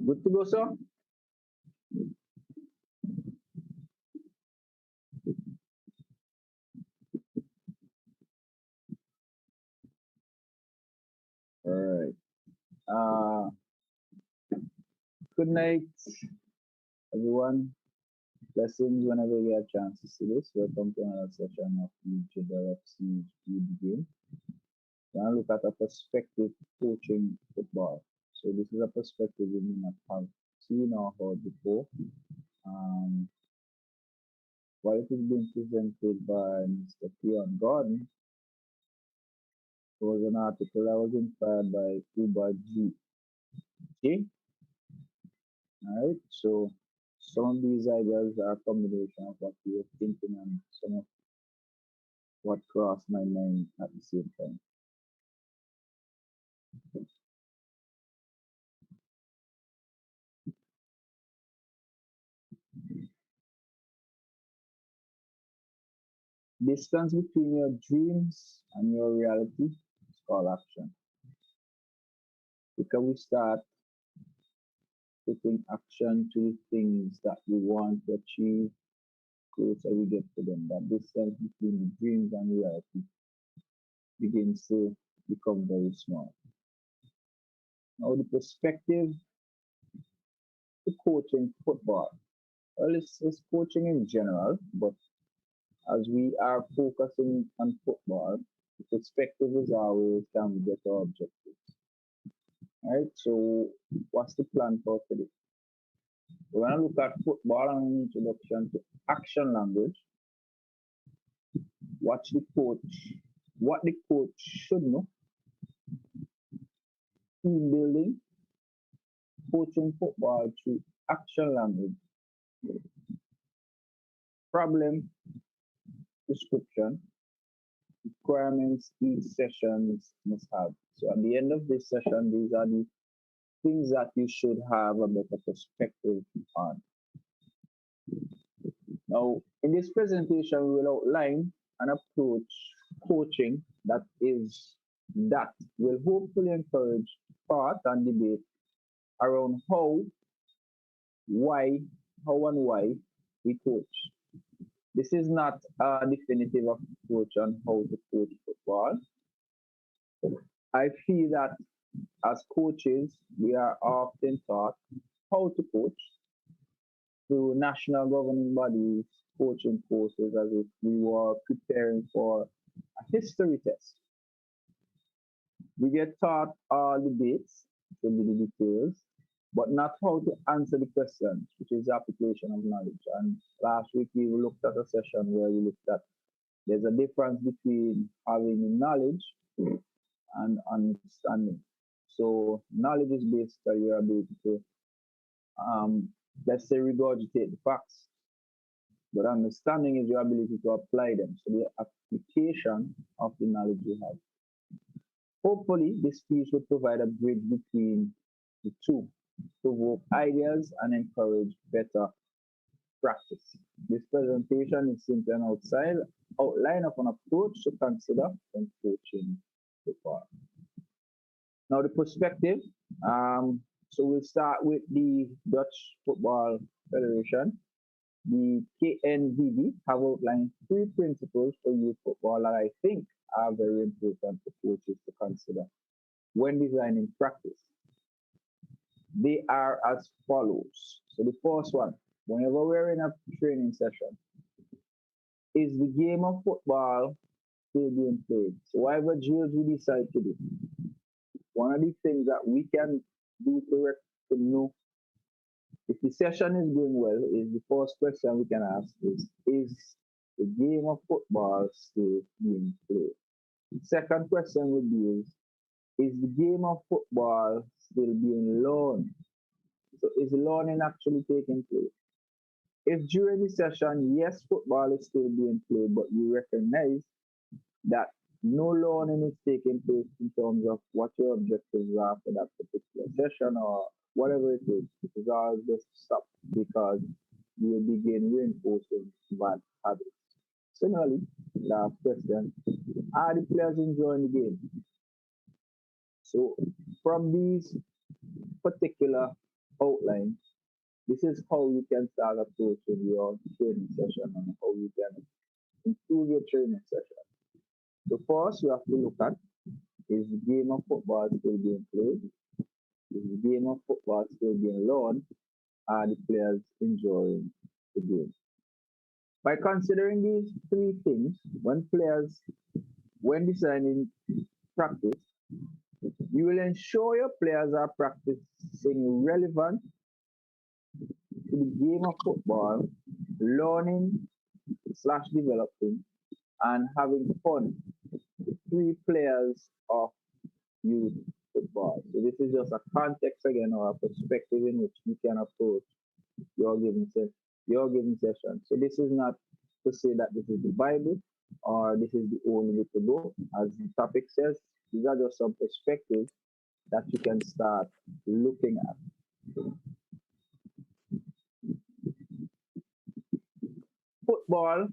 Good to go, sir? All right. Uh, Good night, everyone. Blessings whenever you get a chance to see this. Welcome to another session of the JWFC Begin. We're going to look at a perspective coaching football. So this is a perspective we may not have seen or heard before. Um, while it is being presented by Mr. Theon Gordon, there was an article that was inspired by Uber G. Okay? All right. So some of these ideas are a combination of what we were thinking and some of what crossed my mind at the same time. Distance between your dreams and your reality is called action. Because we start putting action to the things that we want to achieve, closer we get to them. That distance between the dreams and reality begins to become very small. Now, the perspective to coaching football. Well, it's coaching in general, but as we are focusing on football, the perspective is always can we get our objectives. Right? So, what's the plan for today? We're going to look at football and an introduction to action language. Watch the coach, what the coach should know, team building, coaching football through action language, problem description, requirements each session must have. So at the end of this session, these are the things that you should have a better perspective on. Now, in this presentation, we will outline an approach coaching that will hopefully encourage thought and debate around why, how and why we coach. This is not a definitive approach on how to coach football. I feel that as coaches, we are often taught how to coach through national governing bodies, coaching courses, as if we were preparing for a history test. We get taught all the bits, to be the details, but not how to answer the questions, which is the application of knowledge. And last week we looked at a session where we looked at there's a difference between having knowledge and understanding. So knowledge is basically your ability to, let's say, regurgitate the facts, but understanding is your ability to apply them. So the application of the knowledge you have. Hopefully, this piece will provide a bridge between the two, provoke ideas and encourage better practice. This presentation is simply an outline of an approach to consider when coaching football. Now, the perspective. So we'll start with the Dutch Football Federation. The KNVB have outlined three principles for youth football that I think are very important for coaches to consider when designing practice. They are as follows. So the first one, whenever we're in a training session, is the game of football still being played? So whatever drills we decide to do, one of the things that we can do to know if the session is going well is the first question we can ask is the game of football still being played? The second question would be is the game of football still being learned? So is learning actually taking place? If during the session, yes, football is still being played, but you recognize that no learning is taking place in terms of what your objectives are for that particular session or whatever it is, it is all just stop because you will begin reinforcing bad habits. Similarly, last question, are the players enjoying the game? So from these particular outline, this is how you can start approaching your training session and how you can improve your training session. So first you have to look at, is the game of football still being played? Is the game of football still being learned? Are the players enjoying the game? By considering these three things, when designing practice, you will ensure your players are practicing relevant to the game of football, learning slash developing, and having fun. The three players of youth football. So this is just a context again or a perspective in which you can approach your your given session. So this is not to say that this is the Bible or this is the only way to go. As the topic says, these are just some perspectives that you can start looking at. Football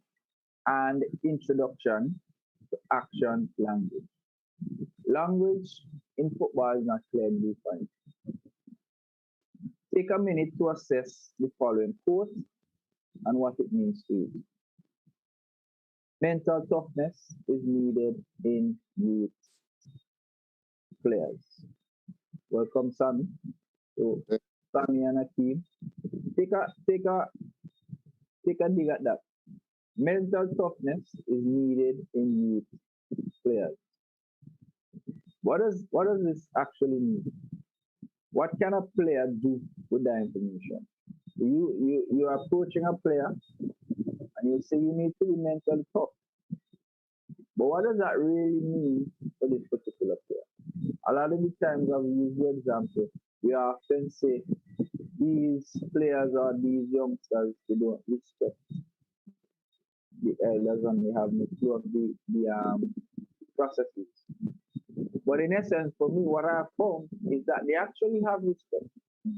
and introduction to action language. Language in football is not clearly defined. Take a minute to assess the following quote and what it means to you. Mental toughness is needed in youth players. Welcome, Sammy. So, Sammy and Akeem, take a take a take a dig at that. Mental toughness is needed in youth players. What does this actually mean? What can a player do with that information? You are approaching a player and you say you need to be mentally tough. But what does that really mean for this particular player? A lot of the times I've used the example, we often say these players or these youngsters, they don't respect the elders and they have misuse of the processes. But in essence, for me, what I have found is that they actually have respect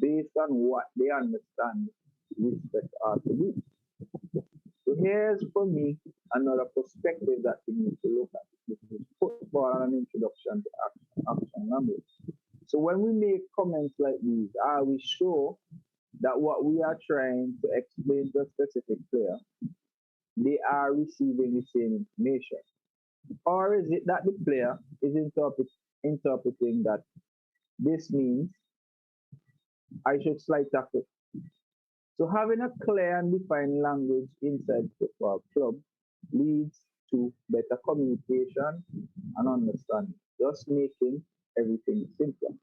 based on what they understand respect are to be. So here's for me another perspective that we need to look at. This is football and an introduction to action language. So when we make comments like these, are we sure that what we are trying to explain to a specific player, they are receiving the same information? Or is it that the player is interpreting that this means I should slide tackle? So having a clear and defined language inside football club leads to better communication and understanding, thus making everything simpler.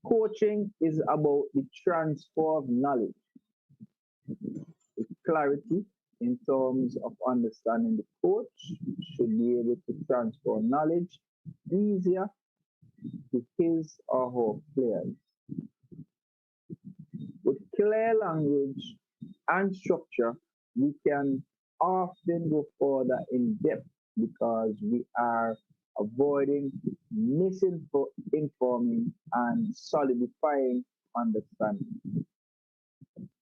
Coaching is about the transfer of knowledge with clarity in terms of understanding. The coach should be able to transfer knowledge easier to his or her players. With clear language and structure, we can often go further in depth because we are avoiding misinforming and solidifying understanding.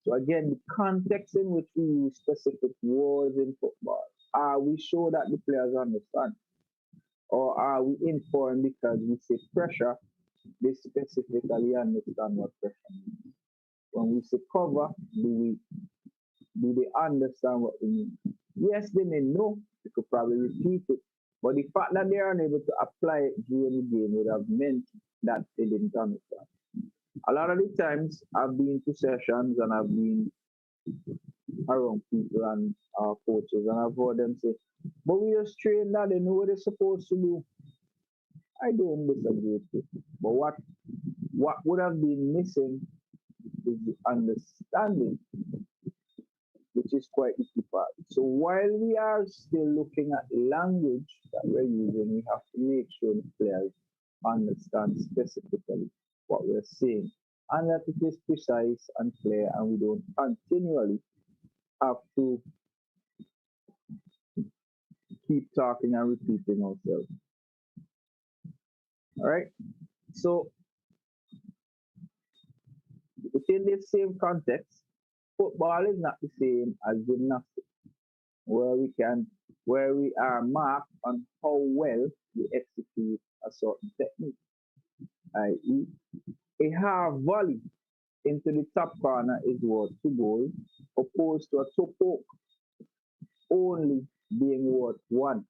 So again, the context in which we use specific words in football, are we sure that the players understand? Or are we informed because we say pressure, they specifically understand what pressure means? When we say cover, do they understand what we mean? Yes, they may know, they could probably repeat it, but the fact that they are unable to apply it during the game would have meant that they didn't understand. A lot of the times I've been to sessions and I've been around people and coaches and I've heard them say, but we just train that, they know what they're supposed to do. I don't disagree with it. But what would have been missing is the understanding, which is quite the key part. So while we are still looking at the language that we're using, we have to make sure the players understand specifically what we're saying and that it is precise and clear and we don't continually have to keep talking and repeating ourselves. All right. So within this same context, football is not the same as gymnastics, where where we are marked on how well we execute a certain technique, i.e., A half volley into the top corner is worth 2 goals, opposed to a toe poke only being worth one.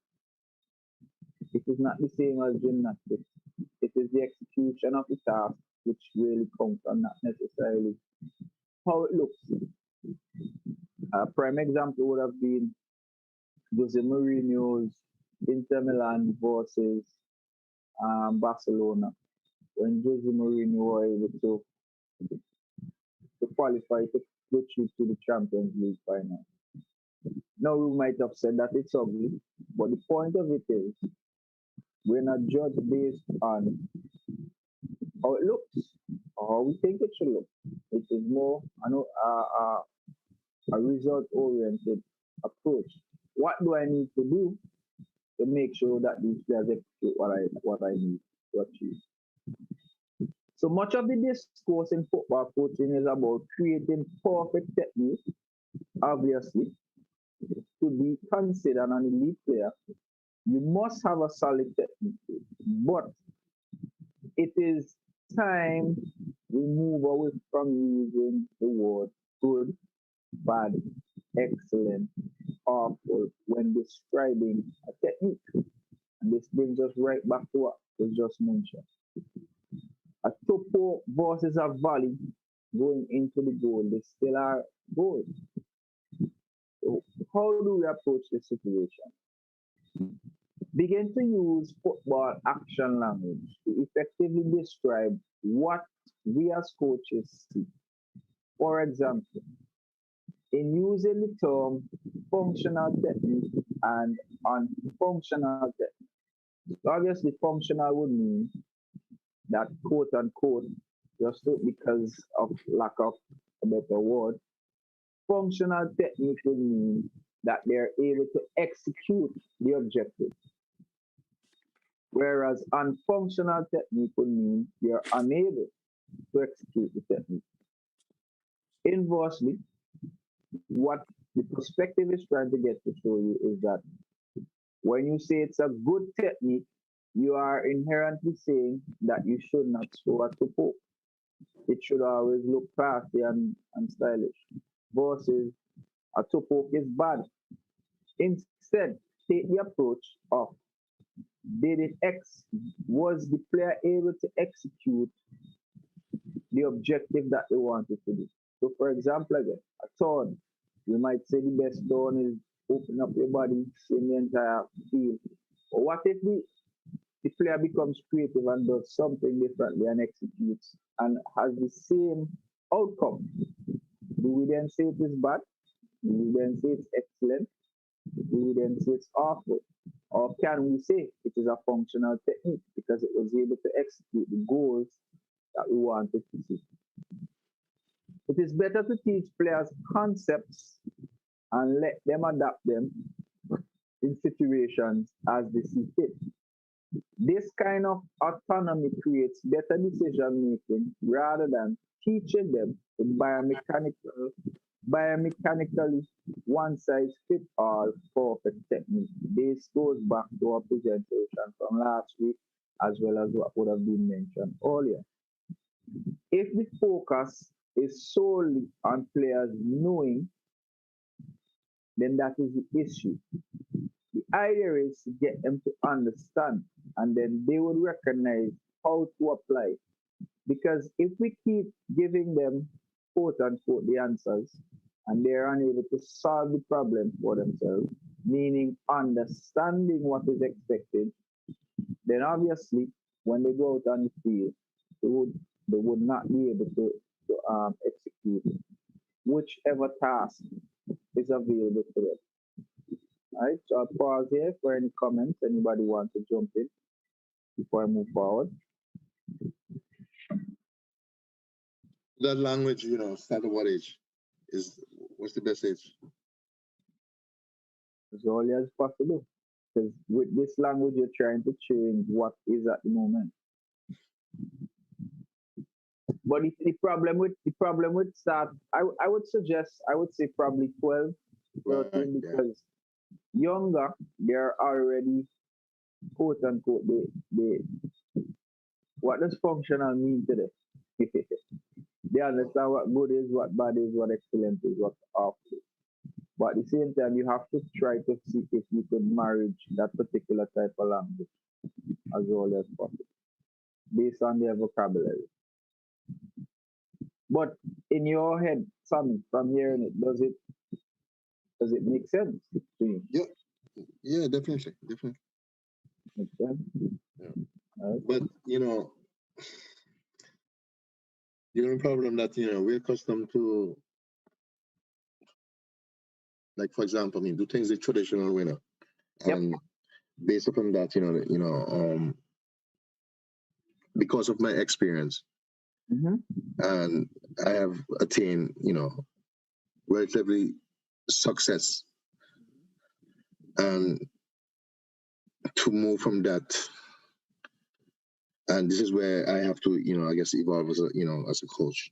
It is not the same as gymnastics. It is the execution of the task which really counts and not necessarily how it looks. A prime example would have been Jose Mourinho's Inter Milan versus Barcelona when Jose Mourinho were able to qualify to go through to the Champions League final. Now we might have said that it's ugly, but the point of it is we're not judged based on how it looks or how we think it should look. It is more a result oriented approach. What do I need to do to make sure that these players execute what I need to achieve? So much of the discourse in football coaching is about creating perfect technique. Obviously, to be considered an elite player, you must have a solid technique. But it is time we move away from using the word good, bad, excellent, awful when describing a technique. And this brings us right back to what was just mentioned. A topo versus a volley going into the goal, they still are goals. So how do we approach this situation? Begin to use football action language to effectively describe what we as coaches see. For example, in using the term functional technique and unfunctional technique. So obviously, functional would mean that quote unquote, just because of lack of a better word, functional technique would mean that they're able to execute the objective. Whereas unfunctional technique would mean you're unable to execute the technique. Inversely, what the perspective is trying to get to show you is that when you say it's a good technique, you are inherently saying that you should not throw at the poke. It should always look classy and stylish. Versus a toe poke is bad. Instead, take the approach of did it X was the player able to execute the objective that they wanted to do. So for example again, a turn. We might say the best turn is open up your body, in the entire field. But what if the player becomes creative and does something differently and executes and has the same outcome? Do we then say it is bad? Do we then say it's excellent? Do we then say it's awful? Or can we say it is a functional technique because it was able to execute the goals that we wanted to see? It is better to teach players concepts and let them adapt them in situations as they see fit. This kind of autonomy creates better decision making rather than teaching them the biomechanically one size fits all perfect technique. This goes back to our presentation from last week as well as what would have been mentioned earlier. If the focus is solely on players knowing, then that is the issue. The idea is to get them to understand and then they would recognize how to apply. Because if we keep giving them quote unquote the answers and they're unable to solve the problem for themselves, meaning understanding what is expected, then obviously when they go out on the field, they would not be able to execute whichever task is available to them. All right, so I'll pause here for any comments. Anybody want to jump in before I move forward? That language, start at what age? Is what's the best age? As early as possible. Because with this language, you're trying to change what is at the moment. But the problem with start, I would suggest I would say probably 12, Right, 13 yeah. because younger they're already quote unquote they what does functional mean to them? They understand what good is, what bad is, what excellent is, what awful is. But at the same time, you have to try to see if you could marry that particular type of language as well as possible, based on their vocabulary. But in your head, Sammy, from hearing it, does it make sense to you? Yeah, yeah, definitely, definitely. Make sense? Yeah. Right? But the only problem that we're accustomed to, like for example, I mean, do things the traditional way, Yep. and based upon that, because of my experience, Mm-hmm. and I have attained, relatively success, and to move from that, and this is where I have to, I guess, evolve as a coach.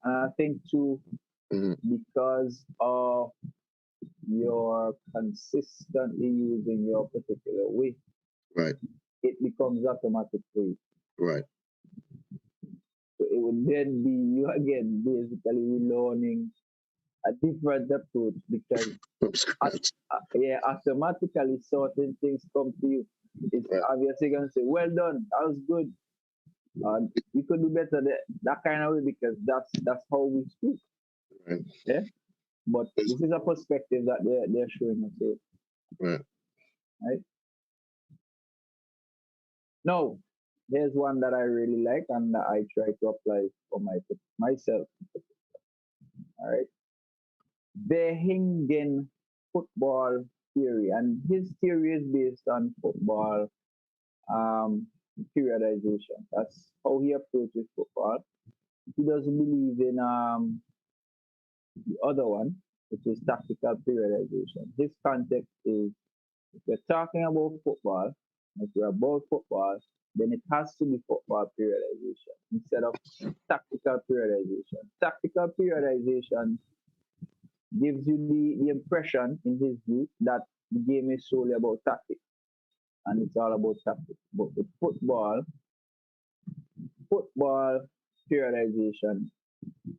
And I think too, Hmm. because of your consistently using your particular way, Right, it becomes automatic for you. right, So it would then be you again basically relearning a different approach because from scratch. yeah, automatically certain things come to you. It's Right, obviously gonna say, "Well done, that was good. You could do better." That kind of way because that's how we speak. right, Yeah, but yes, this is a perspective that they're showing us here, right. right? Now, there's one that I really like and that I try to apply for myself. All right, Behingen football theory, and his theory is based on football um, periodization. That's how he approaches football. He doesn't believe in the other one, which is tactical periodization. His context is if we're talking about football, if we're about football, then it has to be football periodization instead of tactical periodization. Tactical periodization gives you the impression, in his view, that the game is solely about tactics and it's all about tactics. But with football periodization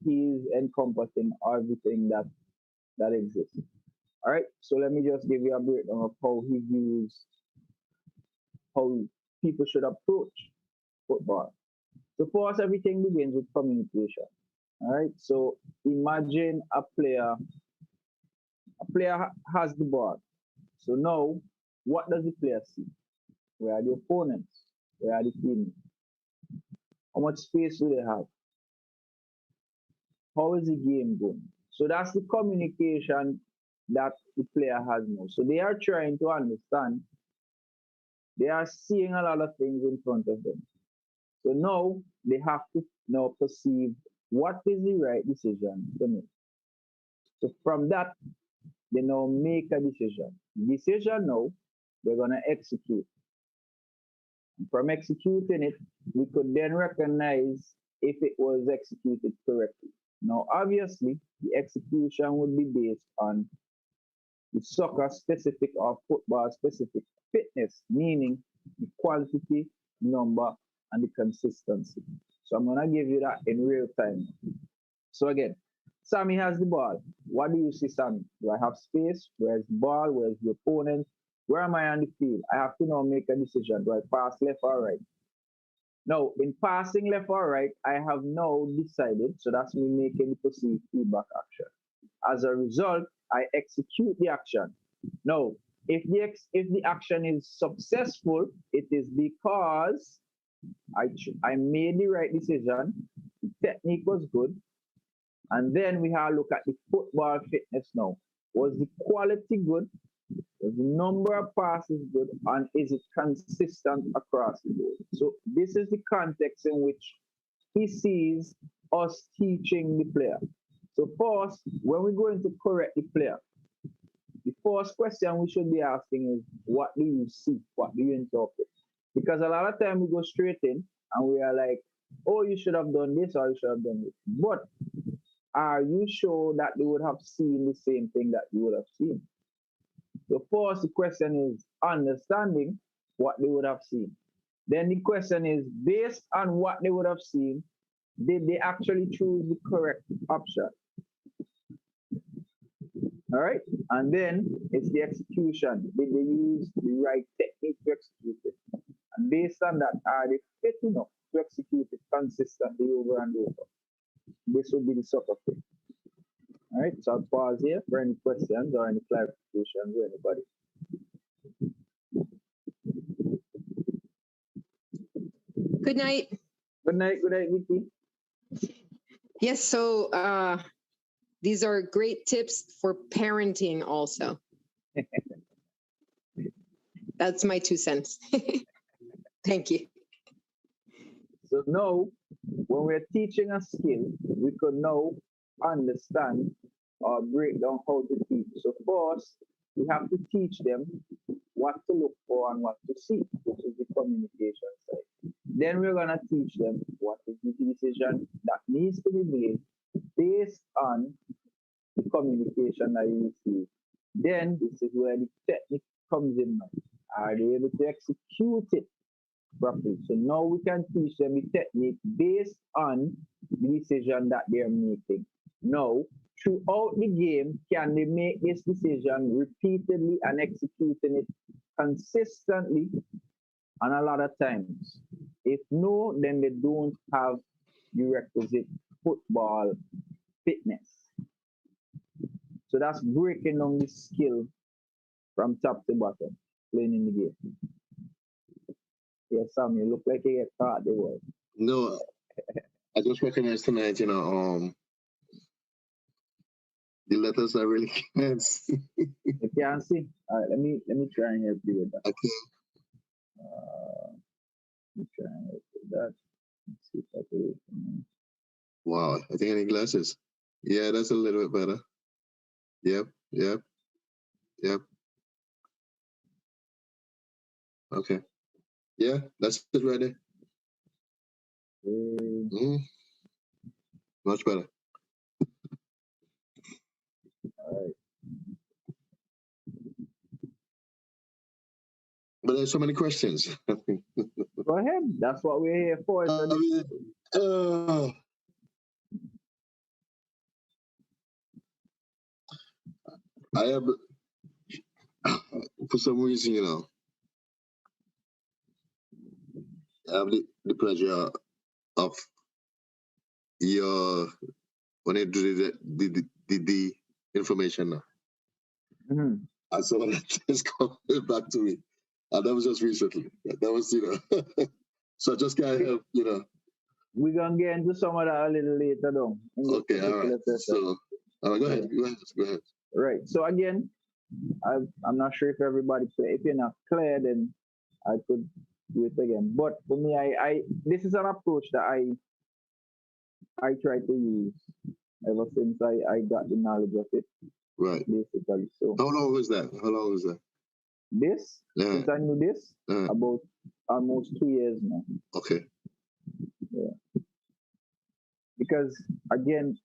is encompassing everything that exists. All right, so let me just give you a breakdown of how he views how people should approach football. So for us, everything begins with communication. All right, so imagine a player has the ball. So now, what does the player see? Where are the opponents? Where are the teammates? How much space do they have? How is the game going? So that's the communication that the player has now. So they are trying to understand. They are seeing a lot of things in front of them. So now they have to now perceive what is the right decision to make. So from that, they now make a decision. Decision now, they're gonna execute. From executing it, we could then recognize if it was executed correctly. Now, obviously, the execution would be based on the soccer specific or football specific fitness, meaning the quantity, number, and the consistency. So I'm gonna give you that in real time. So again, Sammy has the ball. What do you see, Sammy? Do I have space? Where's the ball? Where's the opponent? Where am I on the field? I have to now make a decision. Do I pass left or right? Now, in passing left or right, I have now decided, so that's me making the perceived feedback action. As a result, I execute the action. Now, if the action is successful, it is because I made the right decision, the technique was good, and then we have a look at the football fitness now. Was the quality good? Was the number of passes good? And is it consistent across the board? So this is the context in which he sees us teaching the player. So first, when we're going to correct the player, the first question we should be asking is, what do you see? What do you interpret? Because a lot of time we go straight in and we are like, oh, you should have done this or you should have done this. But are you sure that they would have seen the same thing that you would have seen? So first, the question is understanding what they would have seen. Then the question is, based on what they would have seen, did they actually choose the correct option? All right. And then it's the execution. Did they use the right technique to execute it? And based on that, are they fit enough to execute it consistently over and over? This would be the sort of thing. All right. So I'll pause here for any questions or any clarifications or anybody. Good night. Good night, Vicky. Yes, so these are great tips for parenting also. That's my 2 cents. Thank you. So now, when we're teaching a skill, we could now understand or break down how to teach. So first, we have to teach them what to look for and what to see, which is the communication side. Then we're going to teach them what is the decision that needs to be made based on the communication that you receive. Then this is where the technique comes in now. Are they able to execute it properly? So now we can teach them the technique based on the decision that they're making. Now, throughout the game, can they make this decision repeatedly and executing it consistently and a lot of times? If no, then they don't have the requisite football fitness. So that's breaking down the skill from top to bottom, playing in the game. Yes, Sam, you look like you get caught the word. No, I just recognized tonight, the letters I really can't see. You can't see. All right, let me try and help you with that. Okay. Let me try and help you with that. Let's see if I can. Wow, I think I need glasses. Yeah, that's a little bit better. Yep. Okay. Yeah, that's it right there. Much better. All right. But there's so many questions. Go ahead. That's what we're here for. I have, for some reason, I have the pleasure of your, when you do the information now. Mm-hmm. I saw that just coming back to me. And that was just recently. That was, so I just can't help, We're going to get into some of that a little later though. Okay, all right. So, go ahead. Right. So again, I'm not sure if everybody play. If you're not clear, then I could do it again. But for me, I this is an approach that I try to use ever since I got the knowledge of it. Right. Basically. So how long was that? This? Yeah. Since I knew this? About almost 2 years now. Okay. Yeah. Because again,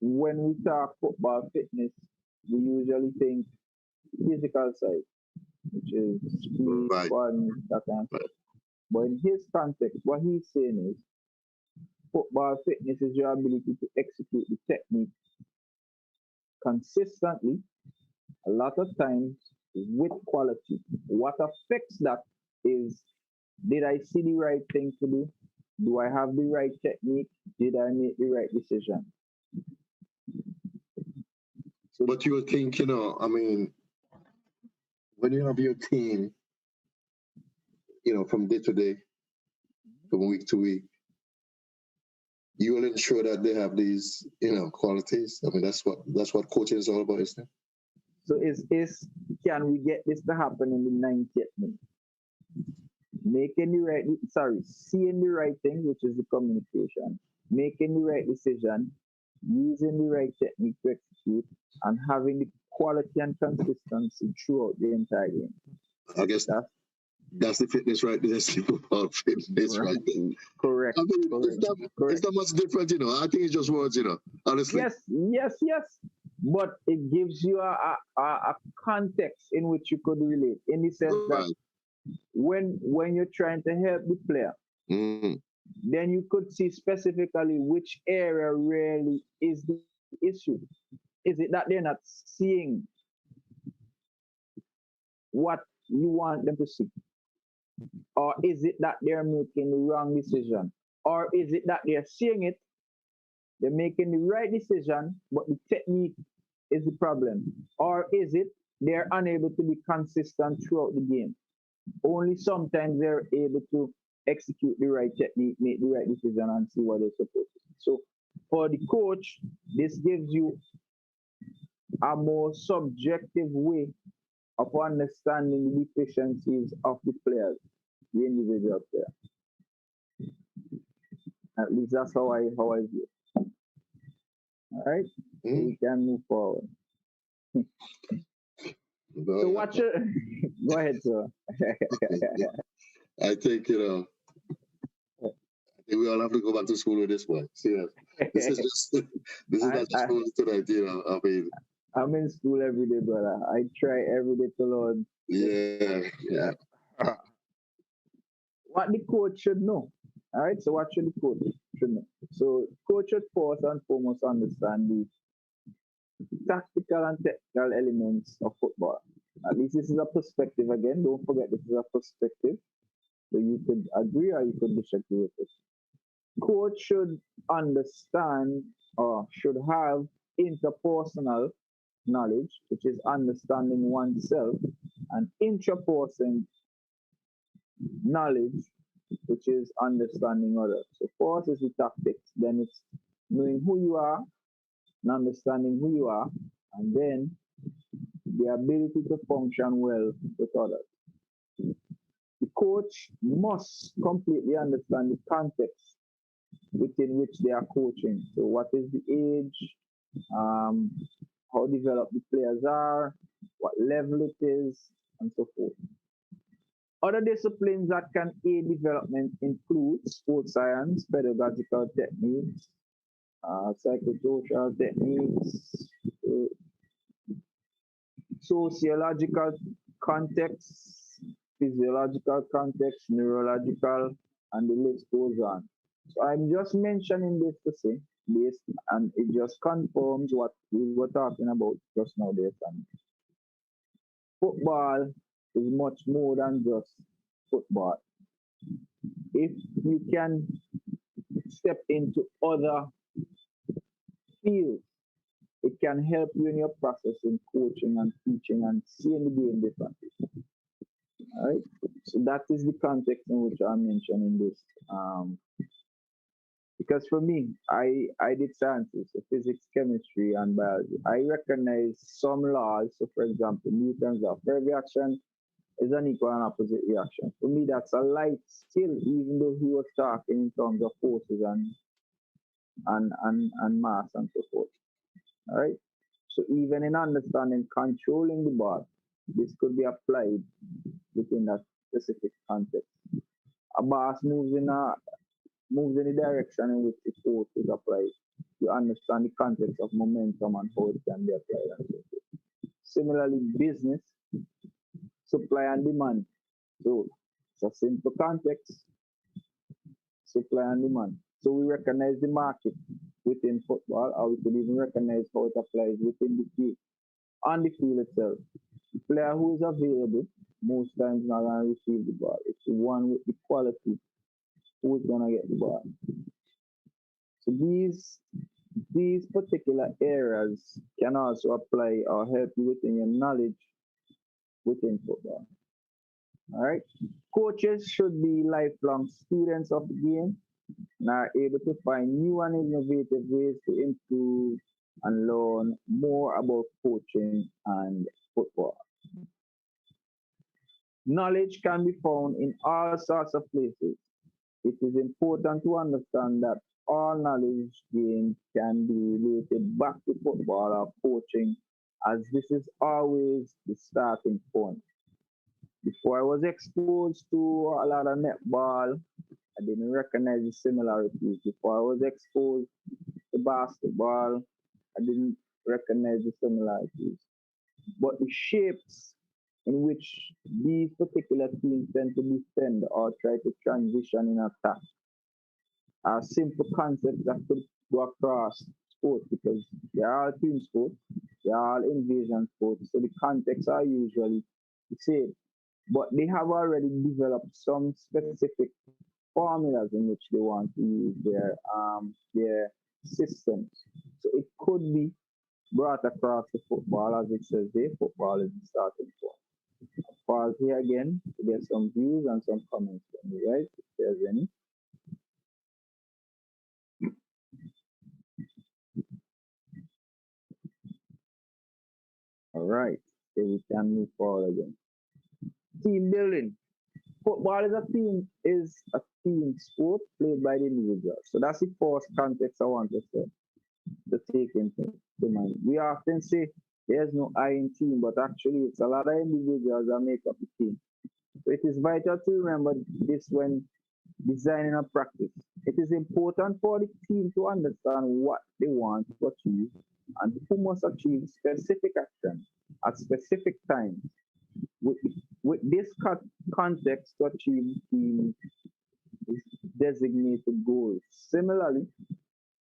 when we talk football fitness, we usually think physical side, which is speed, right. fun, that kind of stuff. But in his context, what he's saying is football fitness is your ability to execute the technique consistently, a lot of times with quality. What affects that is, did I see the right thing to do? Do I have the right technique? Did I make the right decision? So, but you would think, when you have your team, from day to day, from week to week, you will ensure that they have these, qualities. I mean, that's what coaching is all about, isn't it? So can we get this to happen in the 90th minute? Seeing the right thing, which is the communication, making the right decision, using the right technique to execute, and having the quality and consistency throughout the entire game. I guess that's the fitness right there. That's the football fitness right there. Correct. I mean, it's not much different, I think it's just words, honestly. Yes. But it gives you a context in which you could relate, in the sense that when you're trying to help the player, Mm. then you could see specifically which area really is the issue. Is it that they're not seeing what you want them to see? Or is it that they're making the wrong decision? Or is it that they're seeing it, they're making the right decision, but the technique is the problem? Or is it they're unable to be consistent throughout the game? Only sometimes they're able to execute the right technique, make the right decision, and see what they're supposed to do. So for the coach, this gives you a more subjective way of understanding the deficiencies of the players, the individual player. At least that's how I view it. All right, so Mm. we can move forward. So Well, what should go ahead, sir? I think, I think we all have to go back to school with this one. See, this is just this is I, not just I for tonight, I mean, I'm in school every day, brother. I try every day to learn. yeah, yeah. What the coach should know. All right. So what should the coach should know? So coach should first and foremost understand the tactical and technical elements of football. At least this is a perspective again. Don't forget this is a perspective. So you could agree or you could disagree with it. Coach should understand or should have interpersonal knowledge, which is understanding oneself, and intraperson knowledge, which is understanding others. So first is the tactics, then it's knowing who you are and understanding who you are, and then the ability to function well with others. The coach must completely understand the context within which they are coaching. So what is the age, um, how developed the players are, what level it is, and so forth. Other disciplines that can aid development include sports science, pedagogical techniques, psychosocial techniques, uh, sociological context, physiological context, neurological, and the list goes on. So I'm just mentioning this to say this, and it just confirms what we were talking about just now, there, son. Football is much more than just football. If you can step into other fields, it can help you in your process in coaching and teaching and seeing the game differently. All right. So that is the context in which I'm mentioning this. Because for me, I did sciences, so physics, chemistry, and biology. I recognize some laws. So, for example, Newton's law of every action is an equal and opposite reaction. For me, that's a light skill, even though he was talking in terms of forces and mass and so forth. All right. So even in understanding controlling the ball, this could be applied within that specific context. A boss moves in the direction in which the force is applied. You understand the context of momentum and how it can be applied and so forth. Similarly, business, supply and demand. So it's a simple context, supply and demand. So we recognize the market within football, or we could even recognize how it applies within the field, on the field itself. The player who is available most times not gonna receive the ball. It's the one with the quality who's gonna get the ball. So these particular areas can also apply or help you within your knowledge within football. All right. Coaches should be lifelong students of the game and are able to find new and innovative ways to improve and learn more about coaching and football. Knowledge can be found in all sorts of places. It is important to understand that all knowledge gained can be related back to football or coaching, as this is always the starting point. Before I was exposed to a lot of netball, I didn't recognize the similarities. Before I was exposed to basketball, I didn't recognize the similarities. But the shapes in which these particular teams tend to defend or try to transition in attack are simple concepts that could go across sports because they are all team sports, they are all invasion sports, so the contexts are usually the same. But they have already developed some specific formulas in which they want to use their systems. So it could be brought across the football as it says there, football is the starting point. Pause here again to get some views and some comments from you, right? If there's any. All right, so we can move forward again. Team building. Football is a team sport played by the individual. So that's the first context I want to take into mind. We often say there's no I in team, but actually it's a lot of individuals that make up the team. So it is vital to remember this when designing a practice. It is important for the team to understand what they want to achieve and who must achieve specific actions at specific times with, with this context to achieve team designated goals. Similarly,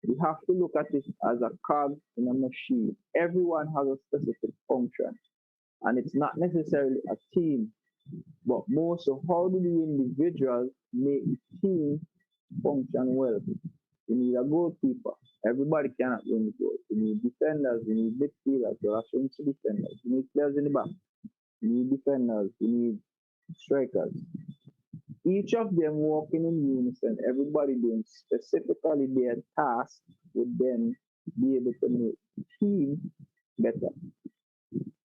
we have to look at it as a cog in a machine. Everyone has a specific function, and it's not necessarily a team, but more so how do the individuals make the team function well? You need a goalkeeper. Everybody cannot win the goal. You need defenders, you need midfielders, you are showing to defenders, you need players in the back, you need defenders, you need strikers. Each of them working in unison, everybody doing specifically their task would then be able to make the team better.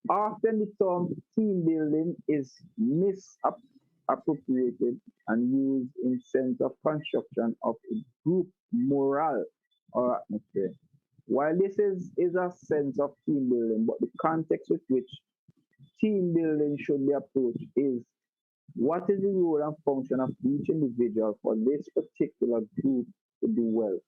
Often the term team building is misappropriated and used in sense of construction of a group morale or atmosphere. While this is a sense of team building, but the context with which team building should be approached is what is the role and function of each individual for this particular group to do well?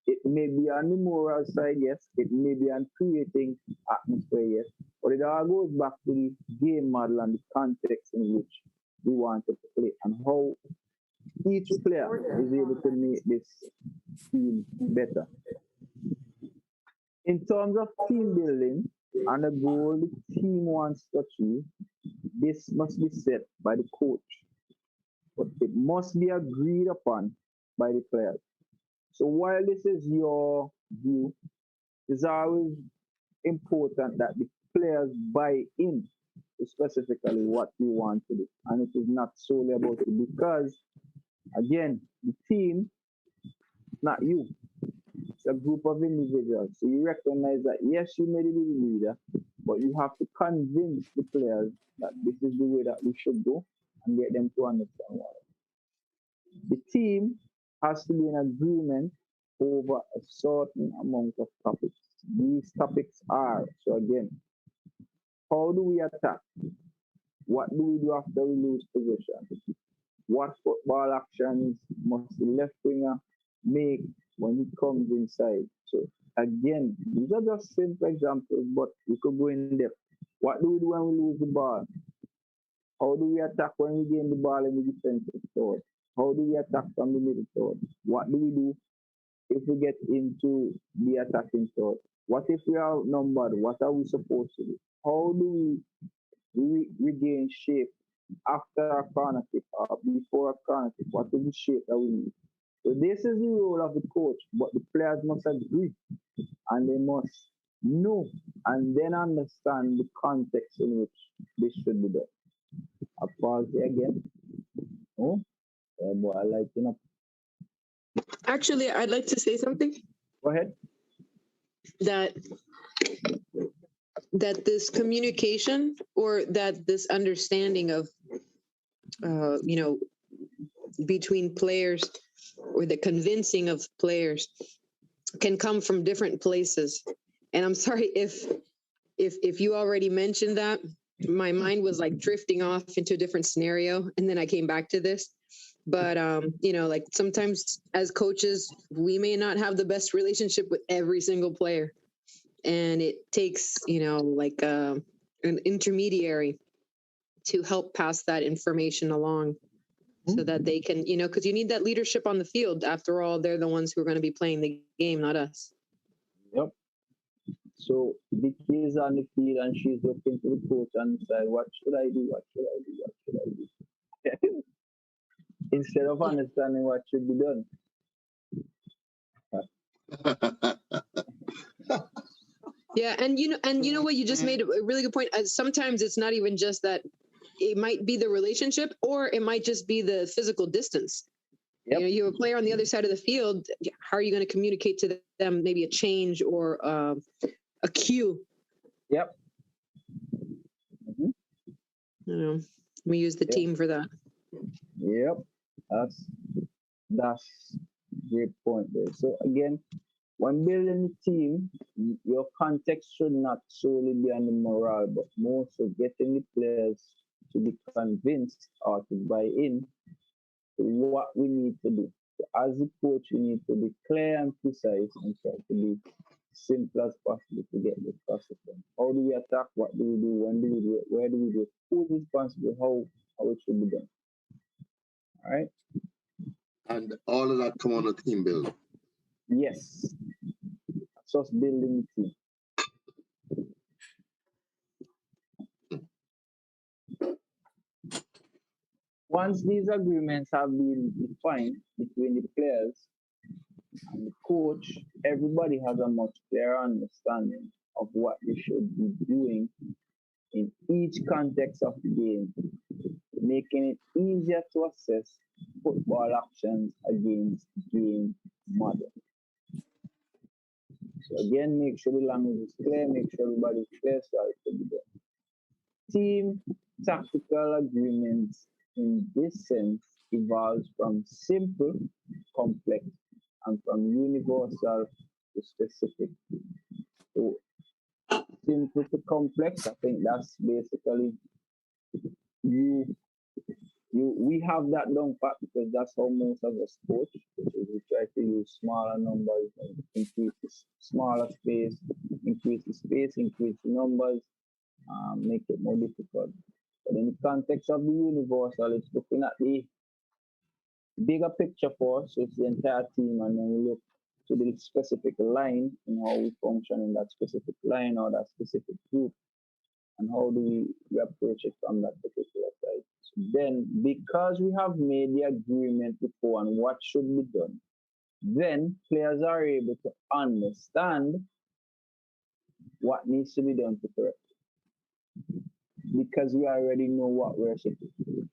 It may be on the moral side, yes. It may be on creating atmosphere, yes. But it all goes back to the game model and the context in which we want to play and how each player is able to make this team better. In terms of team building and the goal the team wants to achieve, this must be set by the coach, but it must be agreed upon by the players. So while this is your view, it's always important that the players buy in to specifically what you want to do. And it is not solely about you because, again, the team, not you. It's a group of individuals. So you recognize that, yes, you may be the leader, but you have to convince the players that this is the way that we should go and get them to understand why. The team has to be in agreement over a certain amount of topics. These topics are, so again, how do we attack? What do we do after we lose possession? What football actions must the left winger make when he comes inside? So again, these are just simple examples, but we could go in depth. What do we do when we lose the ball? How do we attack when we gain the ball in the defensive third? How do we attack from the middle third? What do we do if we get into the attacking third? What if we are outnumbered? What are we supposed to do? How do we regain shape after a corner kick or before a corner kick? What is the shape that we need? So this is the role of the coach, but the players must agree and they must know and then understand the context in which this should be done. I'll pause here again. Oh, yeah, boy, I like enough. Actually, I'd like to say something Go ahead. that this communication or that this understanding of between players or the convincing of players can come from different places. And I'm sorry if you already mentioned that. My mind was like drifting off into a different scenario, and then I came back to this. But like sometimes as coaches, we may not have the best relationship with every single player, and it takes like an intermediary to help pass that information along so that they can, because you need that leadership on the field. After all, they're the ones who are going to be playing the game, not us. Yep. So Vicky is on the field and she's looking to the coach and decide, what should I do? What should I do? What should I do? Instead of understanding what should be done. Yeah, and you know what, you just made a really good point. Sometimes it's not even just that. It might be the relationship, or it might just be the physical distance. Yep. You have a player on the other side of the field. How are you going to communicate to them maybe a change or a cue? Yep. We use the team for that. Yep. That's great point there. So again, when building a team, your context should not solely be on the morale, but more so getting the players to be convinced or to buy in to what we need to do. So as a coach, you need to be clear and precise and try to be simple as possible to get the process done. How do we attack? What do we do? When do we do it? Where do we do it? Who's responsible? How it should be done. All right. And all of that come on a team building. Yes. Just building the team. Once these agreements have been defined between the players and the coach, everybody has a much clearer understanding of what they should be doing in each context of the game, making it easier to assess football actions against game model. So again, make sure the language is clear, make sure everybody is clear so it can be done. Team tactical agreements in this sense evolves from simple, complex, and from universal to specific. So simple to complex, I think that's basically we have that down pat because that's how most of us coach, which is we try to use smaller numbers and increase the smaller space, increase the space, increase the numbers, make it more difficult. But in the context of the universal, it's looking at the bigger picture for us, so it's the entire team, and then we look to the specific line and how we function in that specific line or that specific group, and how do we approach it from that particular side. So then, because we have made the agreement before on what should be done, then players are able to understand what needs to be done to correct it. Because we already know what we're supposed to do.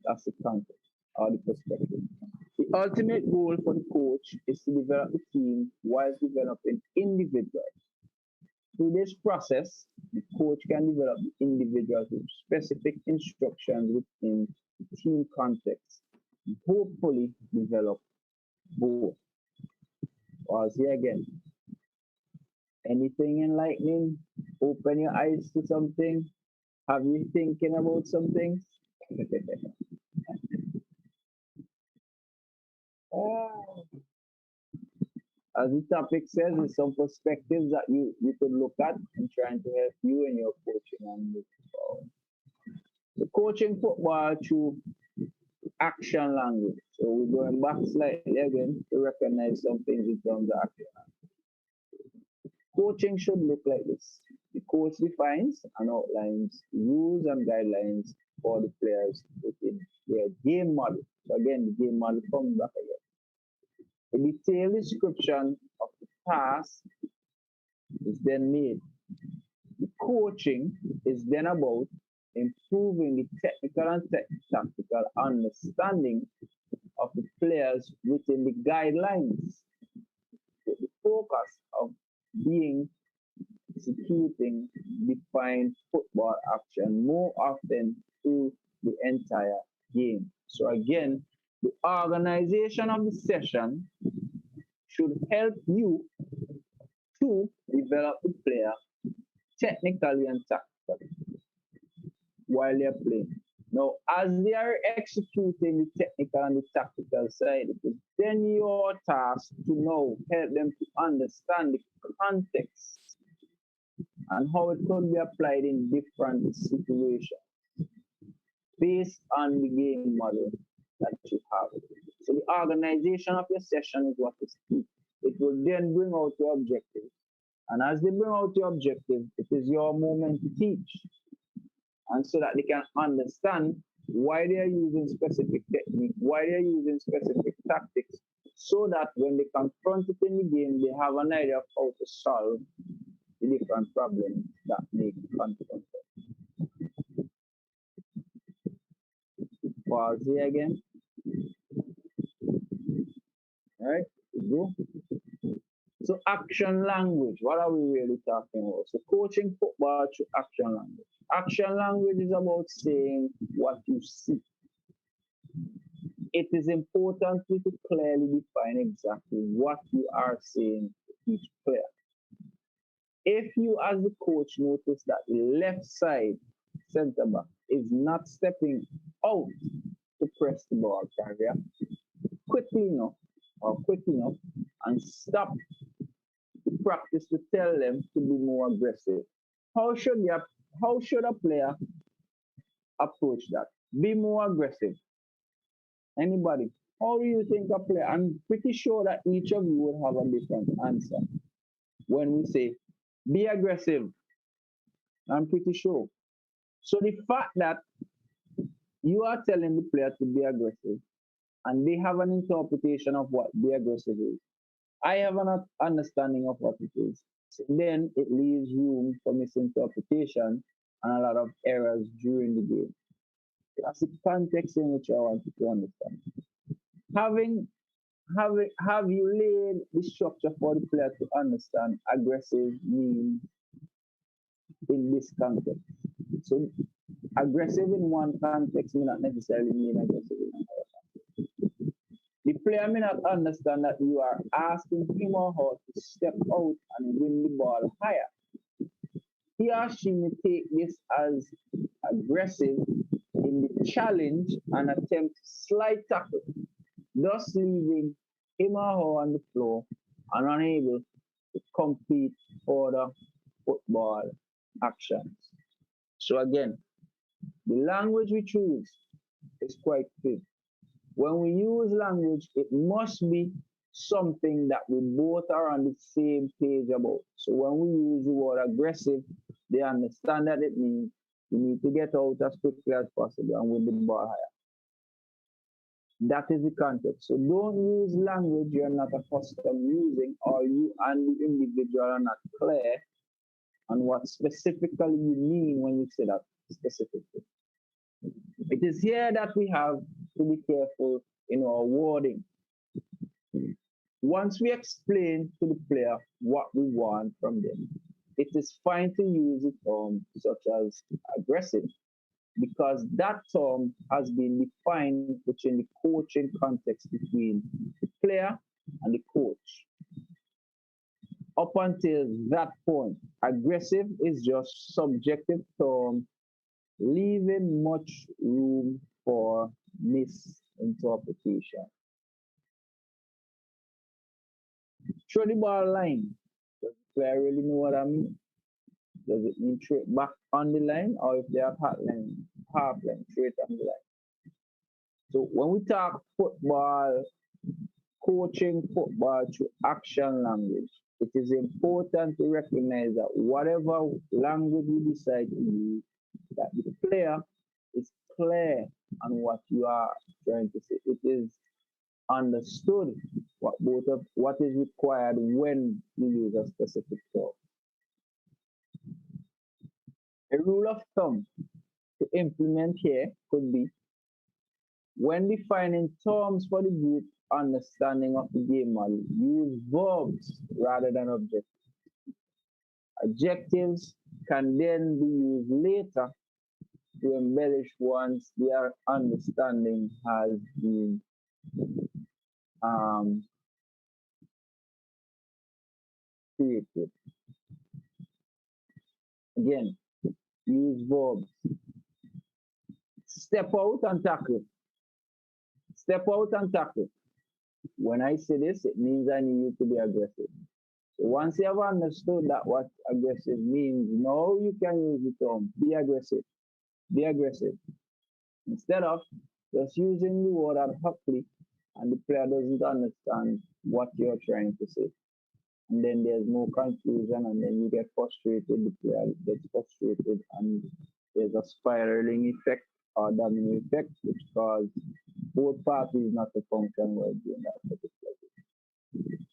That's the context or the perspective. The ultimate goal for the coach is to develop the team while developing individuals. Through this process, the coach can develop the individuals with specific instructions within the team context and hopefully develop both. Pause here again. Anything enlightening? Open your eyes to something? Have you thinking about some things? As the topic says, there's some perspectives that you could look at and trying to help you in your coaching and moving forward. The coaching football through action language. So we're going back slightly again to recognize some things in terms of action language. Coaching should look like this. The coach defines and outlines rules and guidelines for the players within their game model. So again, the game model comes back again. A detailed description of the task is then made. The coaching is then about improving the technical and tactical understanding of the players within the guidelines, with the focus of being executing defined football action more often through the entire game. So again, the organization of the session should help you to develop the player technically and tactically while they're playing. Now, as they are executing the technical and the tactical side, it is then your task to now help them to understand the context and how it could be applied in different situations. based on the game model that you have. So the organization of your session is what is key. It will then bring out your objectives. And as they bring out your objectives, it is your moment to teach. And so that they can understand why they are using specific technique, why they are using specific tactics, so that when they confront it in the game, they have an idea of how to solve the different problems that may confront them. Pause here again. All right, go. So action language, what are we really talking about? So coaching football through action language. Action language is about saying what you see. It is important to clearly define exactly what you are saying to each player. If you as the coach notice that the left side centre back is not stepping out to press the ball carrier quickly enough or quick enough and stop the practice to tell them to be more aggressive. How should a player approach that? Be more aggressive. Anybody? How do you think a player? I'm pretty sure that each of you will have a different answer when we say be aggressive. I'm pretty sure. So the fact that you are telling the player to be aggressive and they have an interpretation of what be aggressive is, I have an understanding of what it is. So then it leaves room for misinterpretation and a lot of errors during the game. That's the context in which I want you to understand. Having have you laid the structure for the player to understand aggressive means in this context? So aggressive in one context may not necessarily mean aggressive in another. The player may not understand that you are asking him or her to step out and win the ball higher. He or she may take this as aggressive in the challenge and attempt slide tackle, thus leaving him or her on the floor and unable to complete further football actions. So again, the language we choose is quite key. When we use language, it must be something that we both are on the same page about. So when we use the word aggressive, they understand that it means you need to get out as quickly as possible and win the ball higher. That is the context. So don't use language you're not accustomed using, or you and the individual are not clear on what specifically you mean when you say that specifically. It is here that we have to be careful in our wording. Once we explain to the player what we want from them, it is fine to use a term such as aggressive, because that term has been defined within the coaching context between the player and the coach. Up until that point, aggressive is just subjective term, leaving much room for misinterpretation. Throw the ball line. Does the player really know what I mean? Does it mean throw it back on the line, or if they have half line, throw it on the line? So when we talk football, coaching football through action language, it is important to recognize that whatever language we decide to use, that the player is clear on what you are trying to say. It is understood what is required when you use a specific term. A rule of thumb to implement here could be when defining terms for the group understanding of the game model, use verbs rather than objectives. Adjectives can then be used later to embellish once their understanding has been um, created. Again, use verbs. Step out and tackle. Step out and tackle. When I say this, it means I need you to be aggressive. So once you have understood that what aggressive means, now you can use the term be aggressive. Be aggressive. Instead of just using the word ad hocly and the player doesn't understand what you're trying to say. And then there's no confusion and then you get frustrated, the player gets frustrated and there's a spiraling effect or domino effect which causes both parties not to function well during that particular game.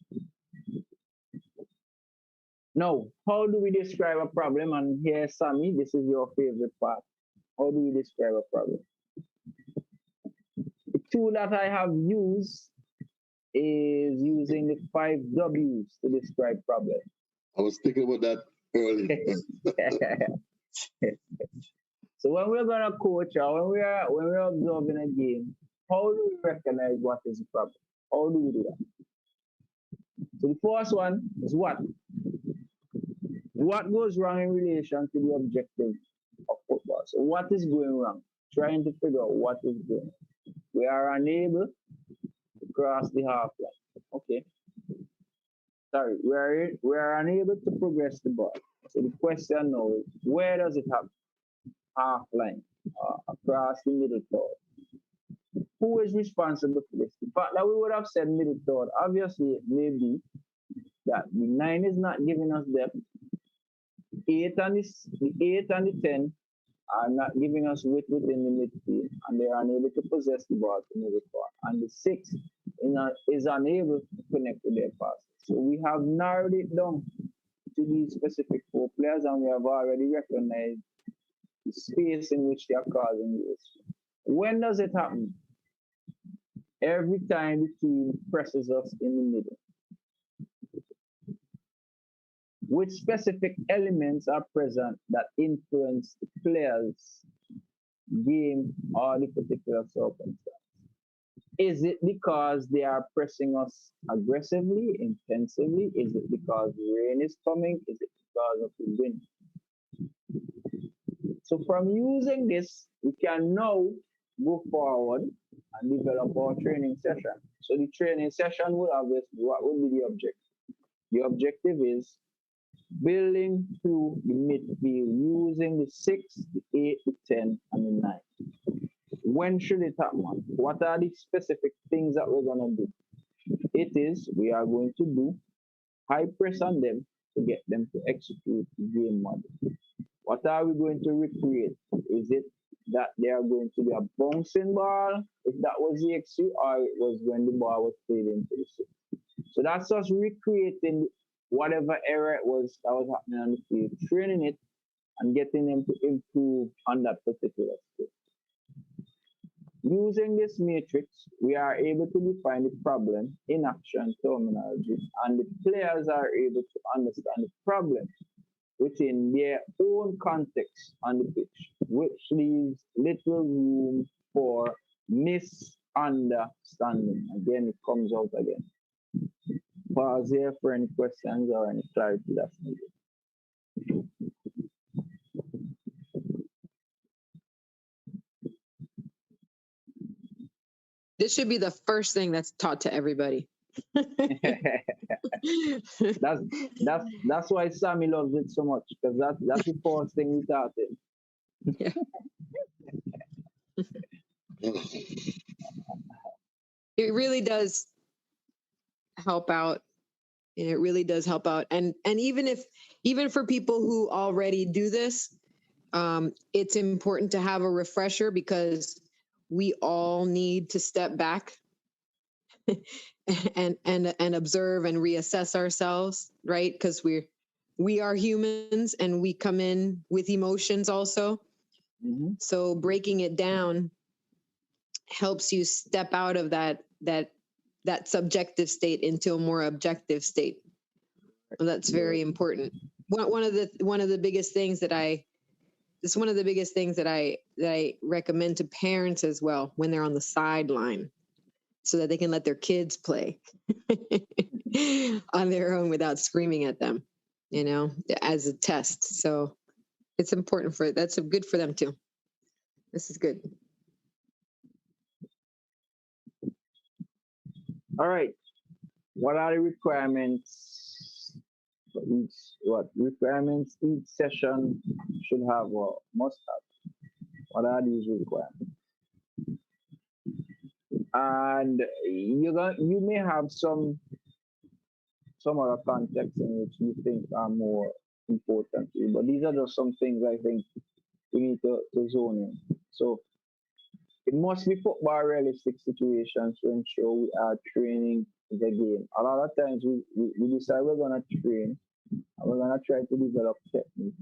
Now, how do we describe a problem? And here, Sammy, this is your favorite part. How do we describe a problem? The tool that I have used is using the 5 W's to describe problems. I was thinking about that earlier. So when we're gonna coach or when we're observing a game, how do we recognize what is the problem? How do we do that? So the first one is what? What goes wrong in relation to the objective of football? So what is going wrong? Trying to figure out what is going on. We are unable to cross the half line. Okay. Sorry, we are unable to progress the ball. So the question now is, where does it happen? Half line, across the middle third. Who is responsible for this? The fact that we would have said middle third, obviously it may be that the 9 is not giving us depth. The 8 and the 10 are not giving us width within the midfield, and they are unable to possess the ball to move it forward. And the 6 is unable to connect with their passes. So we have narrowed it down to these specific 4 players, and we have already recognized the space in which they are causing this. When does it happen? Every time the team presses us in the middle. Which specific elements are present that influence the player's game or the particular circumstance? Is it because they are pressing us aggressively, intensively? Is it because rain is coming? Is it because of the wind? So from using this, we can now go forward and develop our training session. So the training session will obviously, what would be the objective? The objective is building through the midfield using the 6, the 8, the 10, and the 9. When should it happen? What are the specific things that we're going to do? It is, we are going to do high press on them to get them to execute the game model. What are we going to recreate? Is it that they are going to be a bouncing ball, if that was the XU, or it was when the ball was played into the 6? So that's us recreating whatever error it was that was happening on the field, training it, and getting them to improve on that particular skill. Using this matrix, we are able to define the problem in action terminology, and the players are able to understand the problem within their own context on the pitch, which leaves little room for misunderstanding. Again, it comes out again. Pause here for any questions or any clarity that's needed. This should be the first thing that's taught to everybody. that's why Sammy loves it so much, because that's the first thing we taught him. Yeah. It really does help out. It really does help out. And even for people who already do this, it's important to have a refresher, because we all need to step back and observe and reassess ourselves, right? Because we are humans and we come in with emotions also. Mm-hmm. So breaking it down helps you step out of that subjective state into a more objective state. Well, that's very important. One of the biggest things that I recommend to parents as well when they're on the sideline, so that they can let their kids play on their own without screaming at them, as a test. So it's important that's good for them too. This is good. All right. What are the requirements for requirements each session should have or must have? What are these requirements? And you may have some other contexts in which you think are more important to you. But these are just some things I think we need to zone in. So it must be football realistic situations to ensure we are training the game. A lot of times we decide we're going to train and we're going to try to develop technique,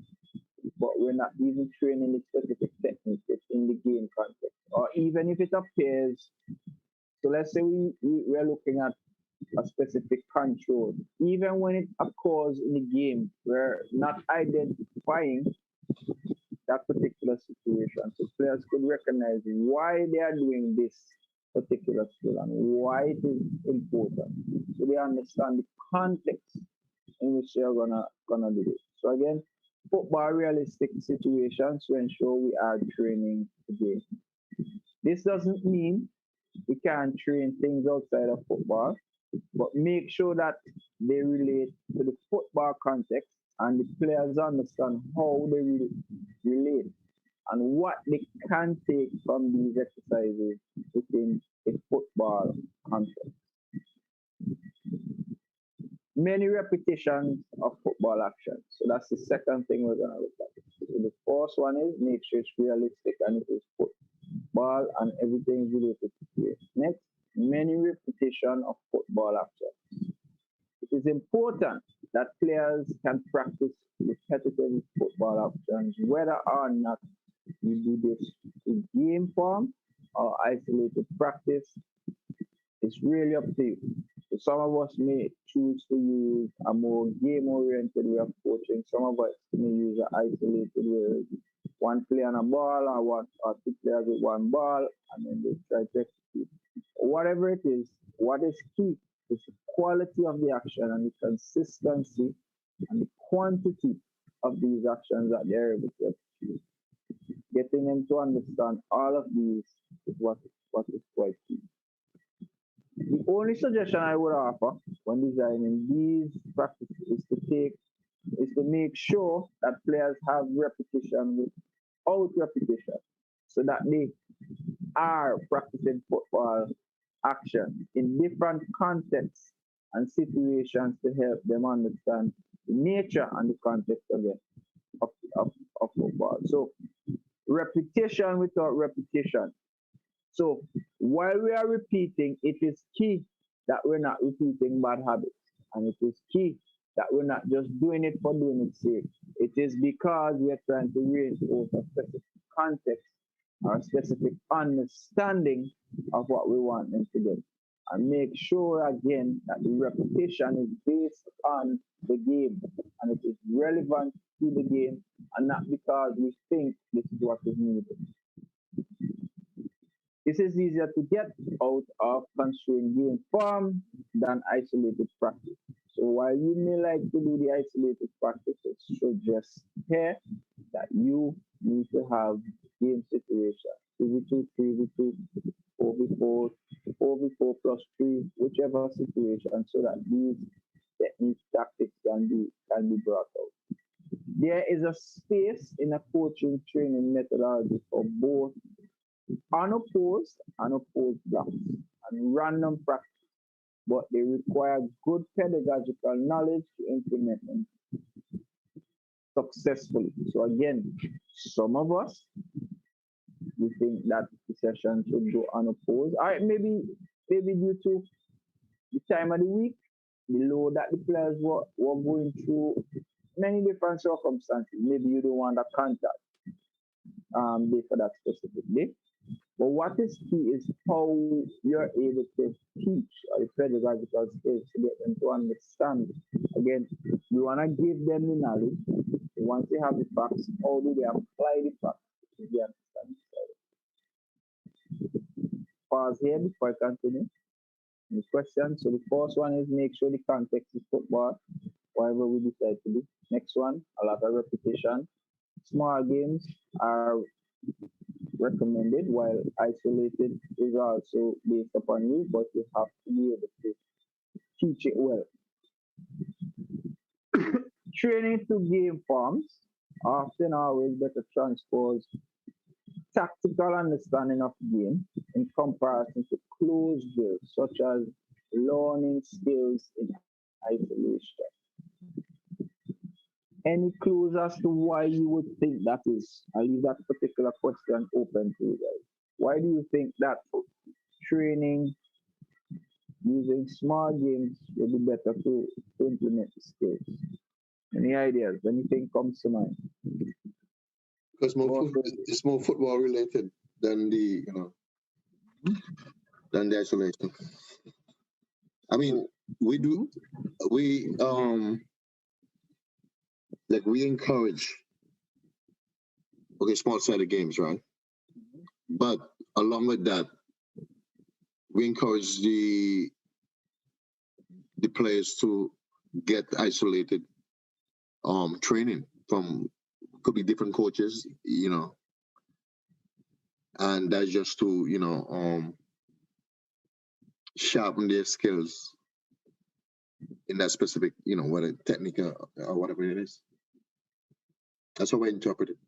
but we're not even training the specific technique that's in the game context. Or even if it appears, so let's say we're looking at a specific control. Even when it occurs in the game, we're not identifying that particular situation. So players could recognize why they are doing this particular skill and why it is important. So they understand the context in which they are gonna do it. So again, football realistic situations to ensure we are training the game. This doesn't mean we can't train things outside of football, but make sure that they relate to the football context and the players understand how they relate and what they can take from these exercises within a football context. Many repetitions of football actions. So that's the second thing we're going to look at. So the first one is make sure it's realistic and it is football and everything is related to it. Next, many repetition of football actions. It is important that players can practice repetitive football actions, whether or not you do this in game form or isolated practice. It's really up to you. So some of us may choose to use a more game-oriented way of coaching. Some of us may use an isolated way, one player on a ball or two players with one ball, and then they try to execute. Whatever it is, what is key is the quality of the action and the consistency and the quantity of these actions that they're able to execute. Getting them to understand all of these is what is quite key. The only suggestion I would offer when designing these practices is to make sure that players have repetition without repetition so that they are practicing football action in different contexts and situations to help them understand the nature and the context again of, of, of football. So repetition without repetition. So while we are repeating, it is key that we're not repeating bad habits. And it is key that we're not just doing it for doing its sake. It is because we're trying to reinforce a specific context or a specific understanding of what we want them to do. And make sure again that the repetition is based on the game and it is relevant to the game and not because we think this is what is needed. This is easier to get out of constrained game form than isolated practice. So while you may like to do the isolated practices, suggest here that you need to have game situation 2v2, 3v2, 4v4, 4v4 plus 3, whichever situation, so that these techniques, tactics can be brought out. There is a space in a coaching training methodology for both unopposed and opposed blocks and random practice, but they require good pedagogical knowledge to implement them successfully. So again, some of us we think that the session should go unopposed. All right, maybe due to the time of the week, the load that the players were going through, many different circumstances. Maybe you don't want a contact day for that specific day. But what is key is how you're able to teach or the pedagogical skills to get them to understand. Again, we want to give them the knowledge. Once they have the facts, how do they apply the facts to the understanding? Pause here before I continue. Any questions? So the first one is make sure the context is football, whatever we decide to do. Next one, a lot of repetition. Small games are recommended, while isolated is also based upon you, but you have to be able to teach it well. Training to game forms often always better transpose tactical understanding of the game in comparison to closed drills, such as learning skills in isolation. Any clues as to why you would think that is? I'll leave that particular question open to you guys. Why do you think that training using small games will be better to implement the skills? Any ideas? Anything comes to mind? Because it's more football related than than the isolation. I mean, we do we like we encourage small sided games, right? But along with that, we encourage the players to get isolated training from could be different coaches, and that's just to sharpen their skills in that specific whether technique or whatever it is. That's how I interpret it.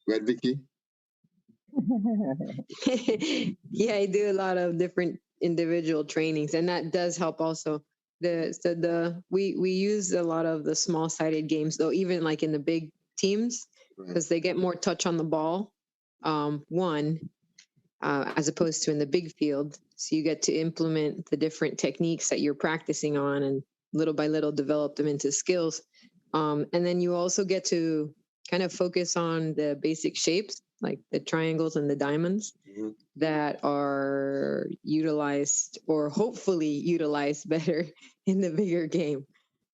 Right, Vicky? Yeah, I do a lot of different individual trainings, and that does help also. We use a lot of the small sided games though, even like in the big teams, because they get more touch on the ball. As opposed to in the big field, so you get to implement the different techniques that you're practicing on, and little by little develop them into skills. And then you also get to kind of focus on the basic shapes, like the triangles and the diamonds, that are utilized or hopefully utilized better in the bigger game.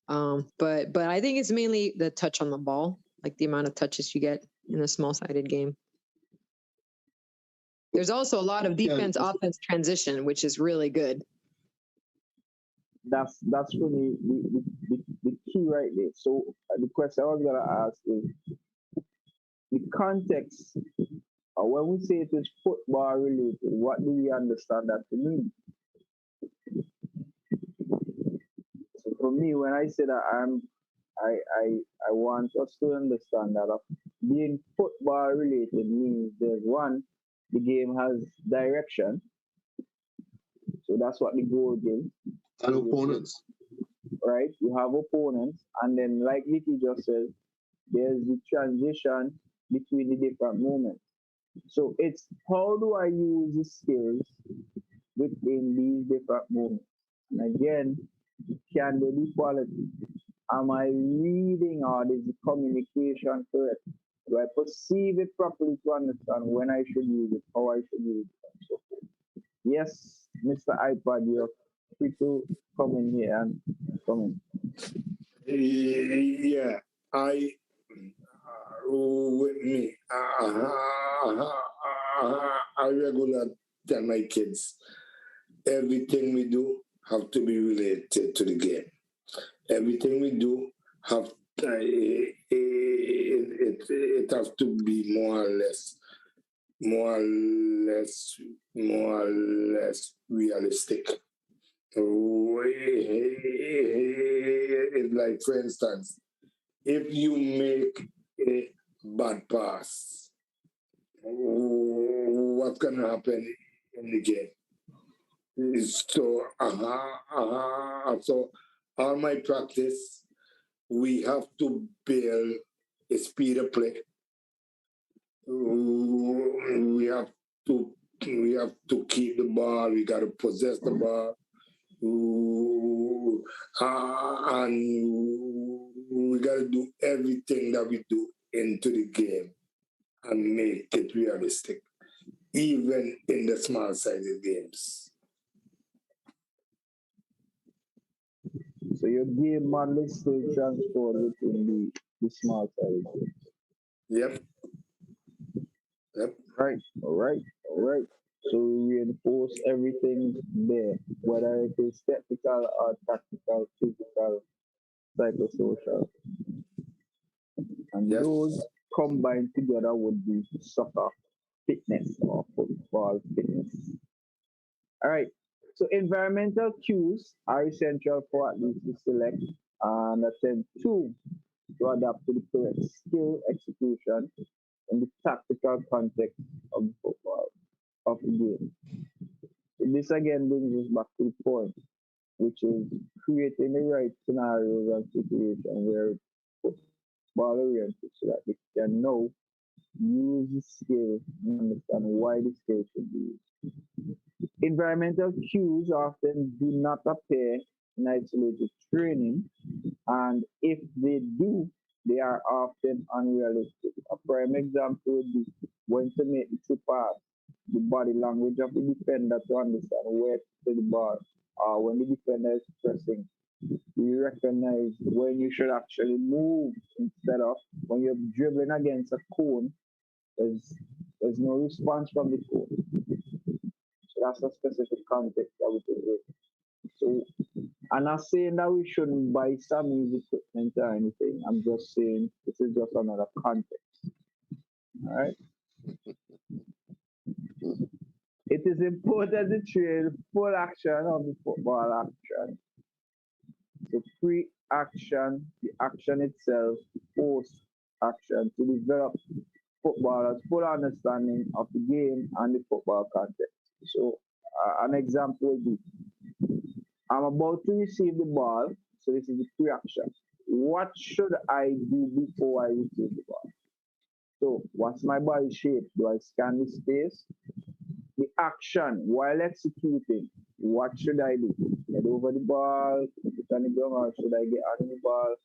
But I think it's mainly the touch on the ball, like the amount of touches you get in a small sided game. There's also a lot of defense offense transition, which is really good. That's for me the key right there. So the question I was gonna ask is the context. When we say it is football related, what do we understand that to mean? So for me, when I say that I want us to understand that being football related means there's one, the game has direction. So that's what the goal gives. And opponents. Right? You have opponents, and then like Vicky just said, there's the transition between the different movements. So it's how do I use the skills within these different movements? And again, can they be quality? Am I reading or is the communication correct? Do I perceive it properly to understand when I should use it, how I should use it, and so forth? Yes, Mr. iPad, you're free to come in here and come in. Yeah, with me, I regularly tell my kids everything we do have to be related to the game. Everything we do have it has to be more or less realistic. It's like, for instance, if you make a bad pass, what's gonna happen in the game? So, so all my practice, we have to build a speed of play. We have to keep the ball. We got to possess the ball, and we got to do everything that we do into the game and make it realistic, even in the small-sided games. So your game model is still transferred within the small sided games. Yep. Right. All right. So we reinforce everything there, whether it is technical or tactical, physical, psychosocial. And those combined together would be soccer fitness or football fitness. All right. So environmental cues are essential for athletes to select and attempt to adapt to the correct skill execution in the tactical context of the football of the game. So this again brings us back to the point, which is creating the right scenarios and situations where football oriented so that they can know use the skill and understand why the skill should be used. Environmental cues often do not appear in isolated training, and if they do, they are often unrealistic. A prime example would be when to make the true pass, the body language of the defender to understand where to put the ball, or when the defender is pressing, you recognize when you should actually move instead of when you're dribbling against a cone, there's, there's no response from the cone. So that's a specific context that we can with. So I'm not saying that we shouldn't buy some music equipment or anything. I'm just saying this is just another context. All right. It is important to train full action of the football action. So pre-action, the action itself, post-action to develop footballers' full understanding of the game and the football context. So an example would be I'm about to receive the ball, so this is the pre-action. What should I do before I receive the ball? So what's my body shape? Do I scan the space? The action while executing, what should I do? Head over the ball, put it on the ground, or should I get on the ball?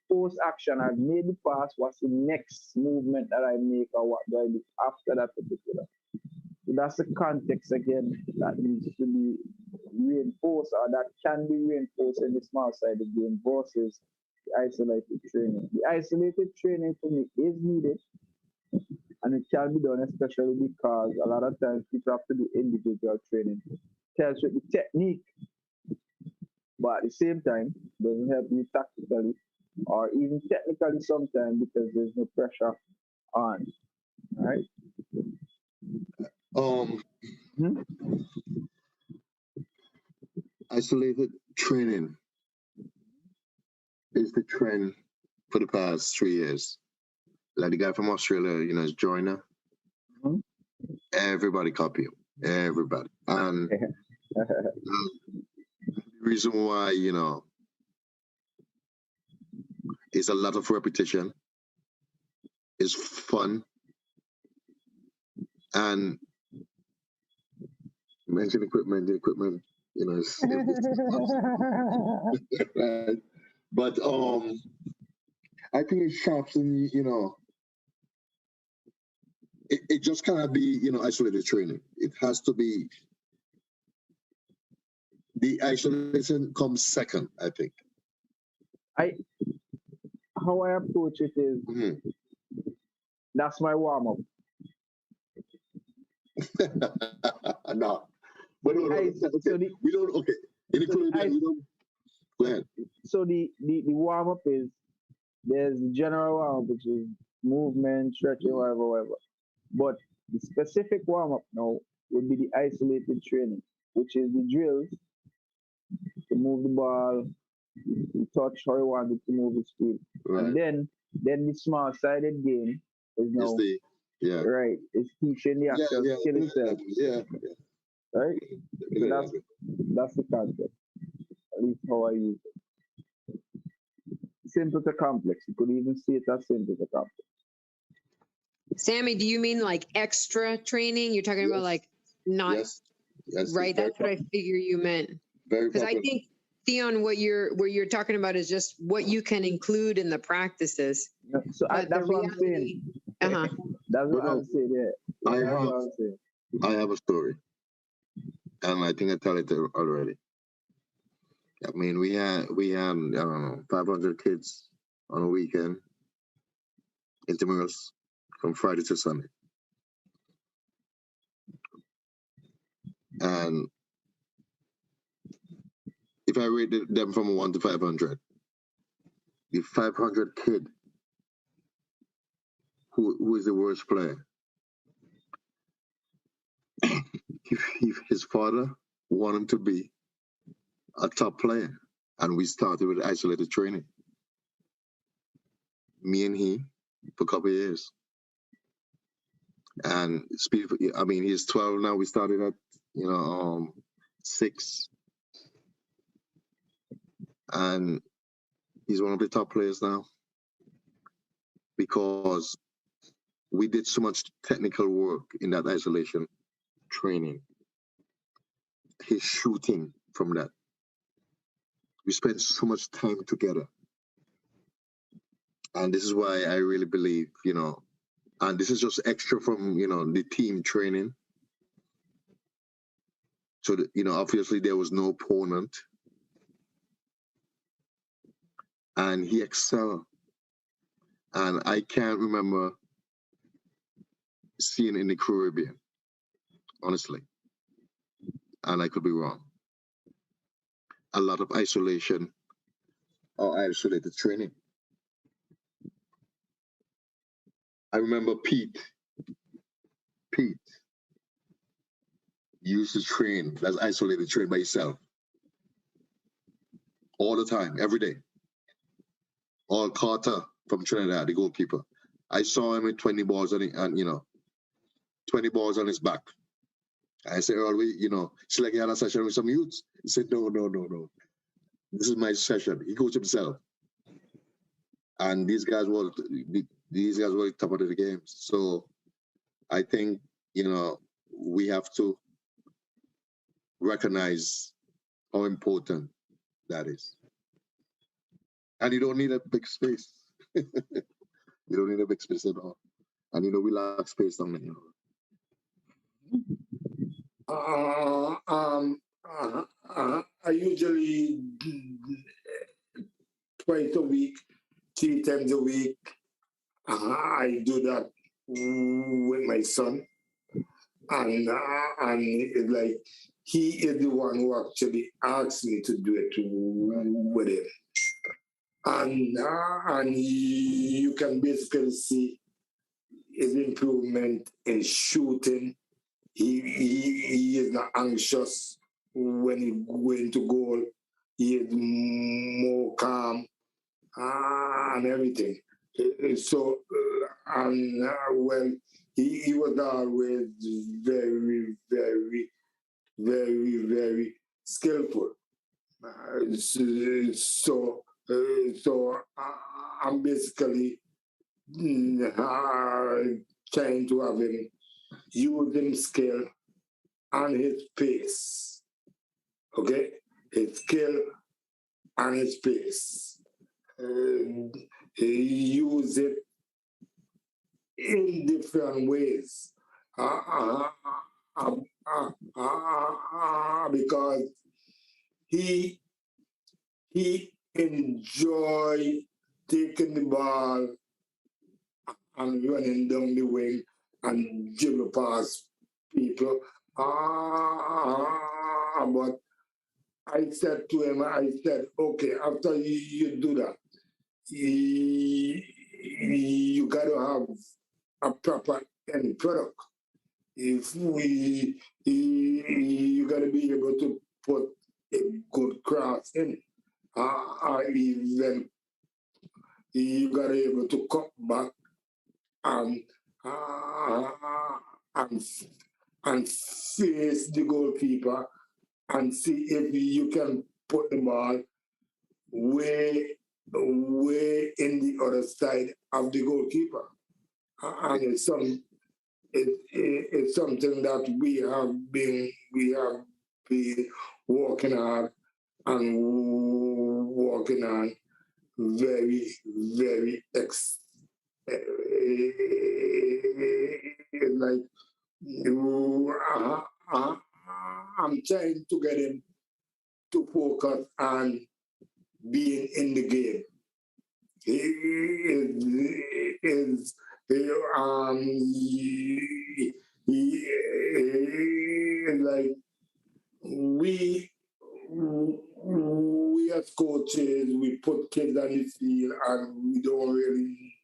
Post action, I've made the pass. What's the next movement that I make, or what do I do after that particular? So that's the context again that needs to be reinforced, or that can be reinforced in the small sided game versus the isolated training. The isolated training for me is needed and it can be done, especially because a lot of times people have to do individual training. Tells you the technique, but at the same time, doesn't help you tactically or even technically sometimes because there's no pressure on. All right. Hmm? Isolated training is the trend for the past 3 years. Like the guy from Australia, is Joyner. Hmm? Everybody copy him. Everybody. And the reason why, it's a lot of repetition, it's fun, and mention equipment, the equipment, is right. But I think it sharpens, it just cannot be, isolated training. It has to be the isolation comes second, I think. How I approach it is that's my warm up. No. But no, okay. So We don't, okay. Go ahead. So the warm up is there's the general warm up, which is movement, stretching, whatever. But the specific warm up now would be the isolated training, which is the drills to move the ball, you touch how you want it to move the speed. Right. And then the small sided game is now right. It's teaching the actual skill itself. Yeah. Right? So that's the concept. At least how I use it. Simple to complex. You could even see it as simple to complex. Sammy, do you mean like extra training? You're talking about like not right? That's what I figure you meant. Because I think Theon, what you're talking about is just what you can include in the practices. So that's what I'm saying. That's what I'm saying. Yeah. I have a story, and I think I tell it already. I mean, we had I don't know 500 kids on a weekend, intramurals from Friday to Sunday, and if I rated them from 1 to 500, the 500 kid who is the worst player, if his father wanted him to be a top player, and we started with isolated training. Me and he for a couple of years. And speed. I mean, he's 12 now. We started at 6, and he's one of the top players now because we did so much technical work in that isolation training. His shooting from that. We spent so much time together. And this is why I really believe, and this is just extra from, the team training. So, obviously there was no opponent. And he excelled. And I can't remember seeing in the Caribbean, honestly. And I could be wrong. A lot of isolation or isolated training. I remember Pete used to train, that's isolated, train by himself. All the time, every day. Or Carter from Trinidad, the goalkeeper. I saw him with 20 balls on it, and 20 balls on his back. I said, "Earl, it's like he had a session with some youths." He said, No. This is my session. He coached himself. And these guys were top of the game. So I think, we have to recognize how important that is. And you don't need a big space. You don't need a big space at all. And we lack space down there. I usually twice a week, 3 times a week. I do that with my son, and it's like he is the one who actually asked me to do it with him, and you can basically see his improvement in shooting. He is not anxious when he go into goal. He is more calm and everything. So, well, he was always very, very, very, very skillful. So I'm basically trying to have him use his skill and his pace. Okay? His skill and his pace. Use it in different ways. Because he enjoy taking the ball and running down the wing and dribble past people. But I said to him, okay, after you do that, you got to have a proper end product. If you got to be able to put a good cross in, even you got to be able to cut back and face the goalkeeper and see if you can put the ball way in the other side of the goalkeeper. And it's something that we have been working on and working on very, very like I'm trying to get him to focus on being in the game. He is like we as coaches, we put kids on the field and we don't really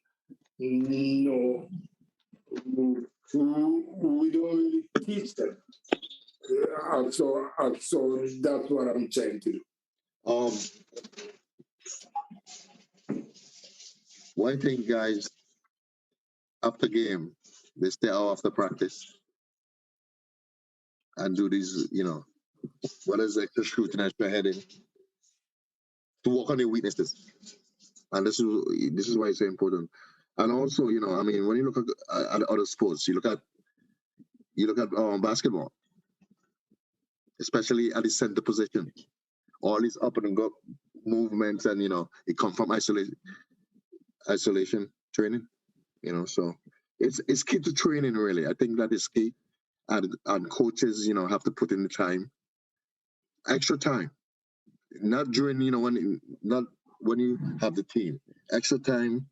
know, we don't really teach them. So that's what I'm trying to do. One thing, guys, after game, They stay out after practice and do these, what is extra scrutiny, extra heading to work on their weaknesses. And this is why it's so important. And also, when you look at other sports, you look at basketball, especially at the center position, all these up and go movements, and it comes from isolation training. So it's key to training, really. I think that is key, and coaches, have to put in the time, extra time, not during not when you have the team, extra time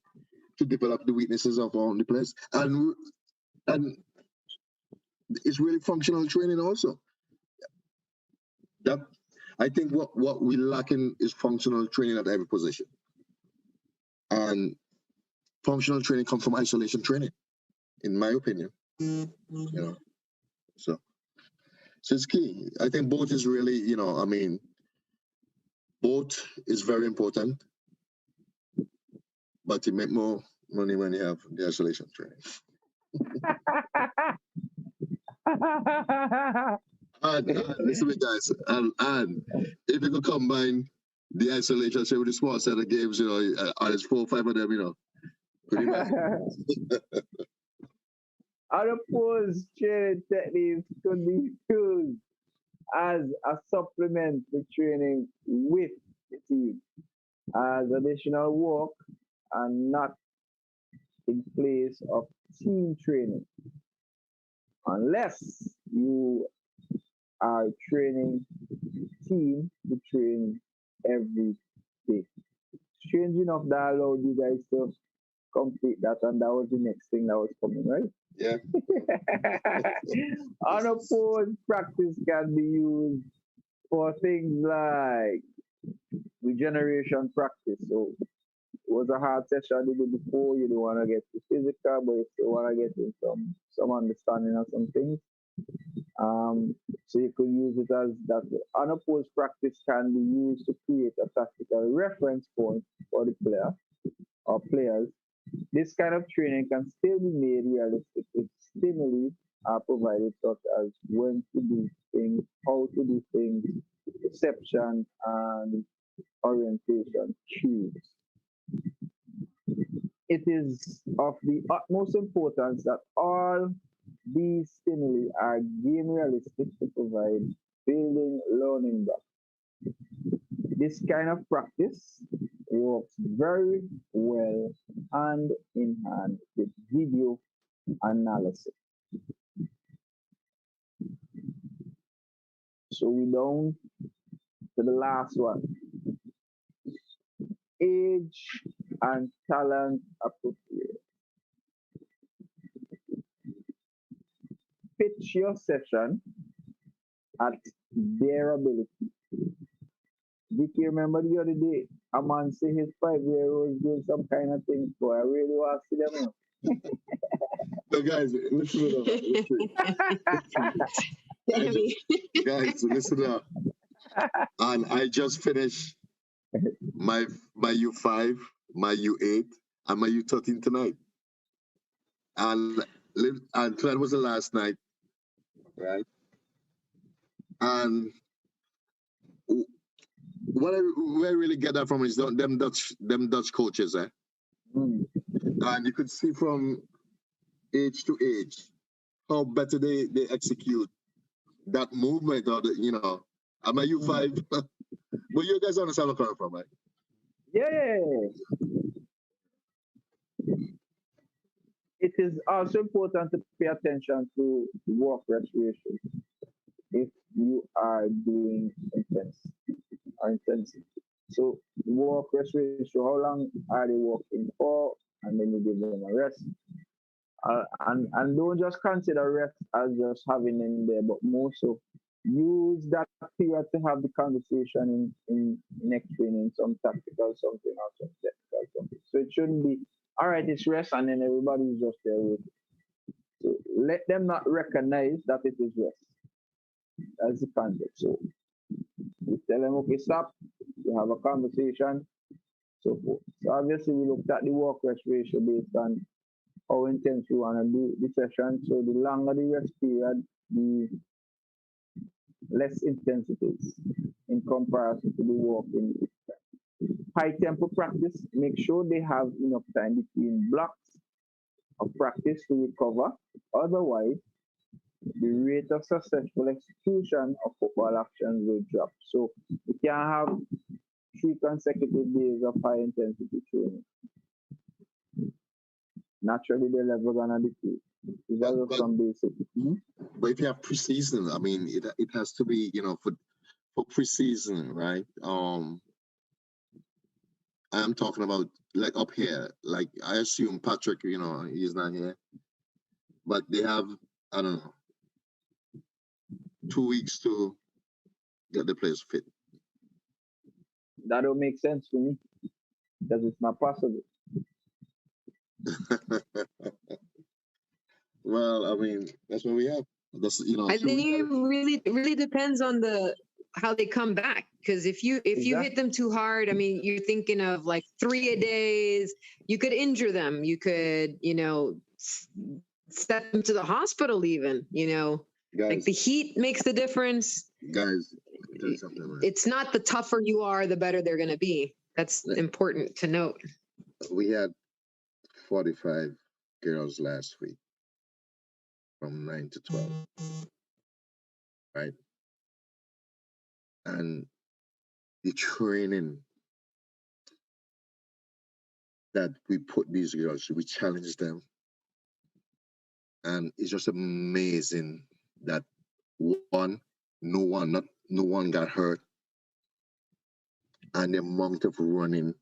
to develop the weaknesses of all the players, and it's really functional training also. That I think what we lacking is functional training at every position, and functional training comes from isolation training, in my opinion. So it's key. I think both is really, both is very important, but you make more money when you have the isolation training. And listen to me, guys, and if you could combine the isolation training with the sports center games, and there's 4 or 5 of them, pretty much. Unopposed training techniques could be used as a supplement to training with the team, as additional work and not in place of team training, unless you are training team to train every day. Strange enough, that allowed you guys to complete that, and that was the next thing that was coming, right? Yeah. Unopposed practice can be used for things like regeneration practice. So it was a hard session you did before, you don't want to get too physical, but you still want to get in some understanding of some things. So you could use it as that. Unopposed practice can be used to create a tactical reference point for the player or players. This kind of training can still be made realistic if stimuli are provided, such as when to do things, how to do things, perception, and orientation cues. It is of the utmost importance that all these stimuli are game realistic to provide building learning blocks. This kind of practice works very well hand in hand with video analysis. So we down to the last one. Age and talent appropriate. Pitch your session at their ability. Vicky, remember the other day, a man say his 5-year-old doing some kind of thing, so I really want to see them now. So guys, listen up. Guys, listen up. And I just finished my U5, my U8, and my U13 tonight. And tonight was the last night, right? And what I really get that from is them Dutch coaches, eh? Mm. And you could see from age to age how better they execute that movement, or I'm a U5, but you guys understand where I'm coming from, right? Yeah. It is also important to pay attention to work restoration if you are doing intensity. So work restoration, how long are they working for, and then you give them a rest. And don't just consider rest as just having in there, but more so use that period to have the conversation in next training, some tactical something or some technical something. So it shouldn't be all right, it's rest, and then everybody's just there with it. So let them not recognize that it is rest. That's the context. So you tell them, okay, stop, we have a conversation, so forth. So obviously we looked at the work rest ratio based on how intense you want to do the session. So the longer the rest period, the less intense it is in comparison to the walking. High tempo practice, make sure they have enough time between blocks of practice to recover. Otherwise, the rate of successful execution of football actions will drop. So you can have 3 consecutive days of high intensity training. Naturally, the level gonna decrease. These are just But, some basic. but if you have preseason, I mean, it has to be, for preseason, right? I'm talking about like up here. Like I assume Patrick, he's not here, but they have, I don't know, 2 weeks to get the players fit. That don't make sense to me because it's not possible. Well, I mean, that's what we have. That's I so think we it really depends on how they come back. Because if you hit them too hard, I mean, you're thinking of like 3-a-days. You could injure them. You could, send them to the hospital even. Like the guys, heat makes the difference. guys, let me tell you something, man. It's not the tougher you are, the better they're going to be. That's important to note. We had 45 girls last week from 9 to 12, right? And the training that we put these girls through, we challenge them. And it's just amazing that no one got hurt. And the amount of running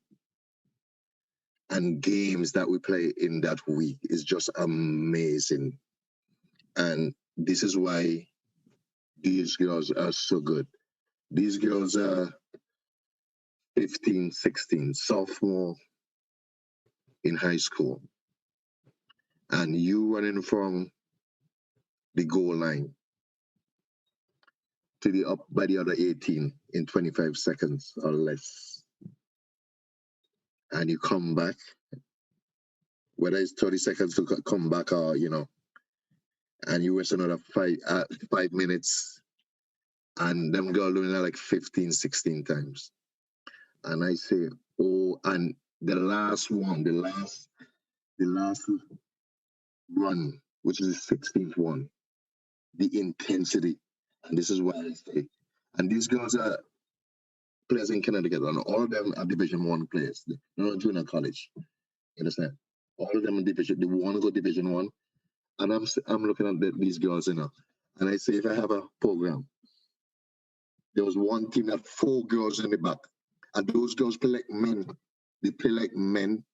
and games that we play in that week is just amazing. And this is why these girls are so good. These girls are 15, 16, sophomore in high school. And you running from the goal line to the up by the other 18 in 25 seconds or less. And you come back, whether it's 30 seconds to come back or, and you waste another 5 minutes, and them girls doing that like 15, 16 times. And I say, oh, and the last run, which is the 16th one, the intensity. And this is why I say, and these girls are players in Connecticut, and all of them are Division One players. They're not junior college. You understand? All of them are Division. They want to go Division One, and I'm looking at these girls, and I say, if I have a program, there was one team that 4 girls in the back, and those girls play like men. They play like men.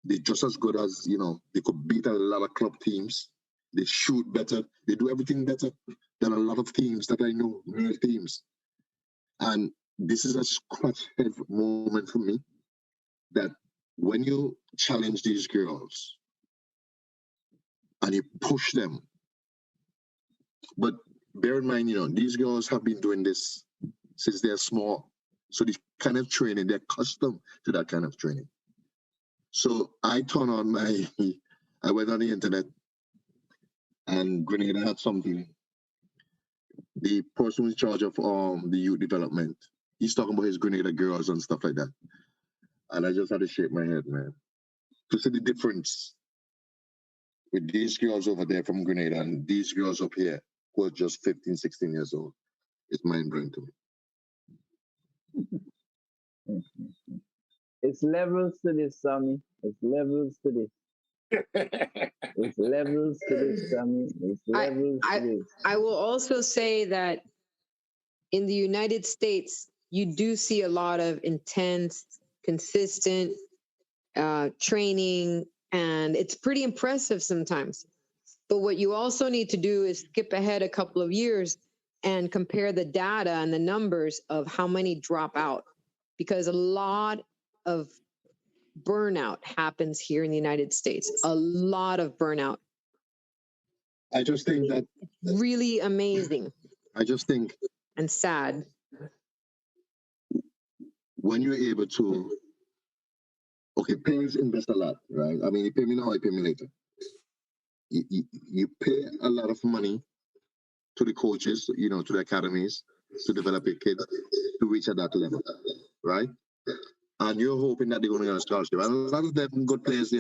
They're just as good as they could beat a lot of club teams. They shoot better. They do everything better than a lot of teams that I know, male teams. And this is a scratch head moment for me, that when you challenge these girls and you push them, but bear in mind, these girls have been doing this since they're small. So this kind of training, they're accustomed to that kind of training. So I went on the internet, and Grenada had something. The person who's in charge of the youth development, he's talking about his Grenada girls and stuff like that. And I just had to shake my head, man, to see the difference with these girls over there from Grenada and these girls up here who are just 15, 16 years old. It's mind-blowing to me. It's levels to this, Sammy. It's levels to this. It's levels to this, Sammy. It's levels to this. I will also say that in the United States, you do see a lot of intense, consistent training, and it's pretty impressive sometimes. But what you also need to do is skip ahead a couple of years and compare the data and the numbers of how many drop out, because a lot of burnout happens here in the United States. A lot of burnout. I just think that it's really amazing. I just think and sad. When you're able to, okay, parents invest a lot, right? I mean, you pay me now, I pay me later. you pay a lot of money to the coaches, to the academies to develop your kids to reach at that level, right? And you're hoping that they're going to get a scholarship. And a lot of them good players,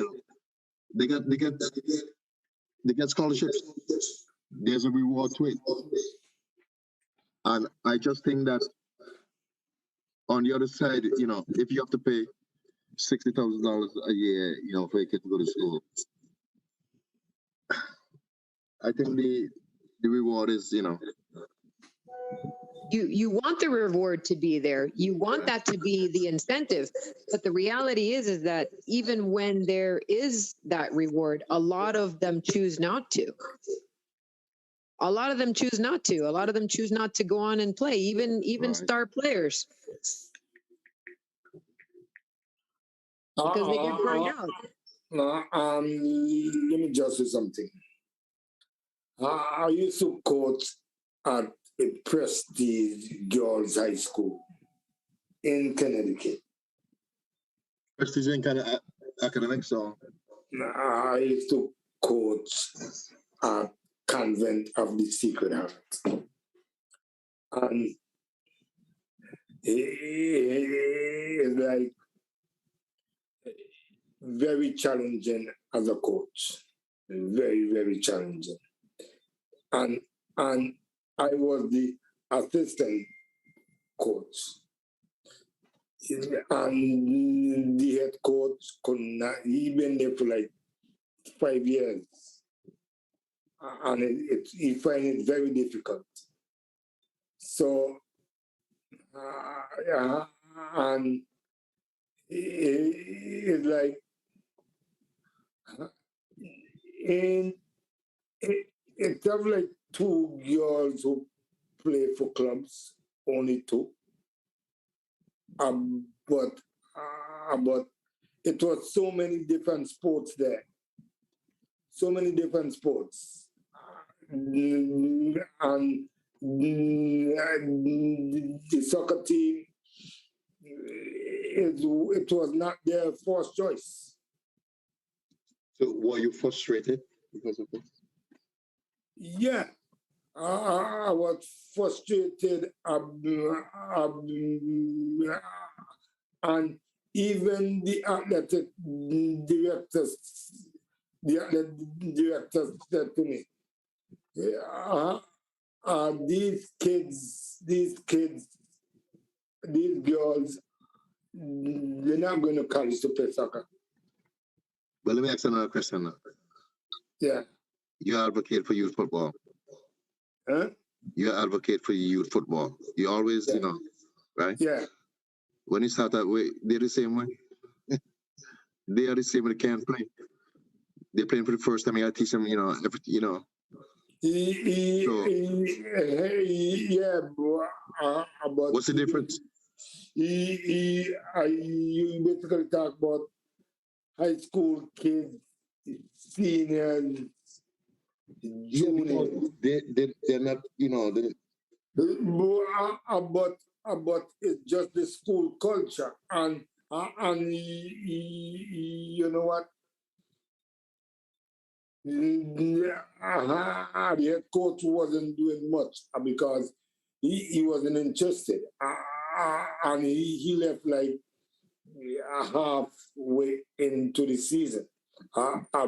they get scholarships. There's a reward to it. And I just think that on the other side, if you have to pay $60,000 a year, for a kid to go to school, I think the reward is, You want the reward to be there. You want that to be the incentive. But the reality is that even when there is that reward, a lot of them choose not to. A lot of them choose not to. A lot of them choose not to go on and play, even Right. star players. Because they get burned out. Let me just say something. I used to coach at a prestige girls' high school in Connecticut. Prestige in kind of academics, so I used to coach at Convent of the Sacred Heart. And it's like very challenging as a coach. Very, very challenging. And I was the assistant coach. And the head coach could not, he been there for like 5 years. And he find it very difficult. So, and it's like, it's of like 2 girls who play for clubs, only 2. But it was so many different sports there. So many different sports. And the soccer team, it was not their first choice. So were you frustrated because of this? Yeah, I was frustrated, and even the athletic directors said to me, these girls, they're not going to college to play soccer. But let me ask another question now. Yeah. You advocate for youth football. Huh? You advocate for youth football. You always, right? Yeah. When you start that way, they're the same way. They are the same way. They can't play. They're playing for the first time. You gotta teach them, everything, Yeah, but what's the difference? You basically talk about high school kids, seniors, juniors. They're not, But it's just the school culture, and you know what? The head coach wasn't doing much because he wasn't interested, and he left like halfway into the season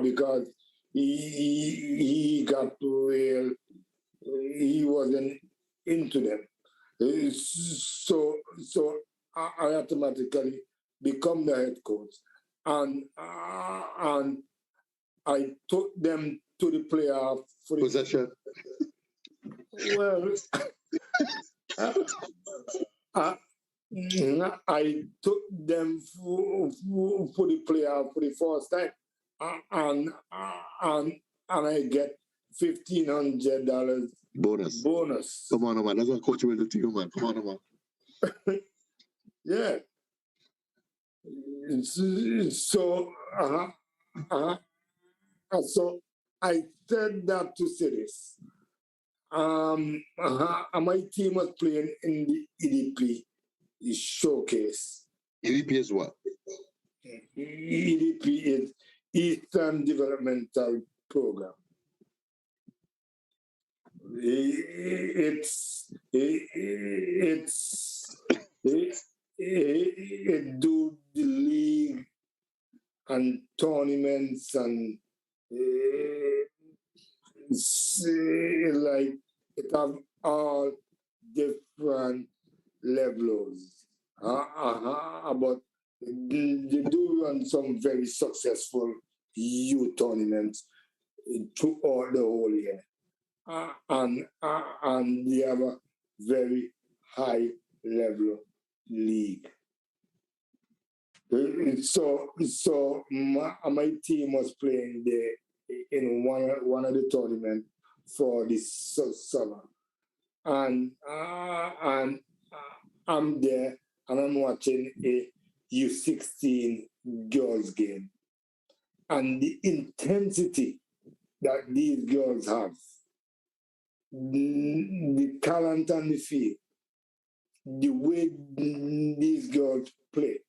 because he got real. He wasn't into them. So I automatically become the head coach, and I took them to the playoff for the possession. Well, I took them for the playoff for the first time, and I get $1,500 bonus. Come on, man. That's what coach will do to you, man. Come on, man. Yeah. So, so I said that to say this. My team was playing in the EDP showcase. EDP is what? EDP is Eastern Developmental Program. it do the league and tournaments and like it have all different levels. But they do run some very successful youth tournaments throughout the whole year. And they have a very high level league. So my team was playing there in one of the tournament for this summer, and I'm there and I'm watching a U16 girls game, and the intensity that these girls have, the talent on the field, the way these girls play,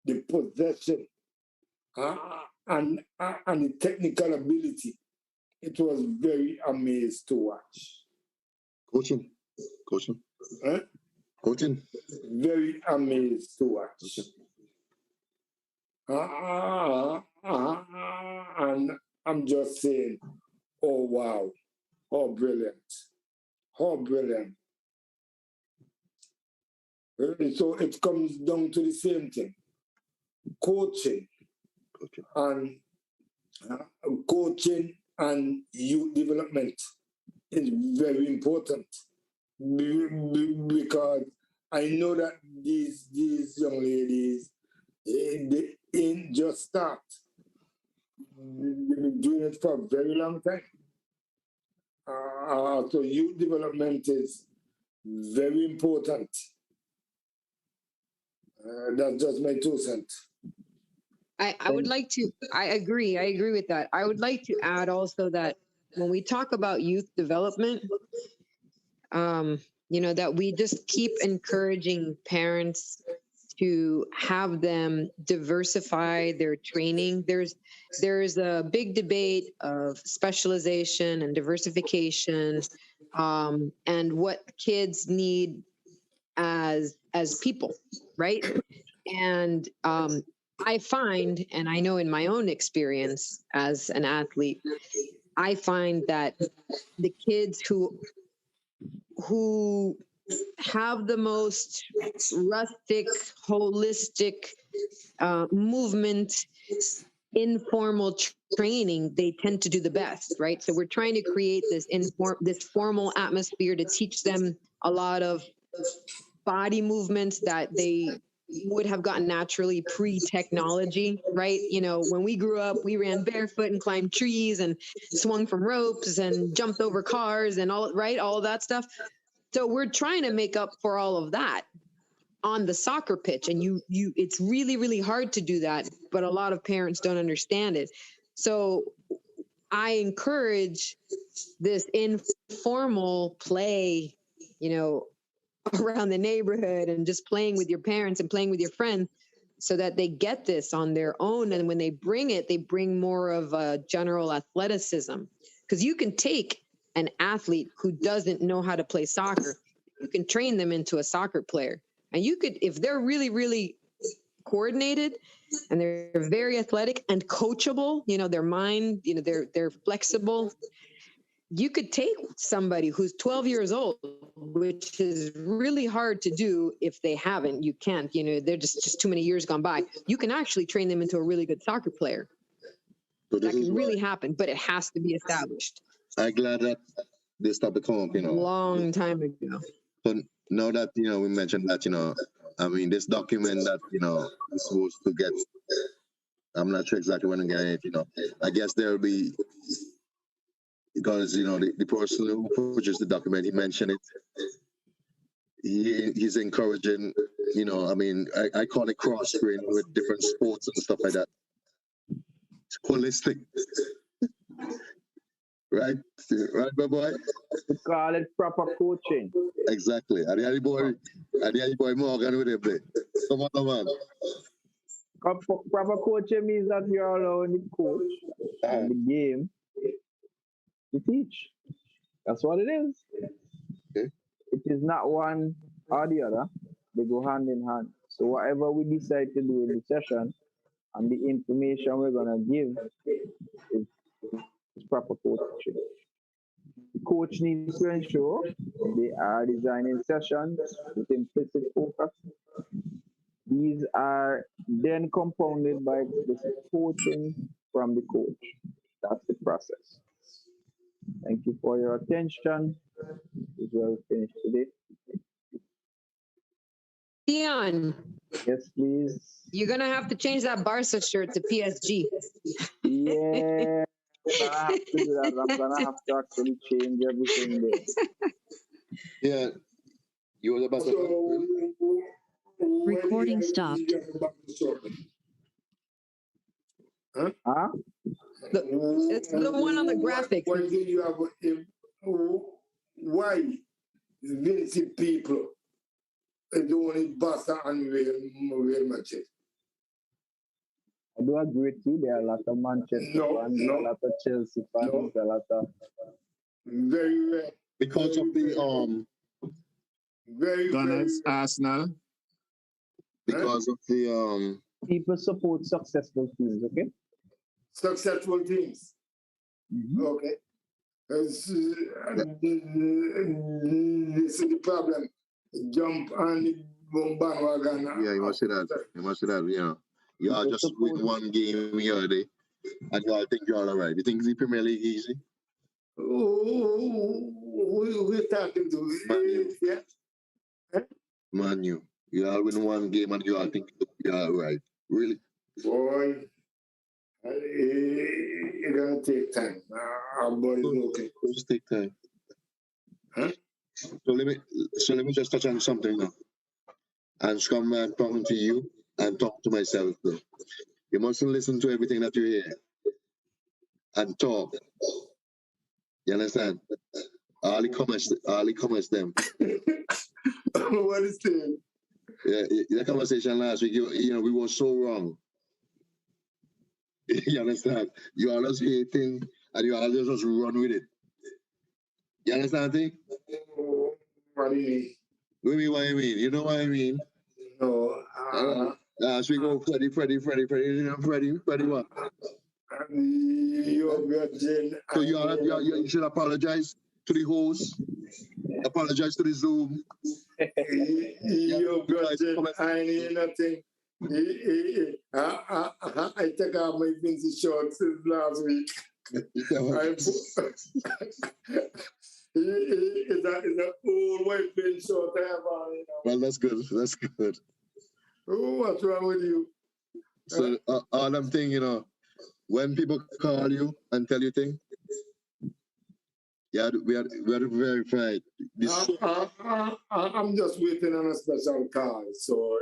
the possession, and the technical ability. It was very amazed to watch. Coaching. Huh? Coaching. Very amazed to watch. And I'm just saying, oh wow, how brilliant. How brilliant. So it comes down to the same thing. Coaching and youth development is very important because I know that these young ladies, they ain't just start. They've been doing it for a very long time. So youth development is very important. That's just my 2 cents. I would like to, I agree with that. I would like to add also that when we talk about youth development, that we just keep encouraging parents to have them diversify their training. There's a big debate of specialization and diversification, and what kids need as people, right? And I find, and I know in my own experience as an athlete, I find that the kids who have the most rustic, holistic movement, informal training, they tend to do the best, right? So we're trying to create this formal atmosphere to teach them a lot of body movements that they would have gotten naturally pre-technology, right? When we grew up, we ran barefoot and climbed trees and swung from ropes and jumped over cars and all of that stuff. So we're trying to make up for all of that on the soccer pitch, and it's really, really hard to do that, but a lot of parents don't understand it. So I encourage this informal play, around the neighborhood and just playing with your parents and playing with your friends so that they get this on their own. And when they bring it, they bring more of a general athleticism, because you can take an athlete who doesn't know how to play soccer, you can train them into a soccer player. And you could, if they're really, really coordinated and they're very athletic and coachable, their mind, they're flexible, you could take somebody who's 12 years old, which is really hard to do if they haven't. You can't, they're just too many years gone by. You can actually train them into a really good soccer player. So that can really happen, but it has to be established. I'm glad that this topic come up, Long time ago. So now that, we mentioned that, this document that, is supposed to get, I'm not sure exactly when I'm getting it, I guess there'll be, because, the person who produced the document, he mentioned it. He's encouraging, I call it cross-training with different sports and stuff like that. It's holistic. Right, my boy? We call it proper coaching. Exactly. And the boy Morgan with him there. Come on, man. Proper coaching means that you're allowing the coach and the game to teach. That's what it is. Okay. It is not one or the other. They go hand in hand. So whatever we decide to do in the session and the information we're gonna give is proper coaching. The coach needs to ensure they are designing sessions with implicit focus. These are then compounded by explicit coaching from the coach. That's the process. Thank you for your attention. This is where we finish today. Theon, Yes, please. you're gonna have to change that Barca shirt to PSG. Yeah, I'm gonna have to do that. I'm gonna have to actually change everything there. Yeah, you was about to. So, Recording stopped. Huh? It's the one on the graphic. Why do you have why Vinci people don't need Barca and Real Madrid? I do agree with you. There are a lot of Manchester fans, a lot of Chelsea fans, a lot of Very rare. Because of the Very Gunners, very Arsenal. because of the people support successful teams. Okay. successful teams. Okay. This is the problem. Jump on the bandwagon. yeah, you must say that. You must say that, you know. You all just win one game here day and you all think you're all right. You think the Premier League easy? Who we talking to? Man U. Yeah. Man you. You all win one game and you all think you're all right. Really? Boy, it's gonna take time. Our body's okay. Just take time. Huh? So let me just touch on something now. And come and talking to you and talk to myself though. You mustn't listen to everything that you hear and talk. You understand? All the comments them. What is it? Yeah, the conversation last week, you know, we were so wrong. You understand? You always hear things and you always just run with it. You understand thing? What do you mean? What you mean? You know what I mean? No, Last week, go Freddie, you know, Freddie what? you're virgin. So you should apologize to the host, apologize to the Zoom. You're virgin. I ain't nothing. I take out my Vinci shorts since last week. It's an old white pin short I have on, you know. Well, that's good. That's good. What's wrong with you? So all I'm thinking, you know, when people call you and tell you things, yeah, we are verified. I'm just waiting on a special call, so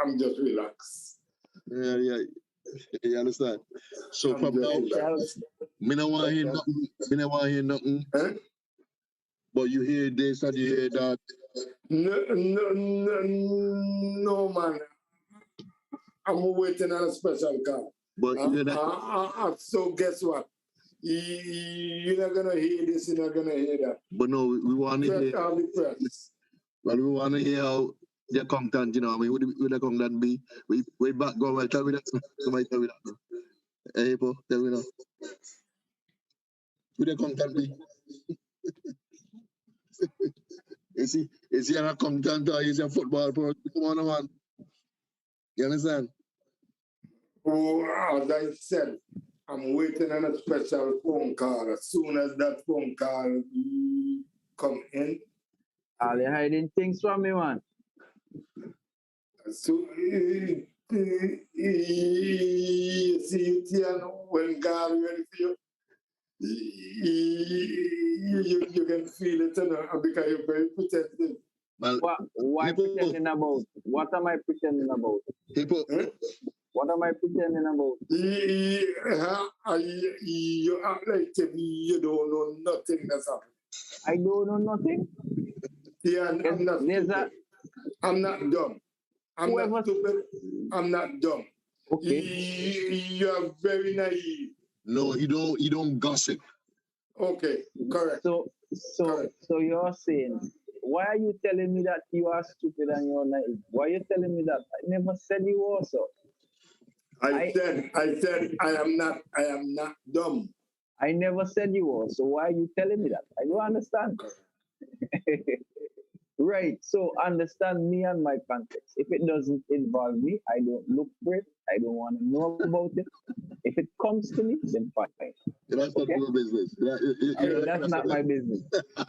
I'm just relaxed. Yeah, you understand? So I'm from just now, relaxed. me no want to hear nothing. Me no want to hear nothing. Huh? But you hear this and you hear that. No, man. I'm waiting on a special call. But you know, so guess what? You're not gonna hear this. You're not gonna hear that. but no, we want to hear. All the press. Well, we want to hear how the content, you know, I mean, would the content be? We back go right, tell me that. Somebody tell me that. Hey, Paul, tell me that. Would the content be? Is he a content or is he a football person? Come on, man. You understand? Oh, as I said, I'm waiting on a special phone call. As soon as that phone call come in, are they hiding things from me, man? so you see, when God ready for you, you can feel it, you know, because you're very protective. Well, Why people- pretending about? What am I pretending about? people, What am I pretending about? You act like you don't know nothing that's happening. I don't know nothing. Yeah, I'm not There's stupid. I'm not dumb. I'm Whoever- not stupid. I'm not dumb. Okay. You are very naive. no, you don't gossip. Okay, correct. So you're saying, why are you telling me that you are stupid and you're naive? Why are you telling me that? I never said you were so. I said I am not dumb. I never said you were. So why are you telling me that? I don't understand. Right. So understand me and my context. If it doesn't involve me, I don't look for it. I don't want to know about it. If it comes to me, then fine. That's not Okay? your business. Hey, that's not my business.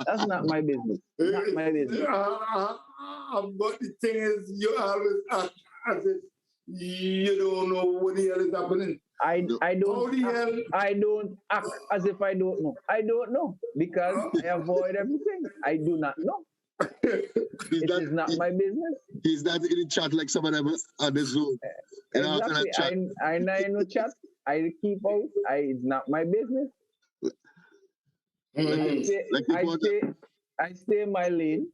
That's not my business. Not my business. But the thing is, you always act as if you don't know what the hell is happening. I How the hell? don't act as if I don't know. I don't know because I avoid everything. I do not know. It is not my business. He's not in the chat like some of them on the Zoom. Exactly. I know in the chat. I keep out. It's not my business. I stay in my lane.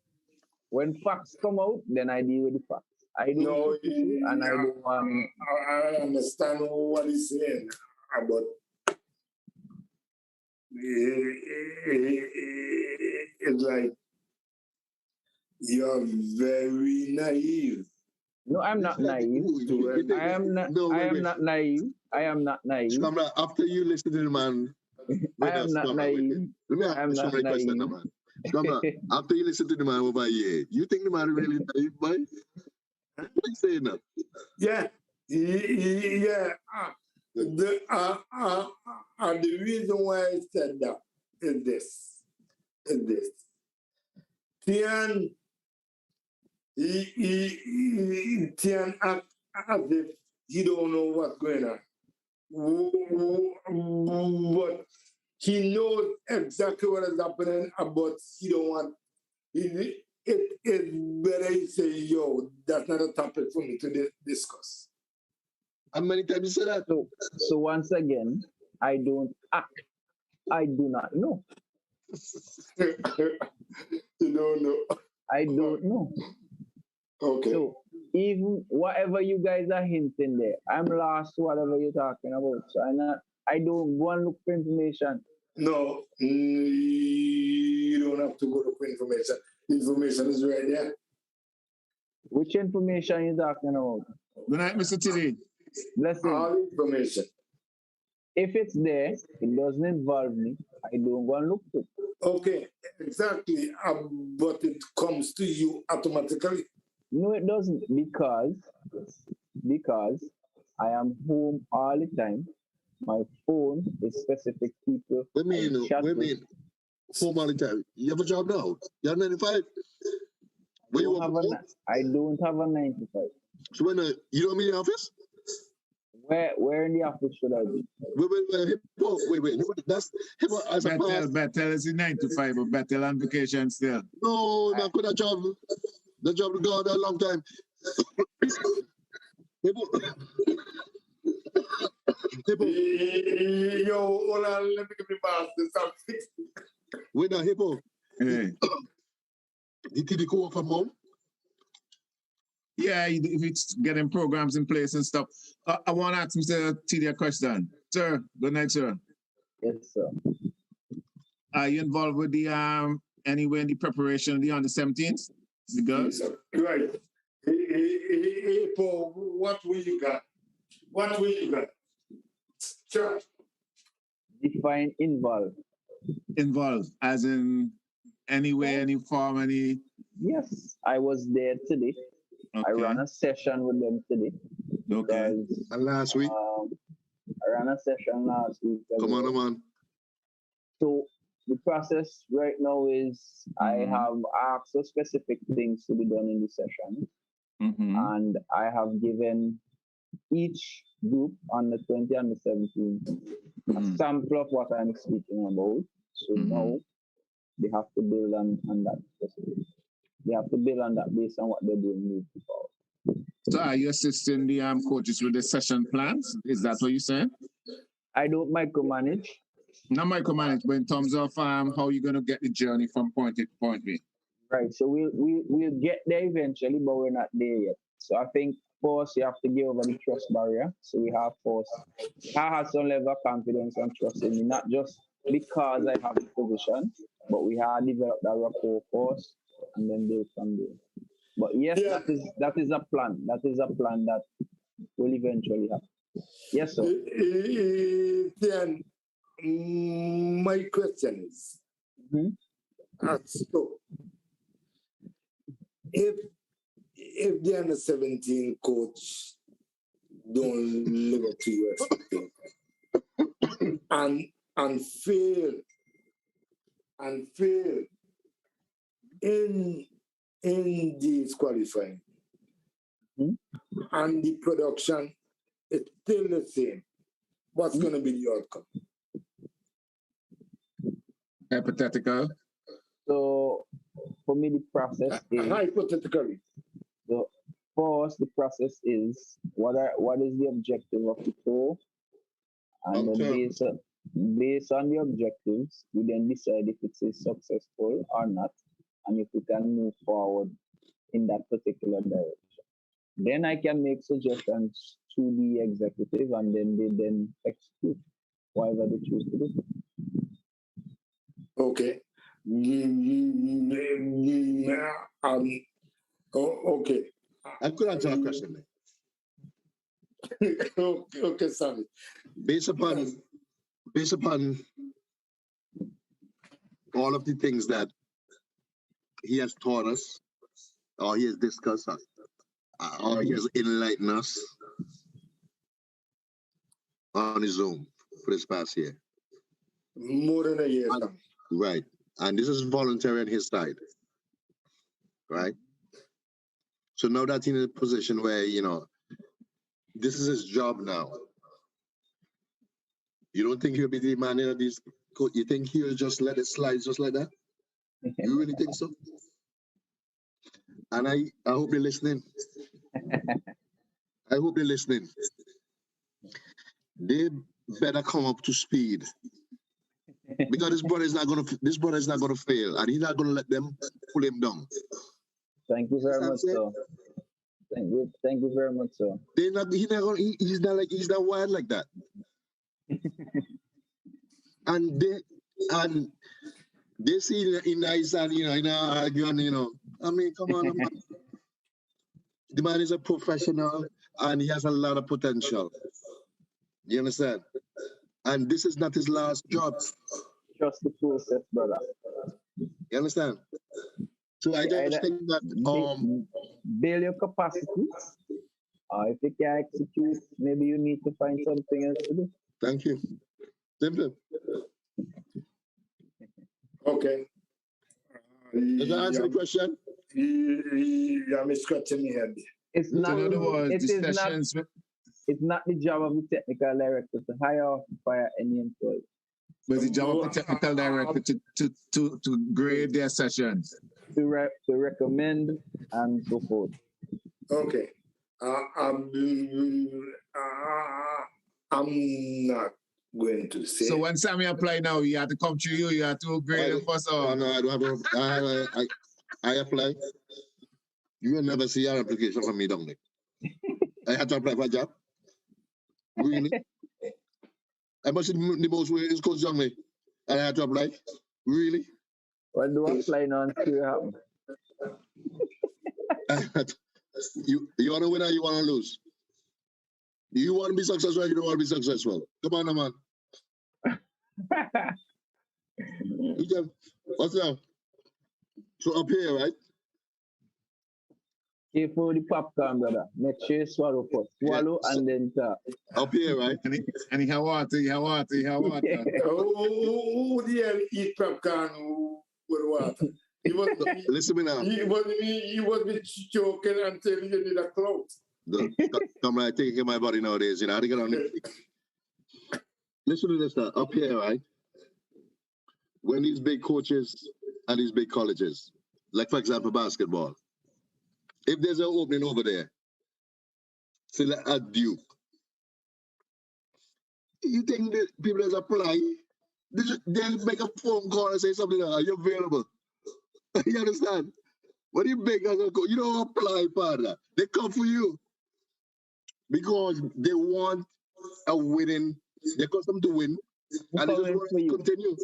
When facts come out, then I deal with the facts. I don't and I don't want. I understand what he's saying, but it's like you're very naive. No, I'm not naive. I am not. I am not naive. I am not naive. Scamra, after you listen to the man, I am not naive. Let me ask you a question, man. Scamra, after you listen to the man over here, you think the man is really naive, boy? What are you saying now? Yeah. The reason why I said that is this. Theon, Theon act as if he don't know what's going on. But he knows exactly what is happening, but he don't want. It is better he say, yo, that's not a topic for me to discuss. How many times you say that? So once again, I don't act. I do not know. You don't know. I don't know. Okay. So even whatever you guys are hinting there, I'm lost to whatever you're talking about. So I don't go and look for information. No, you don't have to go look for information. The information is right there. Which information are you talking about? Good night, Mr. Tilly. Blessing. All information. If it's there, it doesn't involve me. I don't go and look for it. Okay, exactly. But it comes to you automatically. No, it doesn't because I am home all the time. My phone is specific people. What mean home all the time? You have a job now? You have 95? I don't have a 95. So when you don't mean the office? Where in the office should I be? Wait. That's Hippo as a boss. Bethel is in 95, but Bethel on vacation still. No, man, could that job? The job to go out a long time. Hippo. Yo, hold on, let me give me boss something. Wait now, Hippo. Hey. Did he go from home? Yeah, if it's getting programs in place and stuff. I want to ask Mr. Tilly a question. Sir, good night, sir. Yes, sir. Are you involved with the anywhere in the preparation of the under 17s? The girls? Right. Hey, Paul, what will you got? Sure. Define involved. Involved, as in any way, any form, any. Yes, I was there today. Okay. I ran a session with them today. Okay. And last week? I ran a session last week. Come on, man. So the process right now is I have asked for specific things to be done in the session. And I have given each group on the 20 and the 17 a sample of what I'm speaking about. So now they have to build on that specific. They have to build on that based on what they're doing before. So are you assisting the coaches with the session plans? Is that what you're saying? I don't micromanage. Not micromanage, but in terms of how you're going to get the journey from point A to point B. Right. So we'll get there eventually, but we're not there yet. So I think first you have to get over the trust barrier. So we have first. I have some level of confidence and trust in me, not just because I have the position, but we had developed a rapport first and then build from there. But yes, Yeah. that is a plan. That is a plan that will eventually happen. Yes, sir. Then my question is, Mhm. so if the under 17 coach don't live up to your expectation and fail in this qualifying, Mhm. and the production is still the same, what's going to be the outcome? Hypothetical. So for me, the process is Hypothetically. so for us the process is what is the objective of the tour, and then Okay. based on the objectives, we then decide if it is successful or not, and if we can move forward in that particular direction. Then I can make suggestions to the executive, and then they then execute whatever they choose to do. Okay. Okay. I could answer a question there. Okay, Sammy. Based upon all of the things that he has taught us, or he has discussed us, or he has enlightened us on his Zoom for this past year. More than a year, And- Sammy. Right. And this is voluntary on his side. Right? So now that he's in a position where, this is his job now. You don't think he'll be demanding of these you think he'll just let it slide just like that? You really think so? And I hope you're listening. I hope you're listening. They better come up to speed. Because this brother is not gonna fail, and he's not gonna let them pull him down. Thank you very much, That's sir. Thank you very much, sir. He's not wired like that. And they see in nice and in arguing, I mean, come on, man. The man is a professional and he has a lot of potential. You understand? And this is not his last job. Trust the process, brother. You understand? So I just think that Build your capacity. If you can execute, maybe you need to find something else to do. thank you. Simple. Okay. Does that answer the question? I'm scratching my head. It's In not. other words, It the is not. sessions. It's not the job of the technical director to hire or fire any employee. Was the job of the technical director to grade their sessions. To recommend and so forth. Okay. I'm not going to say. So when Sammy apply now, you have to come to you. You have to grade him first. Oh, no, I don't have I apply. You will never see an application from me down there. I had to apply for a job. Really? I must be the most way is Coach Young, and I had to apply. Really? What do I apply now and see what happens? You want to win or you want to lose? You want to be successful or you don't want to be successful? Come on, man. What's up? So up here, right? Careful with the popcorn, brother. Make sure you swallow first. Swallow and then talk. Up here, right? And he have water. Who the hell eat popcorn with water? Listen to me now. He was be joking until you need a clout. Come right, take it in my body nowadays. I get on it. Listen to this now. Up here, right? When these big coaches and these big colleges, like for example basketball, if there's an opening over there, say like at Duke, you think that people that apply, they'll make a phone call and say something like, are you available? You understand? When you big as a coach, you don't apply for that. They come for you because they want a winning. They cause them to win, And they just coming want for to you? continue.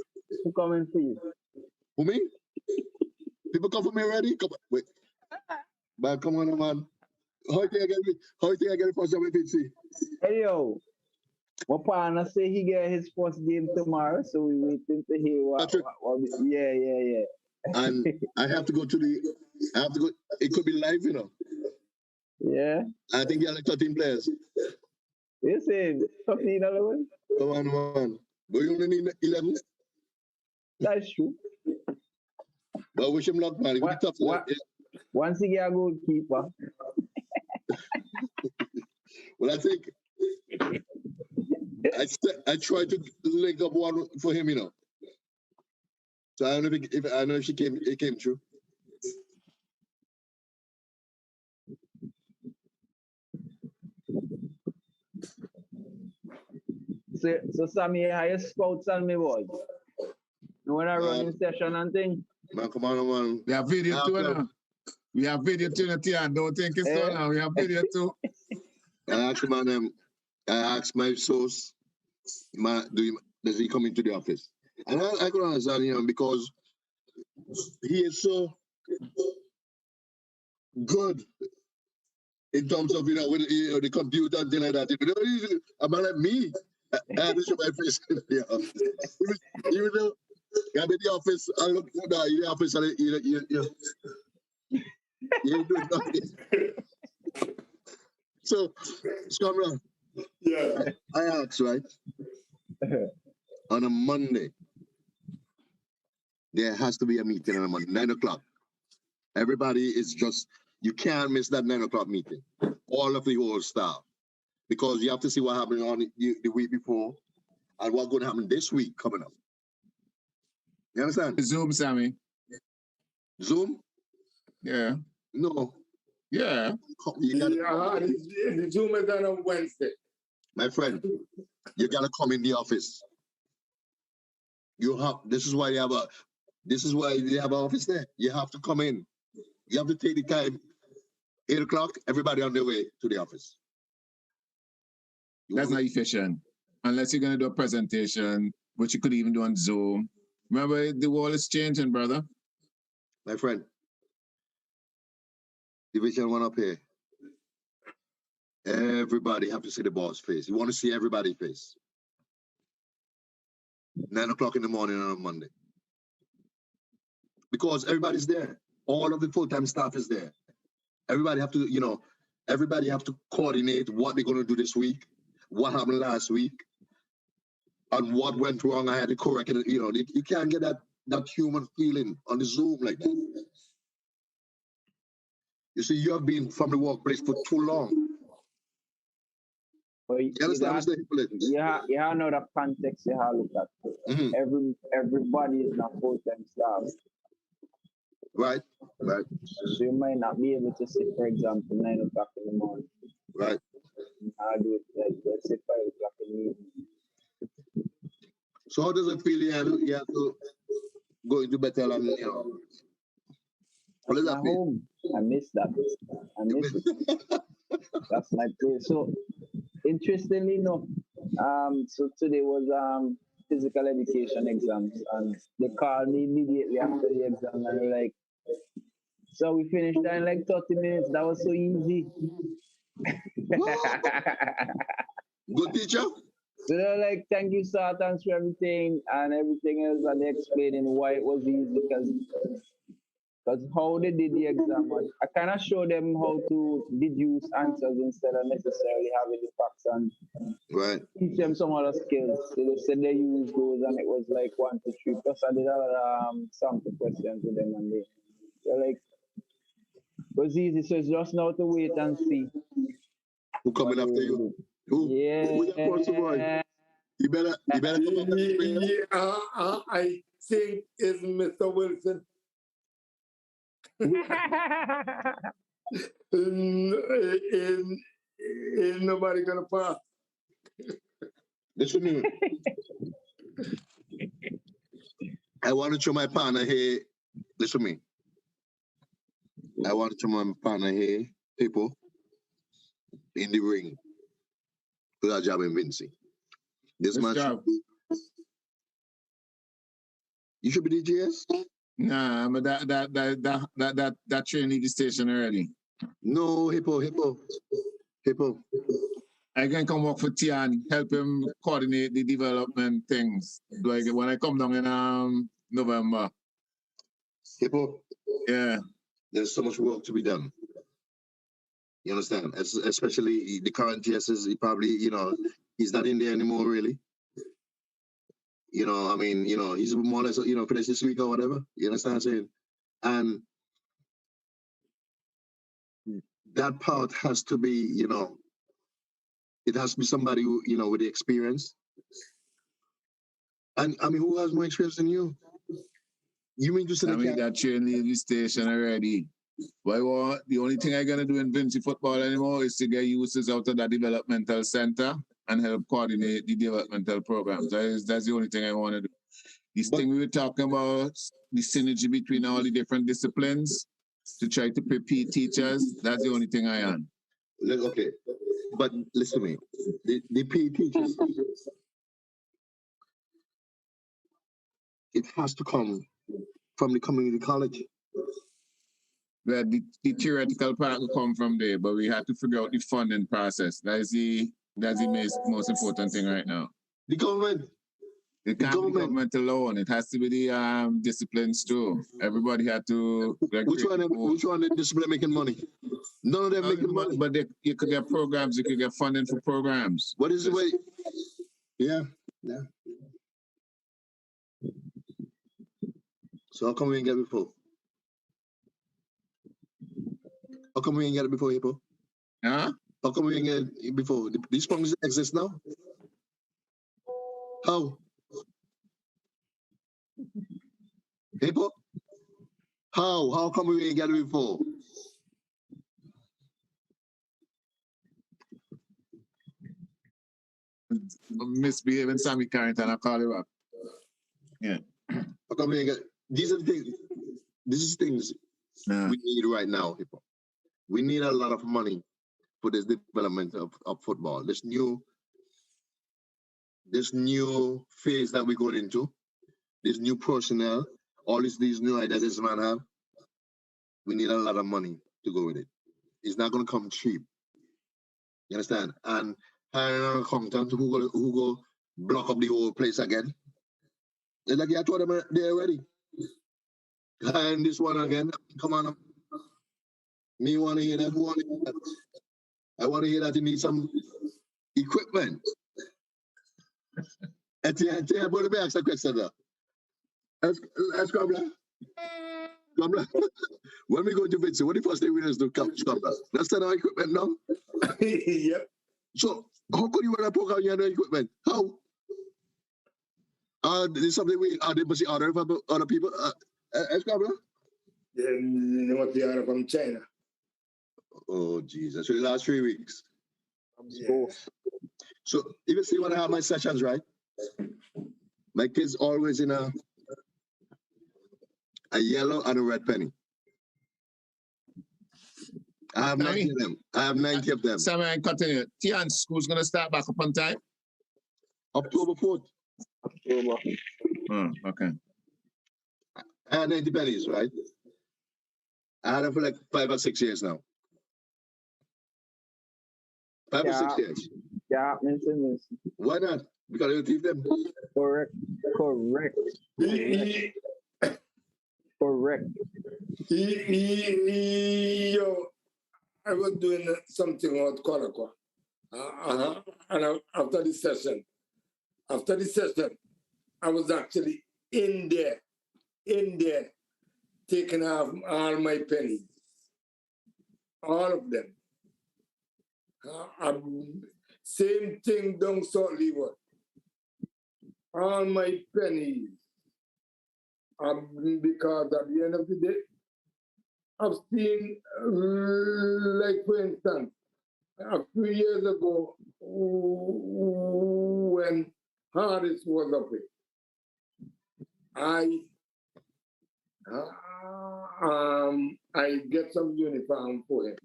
Who coming for you? Who, me? People come for me already? Come on. Wait. Man, come on, man. How you think I get the first job with PC? Hey yo, my partner say he get his first game tomorrow, so we waiting to hear Patrick, yeah. and I have to go. It could be live, you know. Yeah. I think there are like 13 players. Listen, $15. Come on, man. But you only need 11. That's true. But wish him luck, man. It will be tough. Once he get a goalkeeper. Well, I think I tried to link up one for him, you know. So I don't know if it came true. So Sammy, how you scouts on me, boy? You wanna run in session and thing? Man, come on, man. We have video too now. We have video too, and don't think it's so now. We have video too. I asked my source, does he come into the office? And I could understand him because he is so good in terms of, with the computer and things like that. A man like me, I had to show my face in the office. Even though I'm in the office, I look in the office and you do nothing. So, Scamra, Yeah. I asked, right? On a Monday, there has to be a meeting on a Monday, 9 o'clock. Everybody is you can't miss that 9 o'clock meeting. All of the whole staff. Because you have to see what happened on the week before and what's going to happen this week coming up. You understand? Zoom, Sammy. Zoom? Yeah. No. Yeah. The Zoom is done on Wednesday. My friend, you got to come in the office. This is why you have an office there. You have to come in. You have to take the time. 8 o'clock, everybody on their way to the office. That's not efficient. Unless you're going to do a presentation, which you could even do on Zoom. Remember, the world is changing, brother. My friend, Division 1 up here. Everybody have to see the boss face. You want to see everybody's face. 9 o'clock in the morning on a Monday. Because everybody's there. All of the full-time staff is there. Everybody have to coordinate what they're going to do this week, what happened last week, and what went wrong. I had to correct it. You can't get that human feeling on the Zoom like that. You see, you have been from the workplace for too long. But You understand? you have another context you have to look at. Mm-hmm. Everybody is not full-time staff. Right. So you might not be able to sit, for example, 9 o'clock in the morning. Right. I'll do it like, let's say 5 o'clock in the evening. So how does it feel you have to go into Bethel and, how does that feel? Home. I miss that. I miss it. That's my place. So, interestingly enough, so today was physical education exams, and they called me immediately after the exam, and they're like, so we finished that in like 30 minutes. That was so easy. Good teacher? So they're like, thank you, sir, thanks for everything and everything else, and they explaining why it was easy because how they did the exam, I kind of showed them how to deduce answers instead of necessarily having the facts and teach them some other skills. So they said they used those, and it was like 1, 2, 3. Plus I did other sample questions with them, and they're like, it was easy. So it's just now to wait and see. Who coming after you? Who? Yeah. Who's that person, boy? You better come up. I think it's Mr. Wilson. Ain't nobody gonna pass. Listen to me. I want to show my partner here. Listen to me. I want to show my partner here, people, in the ring. Good job in Vinci. This man You should be DJS? Nah, but that train leave the station early. No, Hippo. I can come work for Tian, help him coordinate the development things. Like when I come down in November. Hippo, Yeah. there's so much work to be done. You understand? Especially the current GS is he probably, he's not in there anymore really. I mean, he's more or less, finished this week or whatever. You understand what I'm saying? And that part has to be, it has to be somebody who, with the experience. And I mean, who has more experience than you? You mean just in that train leave the station already. But the only thing I'm gonna do in Vinci football anymore is to get uses out of that developmental center and help coordinate the developmental programs. That's the only thing I want to do. This thing we were talking about, the synergy between all the different disciplines to try to prepare teachers, that's the only thing I am. Okay, but listen to me. The PE teachers, it has to come from the community college. The theoretical part will come from there, but we have to figure out the funding process. That's the most important thing right now. The government. It can't be government alone. It has to be the disciplines too. Everybody had to. Which one the discipline making money? None of them making money. But you could get programs. You could get funding for programs. What is the way? Yeah. So how come we didn't get it before? How come we didn't get it before, Hippo? Huh? How come we didn't get it before? These funds exist now? How? Hippo? How come we didn't get it before? Misbehaving Sammy Carrington, I'll call you up. Yeah. How come we didn't get these are the things. These are things we need right now, Hippo. We need a lot of money for this development of football. This new phase that we're going into, this new personnel, all these new ideas this man have. We need a lot of money to go with it. It's not going to come cheap. You understand? And hiring an accountant who go block up the whole place again. It's like I told them they're ready. Hiring this one again. Come on. Me want to hear that. Who want to hear that? I want to hear that you need some equipment. And I'm going to ask a question now. Ask Kabla. When we go to Vinci, what the first thing we do is to come Kabla? That's not our equipment now? Yep. So, how could you run a program you have no equipment? How? There's something they must order from other people. Ask Kabla? They must be order from China. Oh, Jesus. So the last 3 weeks. Yeah. So, even see when I have my sessions, right? My kids always in a yellow and a red penny. I have 90 of them. I have 90 of them. Sam, I continue. Tian school's going to start back up on time? October 4th. October. Okay. I had 90 pennies, right? I had them for like 5 or 6 years now. 5 or 6 years. Yeah, mention this. Why not? Because you thief them. Correct. Yo, I was doing something about Kolakwa. And after the session, I was actually in there, taking off all my pennies. All of them. Same thing down Salt Leeward. All my pennies. Because at the end of the day, I've seen, like for instance, a few years ago, when Harris was up here, I get some uniform for him.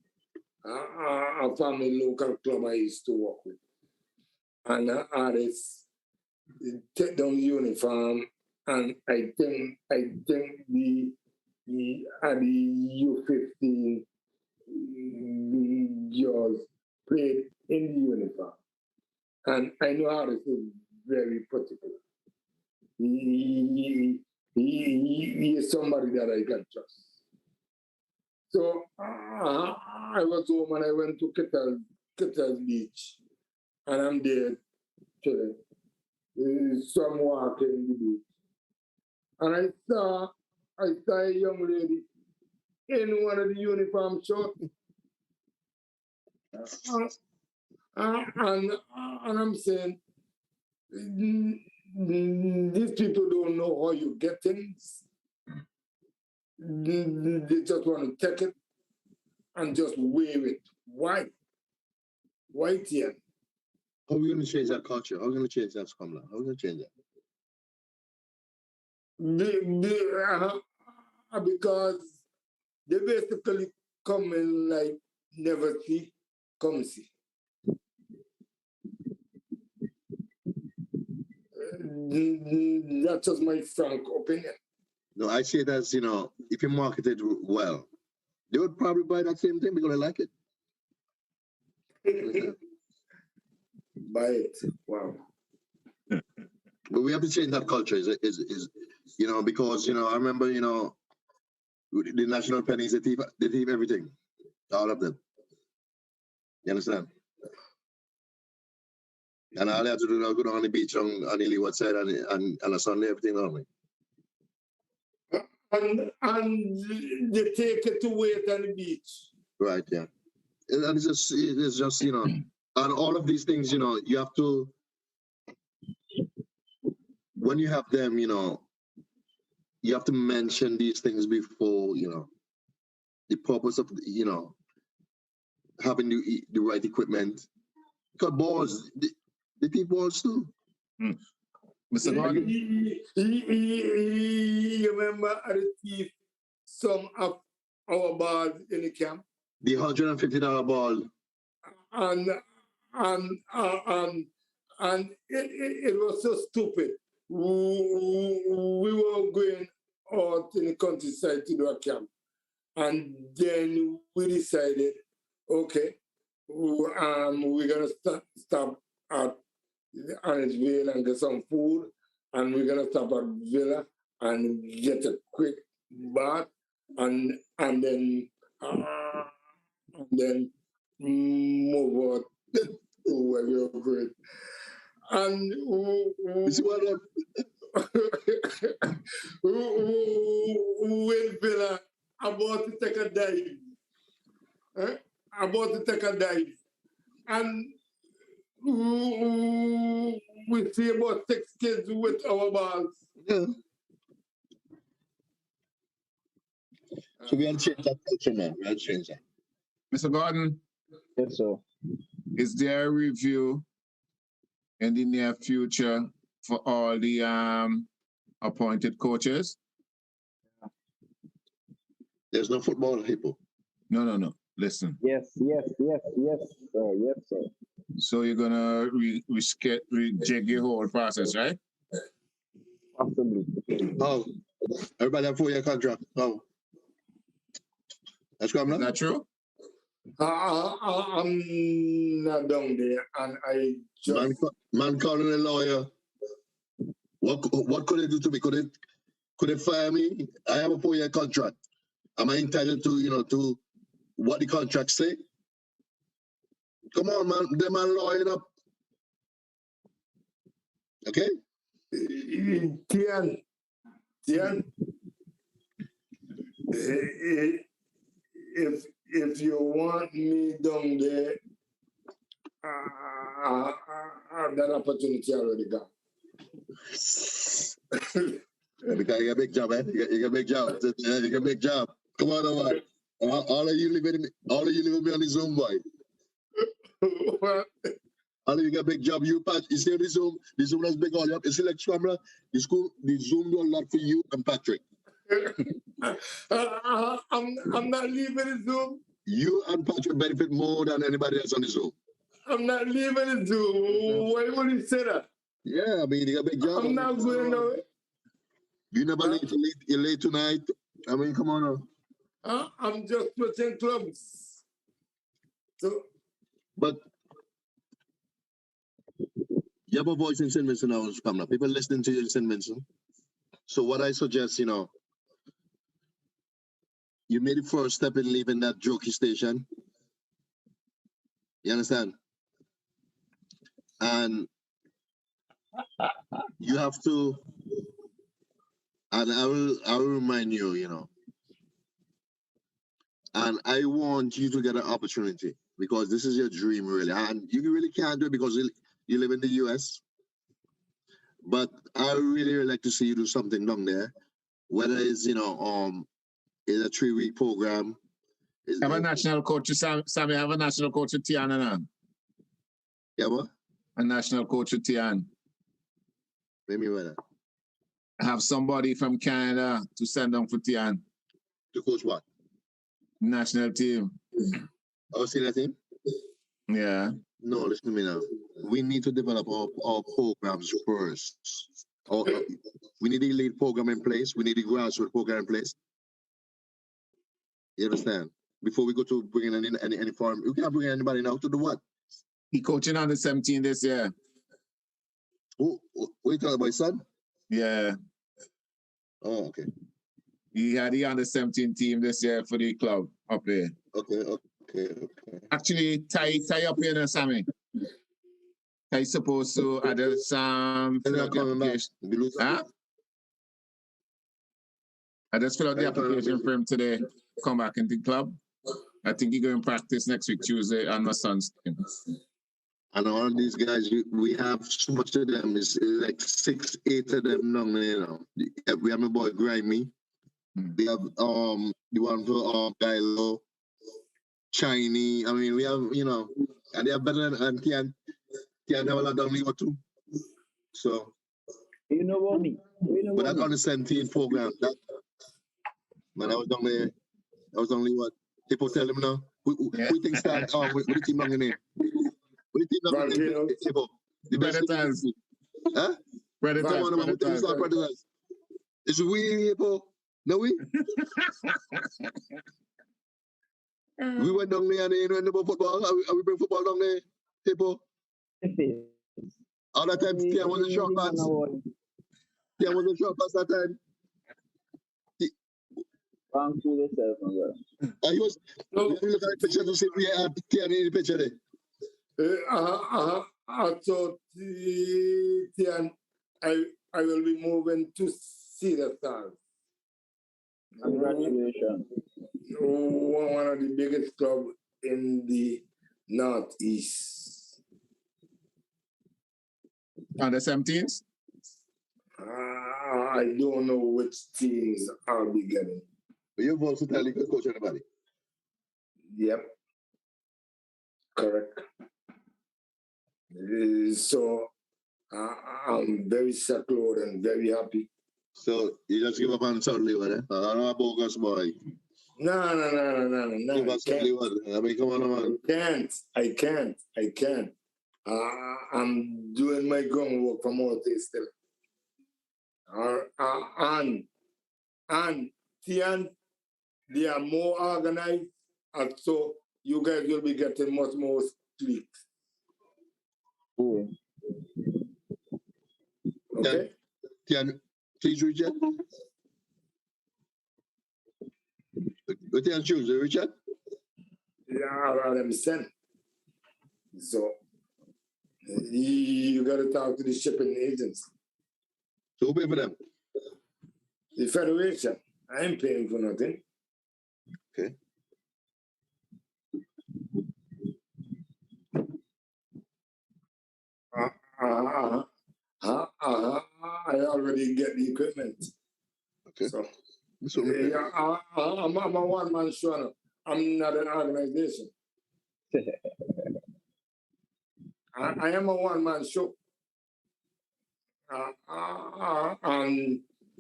A family local club I used to work with. And Harris take down the uniform and I think the U15 girls played in the uniform, and I know Harris is very particular. He is somebody that I can trust. So I was home and I went to Kettle's Beach, and I'm there chilling. Some walking the beach, and I saw a young lady in one of the uniform shorts. And I'm saying, these people don't know how you get things. They just want to take it and just wave it. Why? Why, Tian? How are we going to change that culture? How are we going to change that, Skamla? How are we going to change that? Because they basically come in like never see, come see. That's just my frank opinion. No, I say that's, you know, if you market it well, they would probably buy that same thing because they like it. Buy it. Wow. But we have to change that culture, is you know, because, you know, I remember, you know, the national pennies, they thief everything, all of them. You understand? And all they have to do is go down on the beach on the leeward side and on a Sunday, everything normally. And they take it to wait on the beach. Right, yeah. And it's just, you know, and all of these things, you know, you have to, when you have them, you know, you have to mention these things before, you know, the purpose of, you know, having the right equipment. Because balls, they thief balls too. Mr. Gordon? You remember the thief some of our balls in the camp? The $150 ball. And it was so stupid. We were going out in the countryside to do a camp. And then we decided, okay, we're going to stop at Annisville and get some food. And we're going to stop at Villa and get a quick bath. And then move on to where we were going. And when Villa about to take a dive, and we see about 6 kids with our balls. Yeah. So we have to change that culture, man. We have to change that. Mr. Gordon? Yes, sir. Is there a review in the near future for all the appointed coaches? There's no football, people. No. Listen. Yes, sir. Yes, sir. So you're gonna rejig your whole process, right? Possibly. Oh, everybody have 4-year contract. Oh, that's coming Is up. that true? I'm not down there, and I just Man calling a lawyer. What could they do to me? Could they fire me? I have a 4-year contract. Am I entitled to, you know, to what the contract say? Come on, man. Them man lawyering up. Okay? Tian, if you want me down there, that opportunity already gone. Because you got a big job, man. You got a big job. You got a big job. Come on, man. All of you live with me on the Zoom, boy. All of you got a big job. You see the Zoom is big all up. You see like camera, the Zoom do a lot for you and Patrick. I'm not leaving the Zoom. You and Patrick benefit more than anybody else on the Zoom. I'm not leaving the Zoom. Why would you say that? Yeah, I mean, you got a big job. I'm not going nowhere. You never late, you're late tonight. I mean, come on. I'm just switching clubs. So, But you have a voice in St. Vincent now, coming up. People listening to you in St. Vincent. So what I suggest, you made the first step in leaving that jokey station. You understand? And you have to, and I will remind you, and I want you to get an opportunity because this is your dream, really. And you really can't do it because you live in the US. But I really like to see you do something down there, whether it's, it's a 3-week program. Have a national coach, Sammy, have a national coach with Tian. Yeah, what? A national coach with Tian. Maybe what? Have somebody from Canada to send them for Tian. To coach what? National team. Oh, see that team? Yeah. No, listen to me now. We need to develop our programs first. We need the elite program in place. We need the grassroots program in place. You understand? Before we go to bring in any foreign, we can't bring anybody now to do what? He coaching under 17 this year. What are you talking about, his son? Yeah. Oh, okay. He had the under 17 team this year for the club up here. Okay. Actually, tie up here now, Sammy. Ty supposed to add some fill out the application. Huh? I just fill out the application for him today. Come back into the club. I think he's going to practice next week, Tuesday, on my son's team. And all these guys, we have so much of them. It's like 6, 8 of them now. We have my boy Grimy. We have the one for Kylo, Chinese. I mean, we have, and they are better than Tian have a lot of legal too. So You know what me? But that's on the 17 program. When I was down there, I was only what? People tell them now. Who thinks that? What the team on there? What the team on there? The Predators. Huh? Predators. It's we, people. No, we. We went down there and they went about football. We bring football down there, people. All that time, Tian was a short pass. Tian was a short pass that time. Wrong to yourself, my brother. He was. Look at the picture to see if we have Tian in the picture there. So Tian, I will be moving to see the stars. Congratulations. One of the biggest clubs in the Northeast. Under 17s? I don't know which teams I'll be getting. But you're also telling you coach anybody. Yep. Correct. So I'm very settled and very happy. So you just give up on Sunday, right? I don't know about bogus boy. No. Give up Sunday, I mean, come on, man. I can't. I'm doing my groundwork from all this still. And Tian, they are more organized, and so you guys will be getting much more sleep. Oh. Okay? Tian, please reach out. What Tian choose, Richard? Yeah, let me send. So you got to talk to the shipping agents. So who pay for them? The Federation. I ain't paying for nothing. Okay. I already get the equipment. Okay. So yeah, I'm a one-man show now. I'm not an organization. I am a one-man show.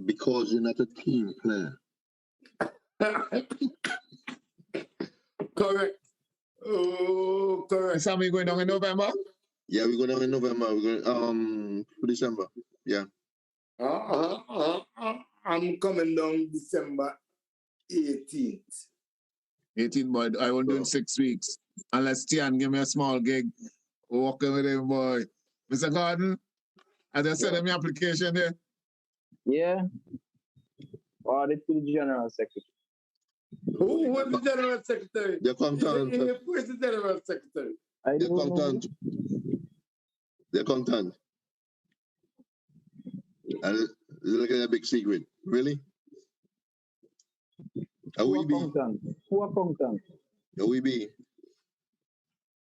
Because you're not a team player. Correct. Oh, correct. So we going down in November? Yeah, we're going down in November. We're going for December. Yeah. I'm coming down December 18th. 18, but I won't do in 6 weeks. Unless Tian give me a small gig. Walking with him, boy. Mr. Gordon, I just sent him the application there. Yeah. Audit to the General Secretary. Who was the General Secretary? The accountant. Who is the General Secretary? I The don't know. accountant. The accountant. And it's like a big secret. Really? How Who we be? accountant? Who accountant? How we be?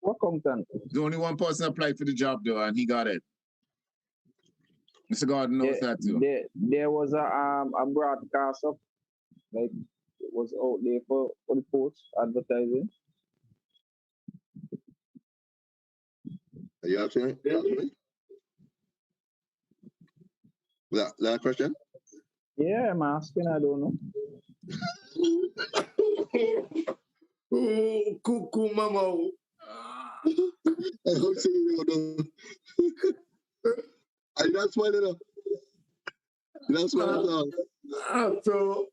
Who accountant? The only one person applied for the job, though, and he got it. Mr. Gordon knows that, too. There was a broadcast of, like, it was out there for the post advertising. Are you asking me? That question? Yeah, I'm asking, I don't know. Oh, cuckoo mama. I don't see you know. And that's why they know. That's why I thought.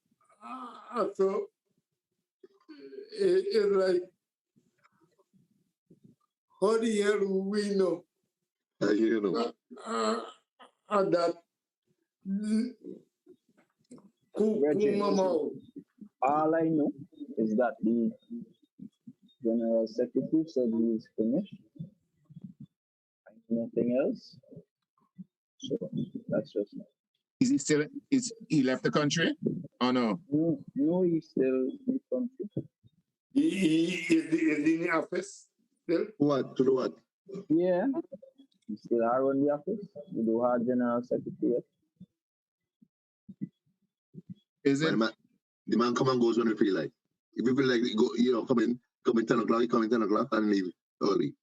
So it's like, how the hell do we know You know. that cuckoo mama? All I know is that the General Secretary said he is finished. Nothing else. So that's just Is he still, is he left the country? Oh, no. no, he's still in the country. He is in the office still? What? To do what? Yeah, he still are in the office. We do have General Secretary. Is But it? the man come and goes when he feel like. If you feel like go, come in 10 o'clock, he come in 10 o'clock and leave early.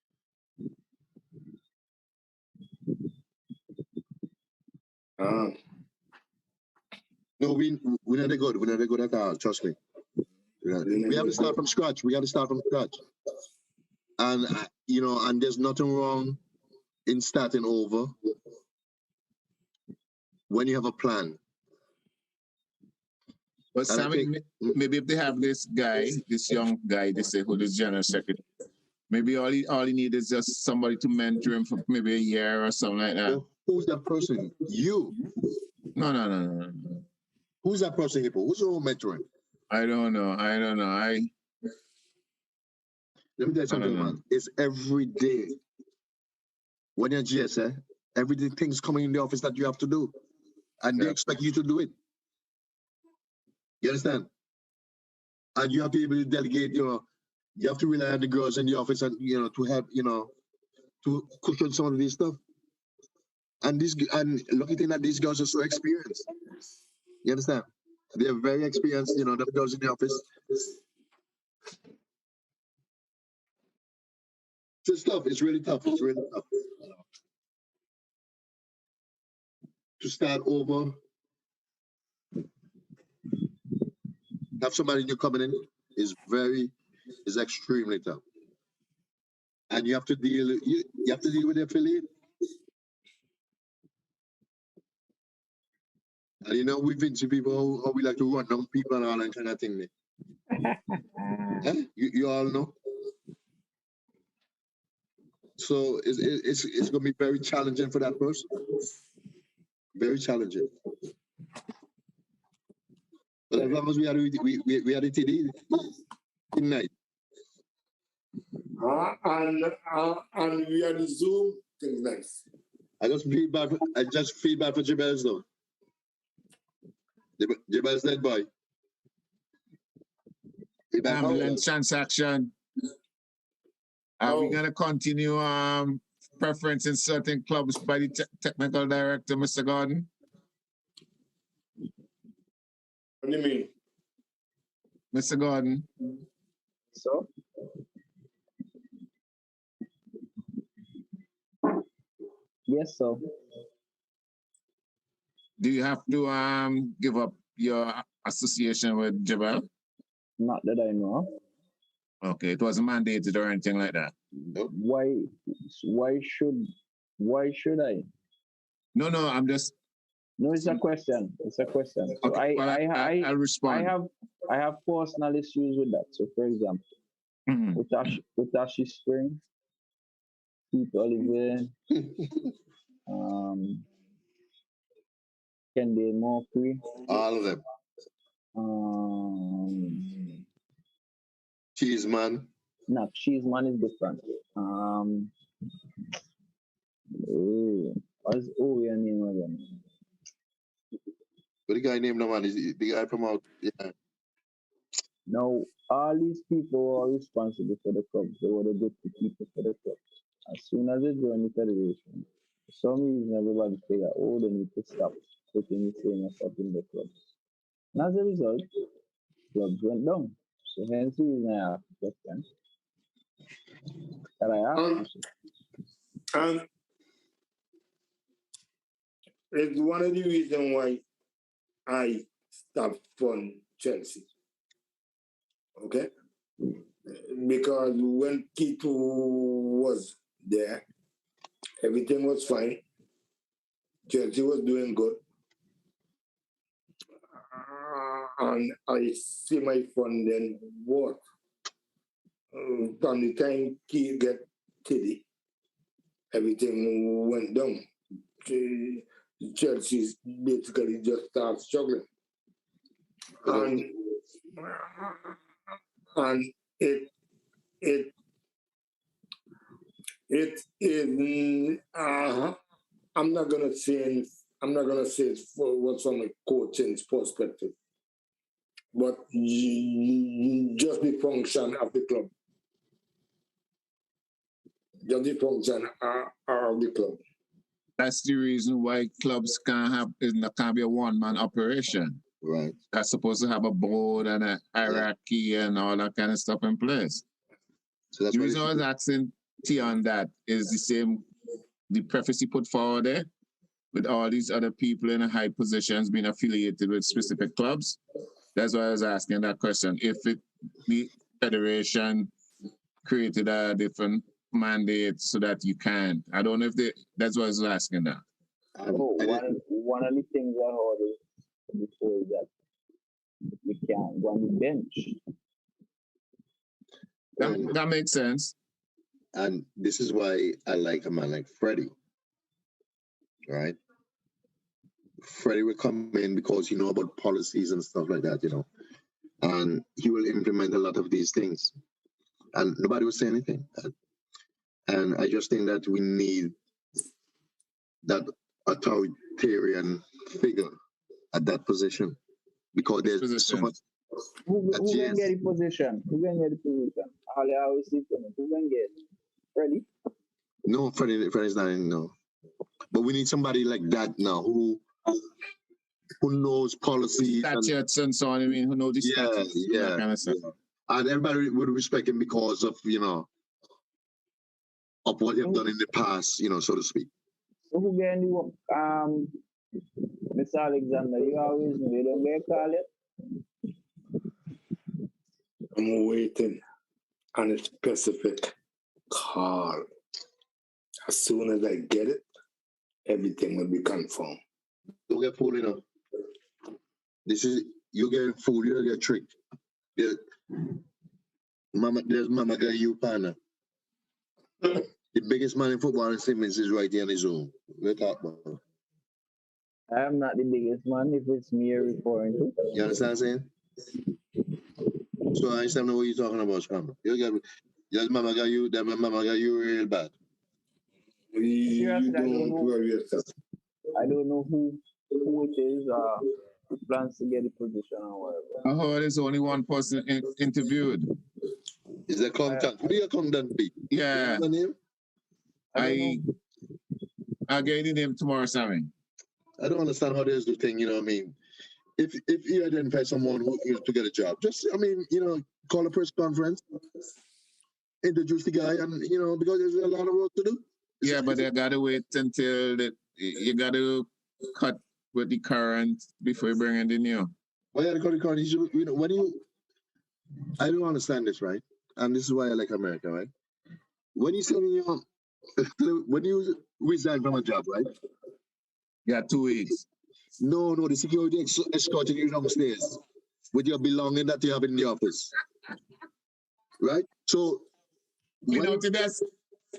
No, we're not that good. We're not that good at all. Trust me. We have to start from scratch. We have to start from scratch. And and there's nothing wrong in starting over when you have a plan. But And I Sammy, think- maybe if they have this guy, this young guy, they say who is General Secretary, maybe all he needs is just somebody to mentor him for maybe a year or something like that. Well, who's that person? You. No. Who's that person, Hippo? Who's your mentoring? I don't know. Let me tell you something, man. It's every day. When you're GSA, every day things coming in the office that you have to do. And they expect you to do it. You understand? And you have to be able to delegate, you have to rely on the girls in the office and to help, to cushion some of this stuff. And lucky thing that these girls are so experienced. You understand? They're very experienced, the girls in the office. It's tough. It's really tough. It's really tough. To start over, have somebody new coming in is extremely tough. And you have to deal with the affiliate. And we Vinci people how we like to run down people and all that kind of thing. You all know. So it's gonna be very challenging for that person. Very challenging. But as long as we had a TD tonight. And we are the Zoom things nice. I just feel bad for Jabez though. Jabez dead boy. Ambulance transaction. Are we gonna continue preferencing certain clubs by the technical director, Mr. Gordon? What do you mean? Mr. Gordon. So yes, so Do you have to give up your association with Jabal? not that I know. Okay, it wasn't mandated or anything like that. Why should I? No, I'm just No, it's a question. It's a question. So Okay, well, I'll respond. I have personal issues with that. So for example, Mhm. Utashi Spring, Keith Oliver, um, Kende Mokri, All of them. um, Cheeseman. not Cheeseman is different. What's your name again? What the guy named the man? Is the guy from out? Yeah. Now, all these people who are responsible for the clubs. They were the good people for the clubs. As soon as they join the federation, for some reason everybody figure, oh, they need to stop putting the same stuff in the clubs. And as a result, clubs went down. So hence the reason I asked the question that I asked. And it's one of the reasons why I stopped from Chelsea. Okay? Because when Keith was there, everything was fine. Chelsea was doing good. And I see my fund then what? From the time Keith get Tiddy, everything went down. Chelsea basically just started struggling. And it is I'm not gonna say it for what's from a coaching's perspective, but just the function of the club. Just the function of the club. That's the reason why clubs can't be a one-man operation. Right. That's supposed to have a board and a hierarchy and all that kind of stuff in place. So that's The what reason I was asking Theon that is the preface he put forward there, with all these other people in high positions being affiliated with specific clubs. That's why I was asking that question. If the federation created a different mandate so that you can. I don't know if that's why I was asking that. One of the things I heard before is that we can't go on the bench. That makes sense. And this is why I like a man like Freddie. Right? Freddie will come in because he know about policies and stuff like that, and he will implement a lot of these things. And nobody will say anything. And I just think that we need that authoritarian figure at that position because there's so much. Who can get the position? Who can get the position? All I always see who can get Freddie? No, Freddie's not in, no. But we need somebody like that now who knows policies, statutes and so on. I mean, who knows the statutes, that kind of stuff. And everybody would respect him because of of what they've done in the past, so to speak. So who get the work? Mr. Alexander, you always know you don't get call it. I'm waiting on a specific call. As soon as I get it, everything will be confirmed. Don't get fooled, you get fooled, you don't get tricked. There's Mama Guy you partner. The biggest man in football in Simmons is right here on his own. We're talking about. I am not the biggest man if it's me you're referring to. You understand what I'm saying? So I understand what you're talking about, Scrum. That Mama Guy you real bad. Seriously, I don't know who it is who plans to get the position or whatever. I heard there's only one person interviewed. Is the accountant? Who the accountant be? Yeah. What's the name? I'll get the name tomorrow, Sammy. I don't understand how there's the thing, what I mean? If you identify someone who is to get a job, just, call a press conference, introduce the guy, and, because there's a lot of work to do. Yeah, but they got to wait until you got to cut with the current before you bring in the new. Well, yeah, the current, I don't understand this, right? And this is why I like America, right? When you resign from a job, right? Yeah, 2 weeks. No, the security escorting you downstairs with your belonging that you have in the office. Right? So You know, to this.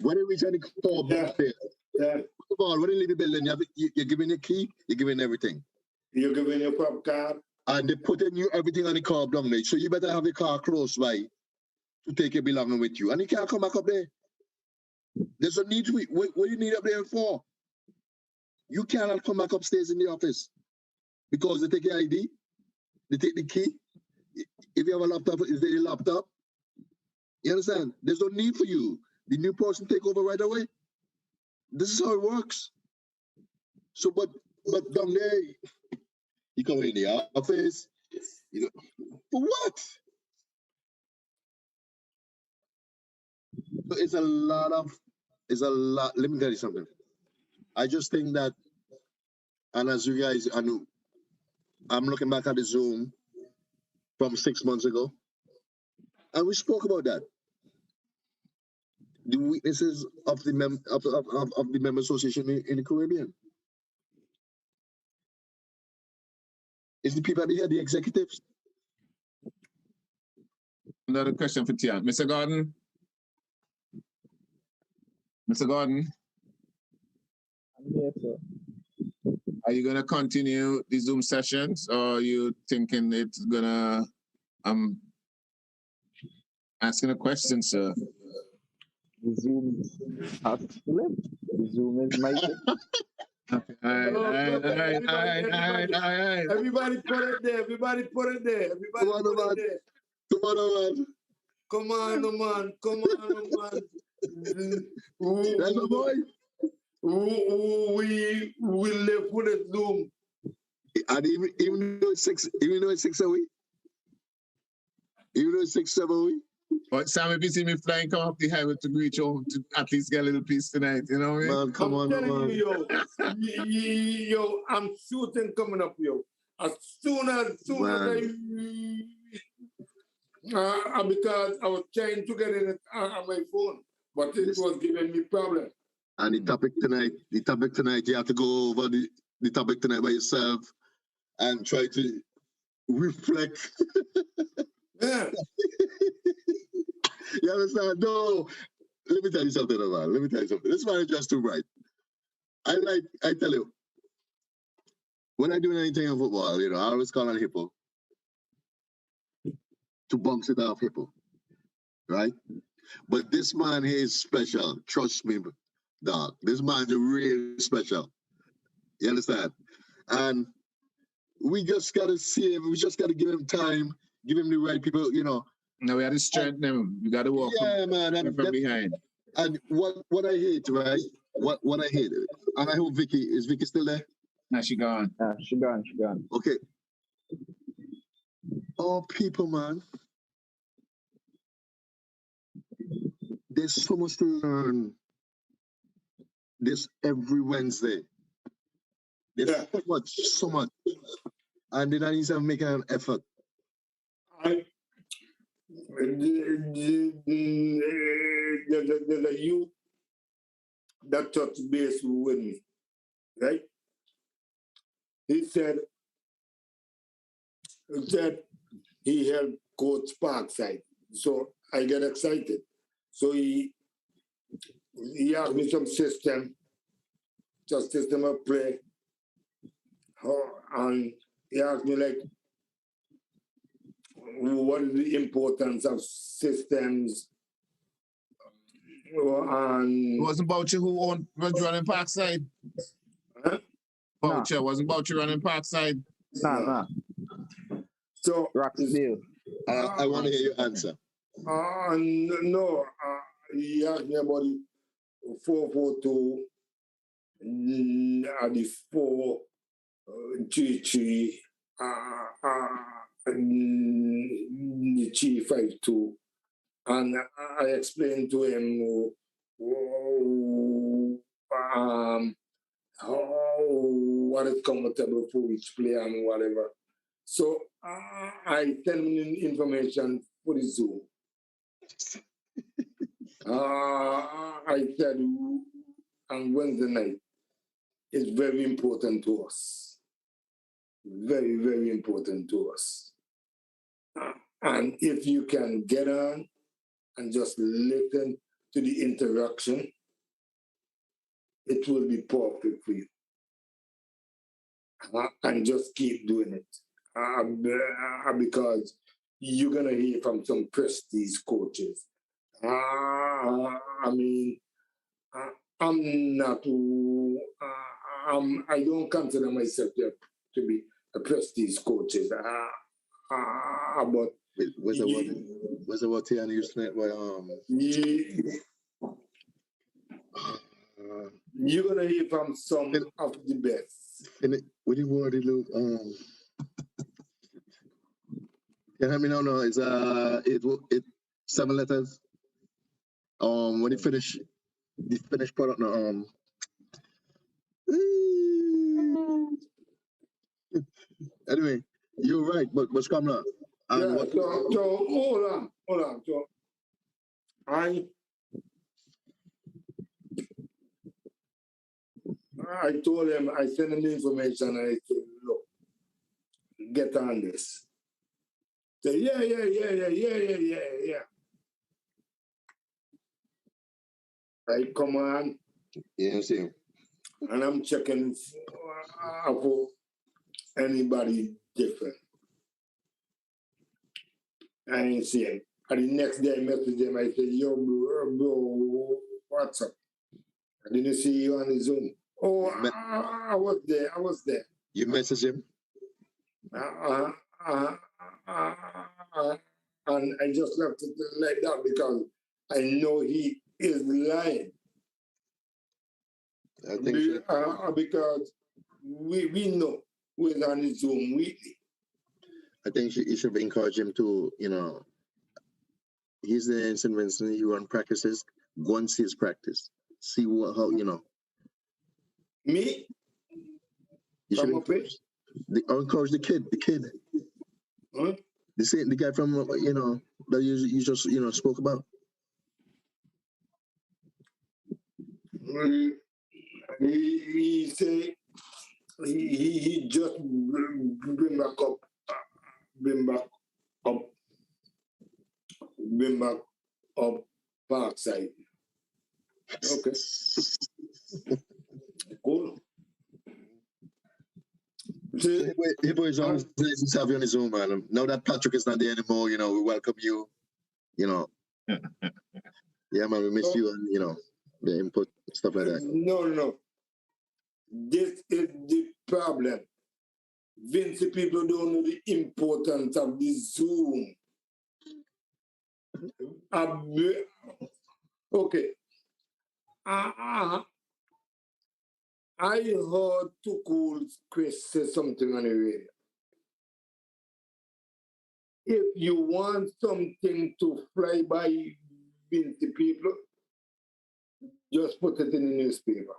when you reach any call downstairs, first of all, when you leave the building, you're giving your key, you're giving everything. You're giving your prop card. And they're putting you everything on the car down there. So you better have your car close by to take your belonging with you. And you can't come back up there. There's a need to it. What do you need up there for? You cannot come back upstairs in the office because they take your ID, they take the key. If you have a laptop, is there a laptop? You understand? There's no need for you. The new person take over right away. This is how it works. So, but down there, you come in the office, you know, for what? So it's a lot. Let me tell you something. I just think that, and as you guys, I'm looking back at the Zoom from 6 months ago, and we spoke about that. The weaknesses of the member association in the Caribbean. It's the people at the head, the executives. Another question for Tia. Mr. Gordon? Mr. Gordon? I'm here, sir. Are you going to continue the Zoom sessions, or are you thinking it's going to... I'm asking a question, sir. The Zoom has to live. The Zoom is mighty. Everybody put it there. Everybody put it there. Everybody put it there. Come on, man. That's my boy. We live with a Zoom. And even though it's 6 a week, even though it's 6, 7 a week. But Sam, if you see me flying, come up the highway to reach home to at least get a little piece tonight, you know what I mean? Man, come on, man. Yo, I'm shooting coming up, yo. As soon as because I was trying to get it on my phone, but it was giving me problem. And the topic tonight, you have to go over the topic tonight by yourself and try to reflect. Yeah. You understand? No. Let me tell you something, man. This man is just too bright. I tell you, when I do anything in football, I always call on Hippo to bounce it off Hippo. Right? But this man here is special. Trust me, dog. This man's really special. You understand? And we just gotta see him, we just gotta give him time, give him the right people, No, we have to strengthen him. We got to walk from behind. And what I hate, right? What I hate, and I hope is Vicky still there? Now she gone. She gone. Okay. All people, man. There's so much to learn. This every Wednesday. There's so much. And they're not even making an effort. There's a youth that touched base with me, right? He said he helped coach Parkside. So I get excited. So he asked me some system of play. And he asked me what is the importance of systems? And it wasn't Boucher who was running Parkside. Huh? Boucher wasn't Boucher running Parkside. Nah. So Rocksdale. I want to hear your answer. No. He asked me about the 4-4-2 and the 4-3-3 the 3-5-2, and I explained to him what is comfortable for each player and whatever. So I sent him information for the Zoom. I said on Wednesday night, it's very important to us. very, very important to us. And if you can get on and just listen to the interaction, it will be perfect for you. And just keep doing it. Because you're going to hear from some prestige coaches. I mean, I'm not, I don't consider myself to be a prestige coach. But Where's the what here used to it? You're gonna hear from some of the best. What do you want to look? Can you help me now? No, it's it 7 letters. When you finish the finished product now, anyway, you're right, but what's coming up? Yeah, so hold on. So I told him, I sent him the information, and I said, look, get on this. Say, yeah. I come on. Yeah, see. And I'm checking for anybody different. I ain't see him. And the next day I messaged him, I said, yo, bro, what's up? I didn't see you on the Zoom. Oh, I was there. You messaged him? And I just left it like that because I know he is lying. I think because we know who is on the Zoom weekly. I think you should encourage him to, he's there in St. Vincent, he run practices, go and see his practice. See how. Me? You should encourage the kid. Huh? The guy from, that you just, spoke about. He say he just bring back up Parkside. Okay. Cool. He boys always nice to have you on his own, man. Now that Patrick is not there anymore, we welcome you. Yeah, man, we miss you and the input, stuff like that. No. This is the problem. Vincy people don't know the importance of the Zoom. Okay. I heard Too Cool Chris say something on the radio. If you want something to fly by Vincy people, just put it in the newspaper.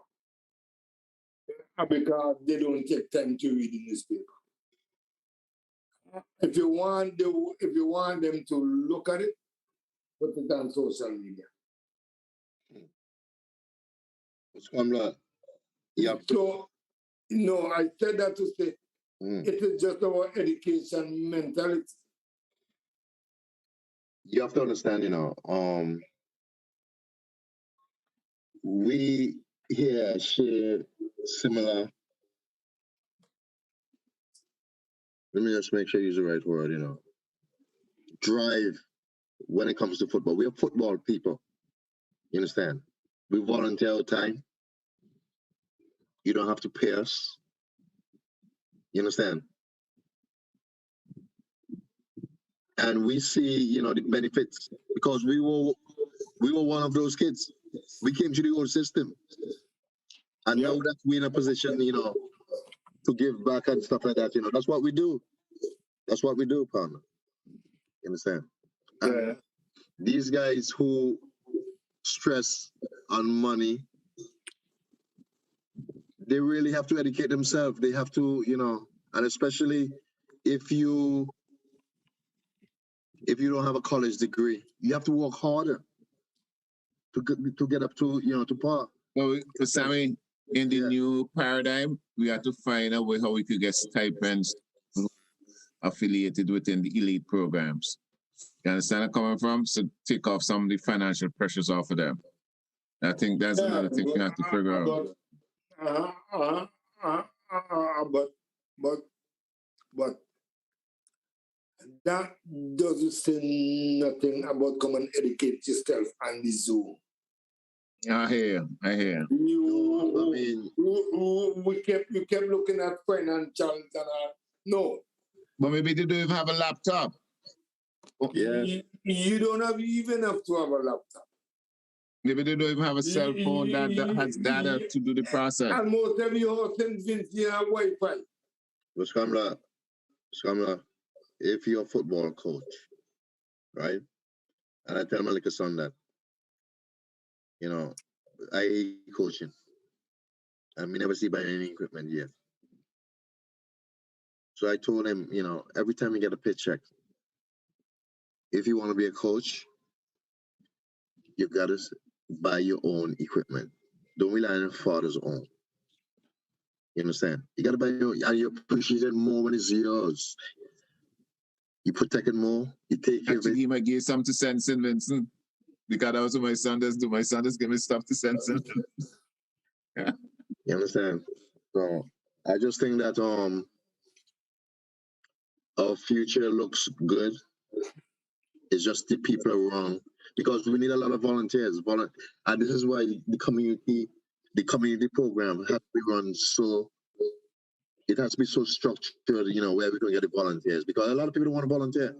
Because they don't take time to read the newspaper. If you want them to look at it, put it on social media. Yeah. So, no, I said that to say it is just our education mentality. You have to understand, we here share similar. Let me just make sure I use the right word, drive when it comes to football. We are football people. You understand? We volunteer our time. You don't have to pay us. You understand? And we see, the benefits because we were one of those kids. We came to the old system. And now that we're in a position, to give back and stuff like that, that's what we do. That's what we do, partner. You understand? And these guys who stress on money, they really have to educate themselves. They have to, and especially if you don't have a college degree, you have to work harder to get up to, to par. So, Sammy, in the Yeah. new paradigm, we have to find a way how we could get stipends affiliated within the elite programs. You understand where I'm coming from? So take off some of the financial pressures off of them. I think that's another thing we have to figure out. But that doesn't say nothing about come and educate yourself on the Zoom. I hear. No, I mean, We kept looking at financials and no. But maybe they don't even have a laptop. yeah. You don't even have to have a laptop. Maybe they don't even have a cell phone that has data to do the process. Almost every house in Vinci have Wi-Fi. But Scamla, if you're a football coach, right? And I tell my little son that, you know, I hate coaching. And we never see buying any equipment yet. So I told him, you know, every time you get a paycheck, if you want to be a coach, you've got to buy your own equipment. Don't rely on your father's own. You understand? You got to buy your, and you appreciate it more when it's yours. You protect it more. You take care of Actually, it. he might give some to Sensen, Vincent. Because that was what my son does do. My son does give me stuff to Sensen. Yeah. You understand? So I just think that our future looks good. It's just the people are wrong because we need a lot of volunteers. And this is why the community program has to be run so. It has to be so structured, you know, where we can get the volunteers because a lot of people don't want to volunteer.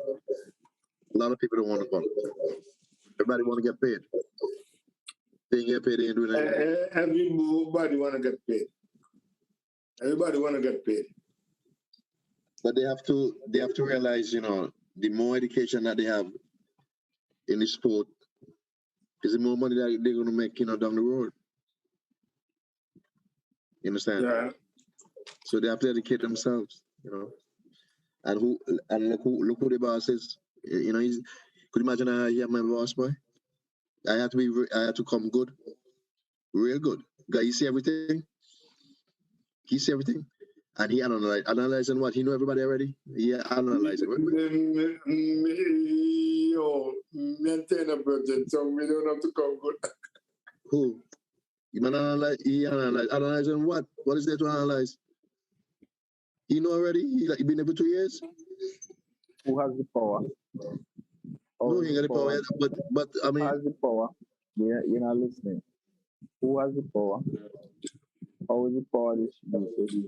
A lot of people don't want to volunteer. Everybody want to get paid. They ain't get paid. They ain't doing anything. Everybody want to get paid. Everybody want to get paid. But they have to realize, you know, the more education that they have in the sport is the more money that they're going to make, you know, down the road. You understand? Yeah. So they have to educate themselves, you know. And look who the boss is. You know, could you imagine I have my boss boy? I have to come good, real good. Guy, you see everything. He see everything, and he analyzing what he know everybody already. Yeah, analyzing. Maintain a budget, so we don't have to come good. Who? You man analyzing what? What is there to analyze? He know already. He been there for 2 years. Who has the power? No, he ain't got the power yet. But I mean, Who has the power? You're not listening. Who has the power? How is the power distributed?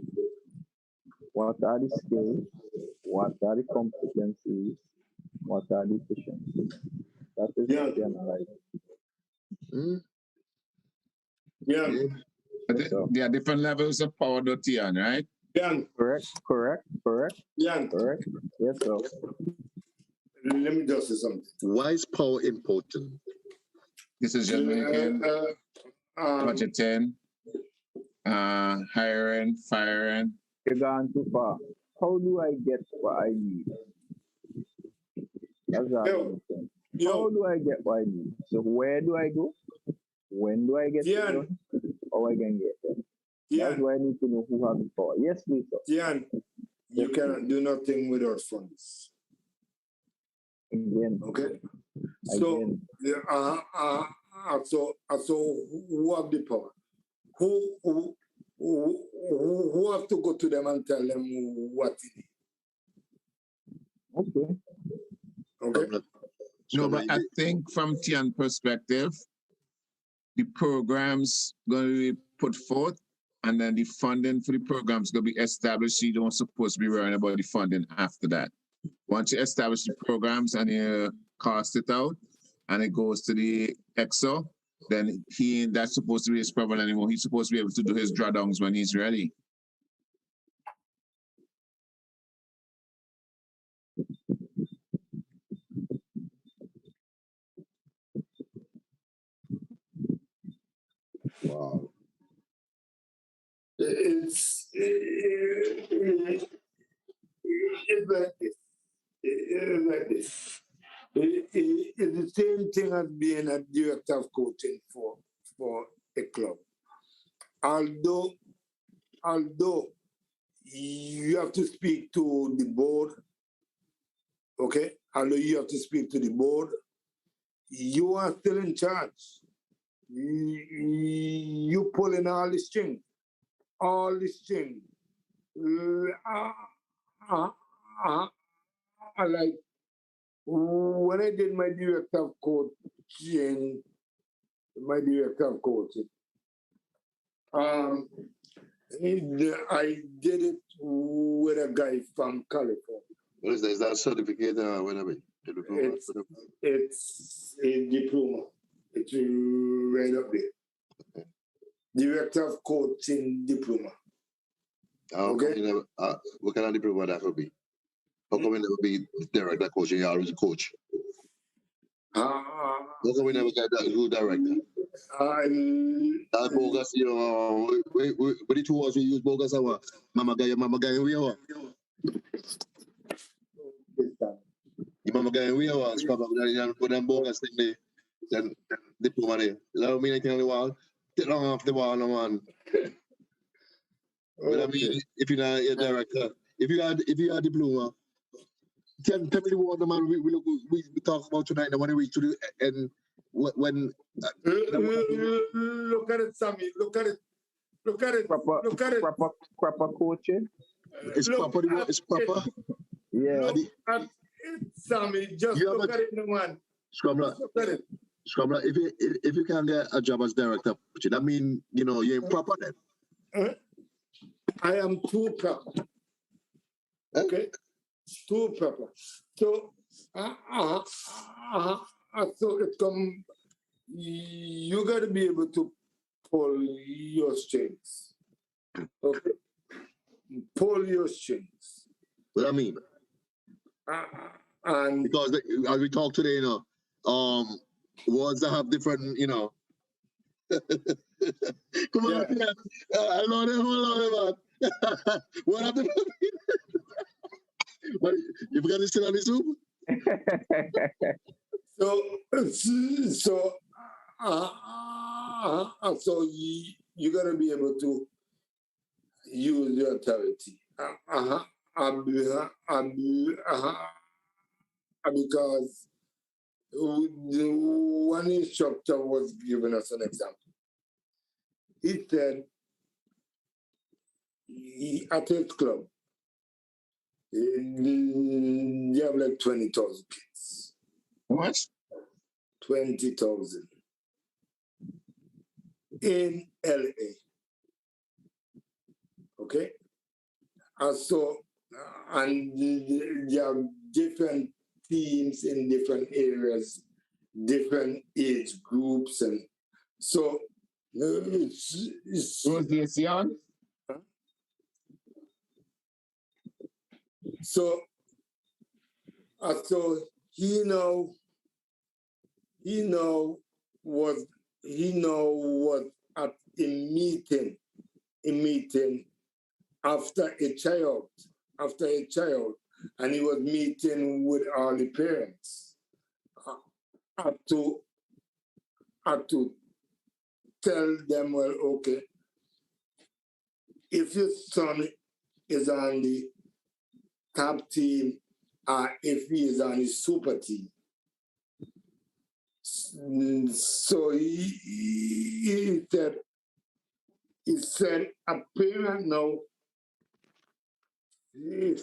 What are the skills? What are the competencies? What are the efficiencies? That is what we analyze. Yeah. There are different levels of power, theon, right? Yeah. Correct. Yeah. Correct. Yes, sir. Let me just say something. why is power important? Decision making, budgeting, hiring, firing. You're gone too far. How do I get what I need? That's what I'm saying. How do I get what I need? So where do I go? When do I get it done? How I can get there? That's why I need to know who has the power. Yes, please, sir. Yeah. You cannot do nothing without funds. Again. Okay. So, so who have the power? Who have to go to them and tell them what it is? Okay. Okay. No, but I think from theon perspective, the program's going to be put forth, and then the funding for the program's going to be established. You don't supposed to be worrying about the funding after that. Once you establish the programs and you cost it out, and it goes to the EXO, then he ain't that supposed to be his problem anymore. He's supposed to be able to do his drawdowns when he's ready. Wow. It's like this. It's like this. It's the same thing as being a director of coaching for a club. although you have to speak to the board, okay? Although you have to speak to the board, you are still in charge. You pulling all the string. Like when I did my director of coaching, I did it with a guy from California. What is that? Is that a certificate or whatever? It's a diploma. It's right up there. Director of coaching diploma. Okay. What kind of diploma that could be? How come we never be director coaching? You always coach. How come we never get that good director? That bogus, you know. What the 2 hours we use bogus our mama guy, we are. The mama guy, we are. Put them bogus thing there. Then diploma there. That don't mean anything on the wall. Take long off the wall, no man. But I mean, if you're not a director, if you had diploma, tell me the one, man. We talk about tonight. The one we to do, and when look at it, Sammy. Look at it. Proper coaching. It's proper. It's proper. Yeah. Look at it, Sammy. Just look at it, no man. Scrambler. If you can get a job as director, that mean you're improper then. I am too proper. Okay, too proper. So, so it come. You got to be able to pull your strings. Okay, pull your strings. What I mean? And because as we talk today, words that have different, Come on, yeah. I love it, man. What happened? But you forgot to sit on the soup? So you gotta be able to use your authority. Because the one instructor was giving us an example. He said at his club, you have like 20,000 kids. How much? 20,000 in LA. Okay? And so, and you have different teams in different areas, different age groups, and so Was the theon? So he know was at a meeting after a child, and he was meeting with all the parents. Had to tell them, well, okay, if your son is on the top team, if he is on the super team. So he said a parent now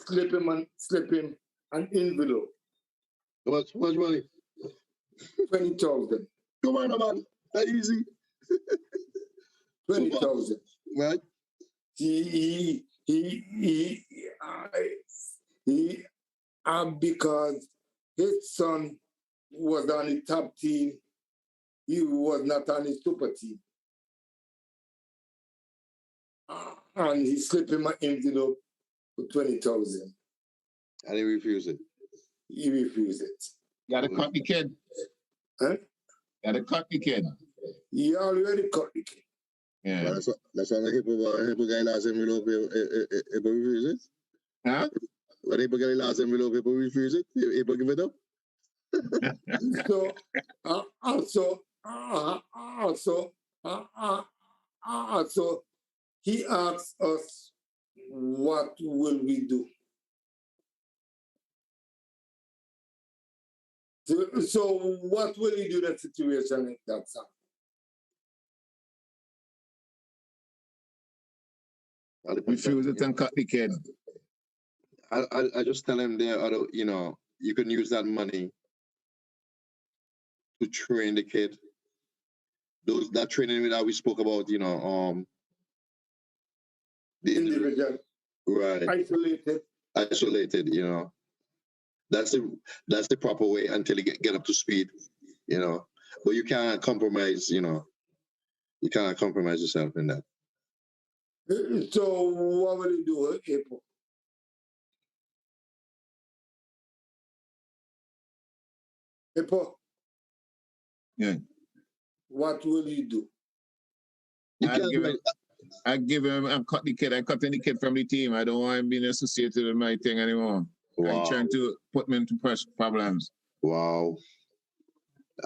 slip him an envelope. How much money? 20,000. Come on, man. That easy. 20,000. Right? Because his son was on the top team, he was not on the super team. And he slipped him an envelope for 20,000. And he refused it. He refused it. Gotta cut the kid. Huh? Gotta cut the kid. He already cut the kid. Yeah. Well, that's why the hippo guy last envelope, hippo refuse it. Huh? When hippo guy last envelope, hippo refuse it. Hippo give it up. So he asks us, what will we do? So what will you do in that situation like that, sir? Refuse it and cut the kid. I just tell him there, you know, you can use that money to train the kid. That training that we spoke about, you know, the Individual, right, isolated. you know, that's the proper way until you get up to speed, you know. But you can't compromise, you know, you can't compromise yourself in that. So what will you do, April? April, Yeah. what will you do? You I can't give do him, it. I'm cut the kid. I cut the kid from the team. I don't want him being associated with my thing anymore. Wow. I'm trying to put me into problems. Wow.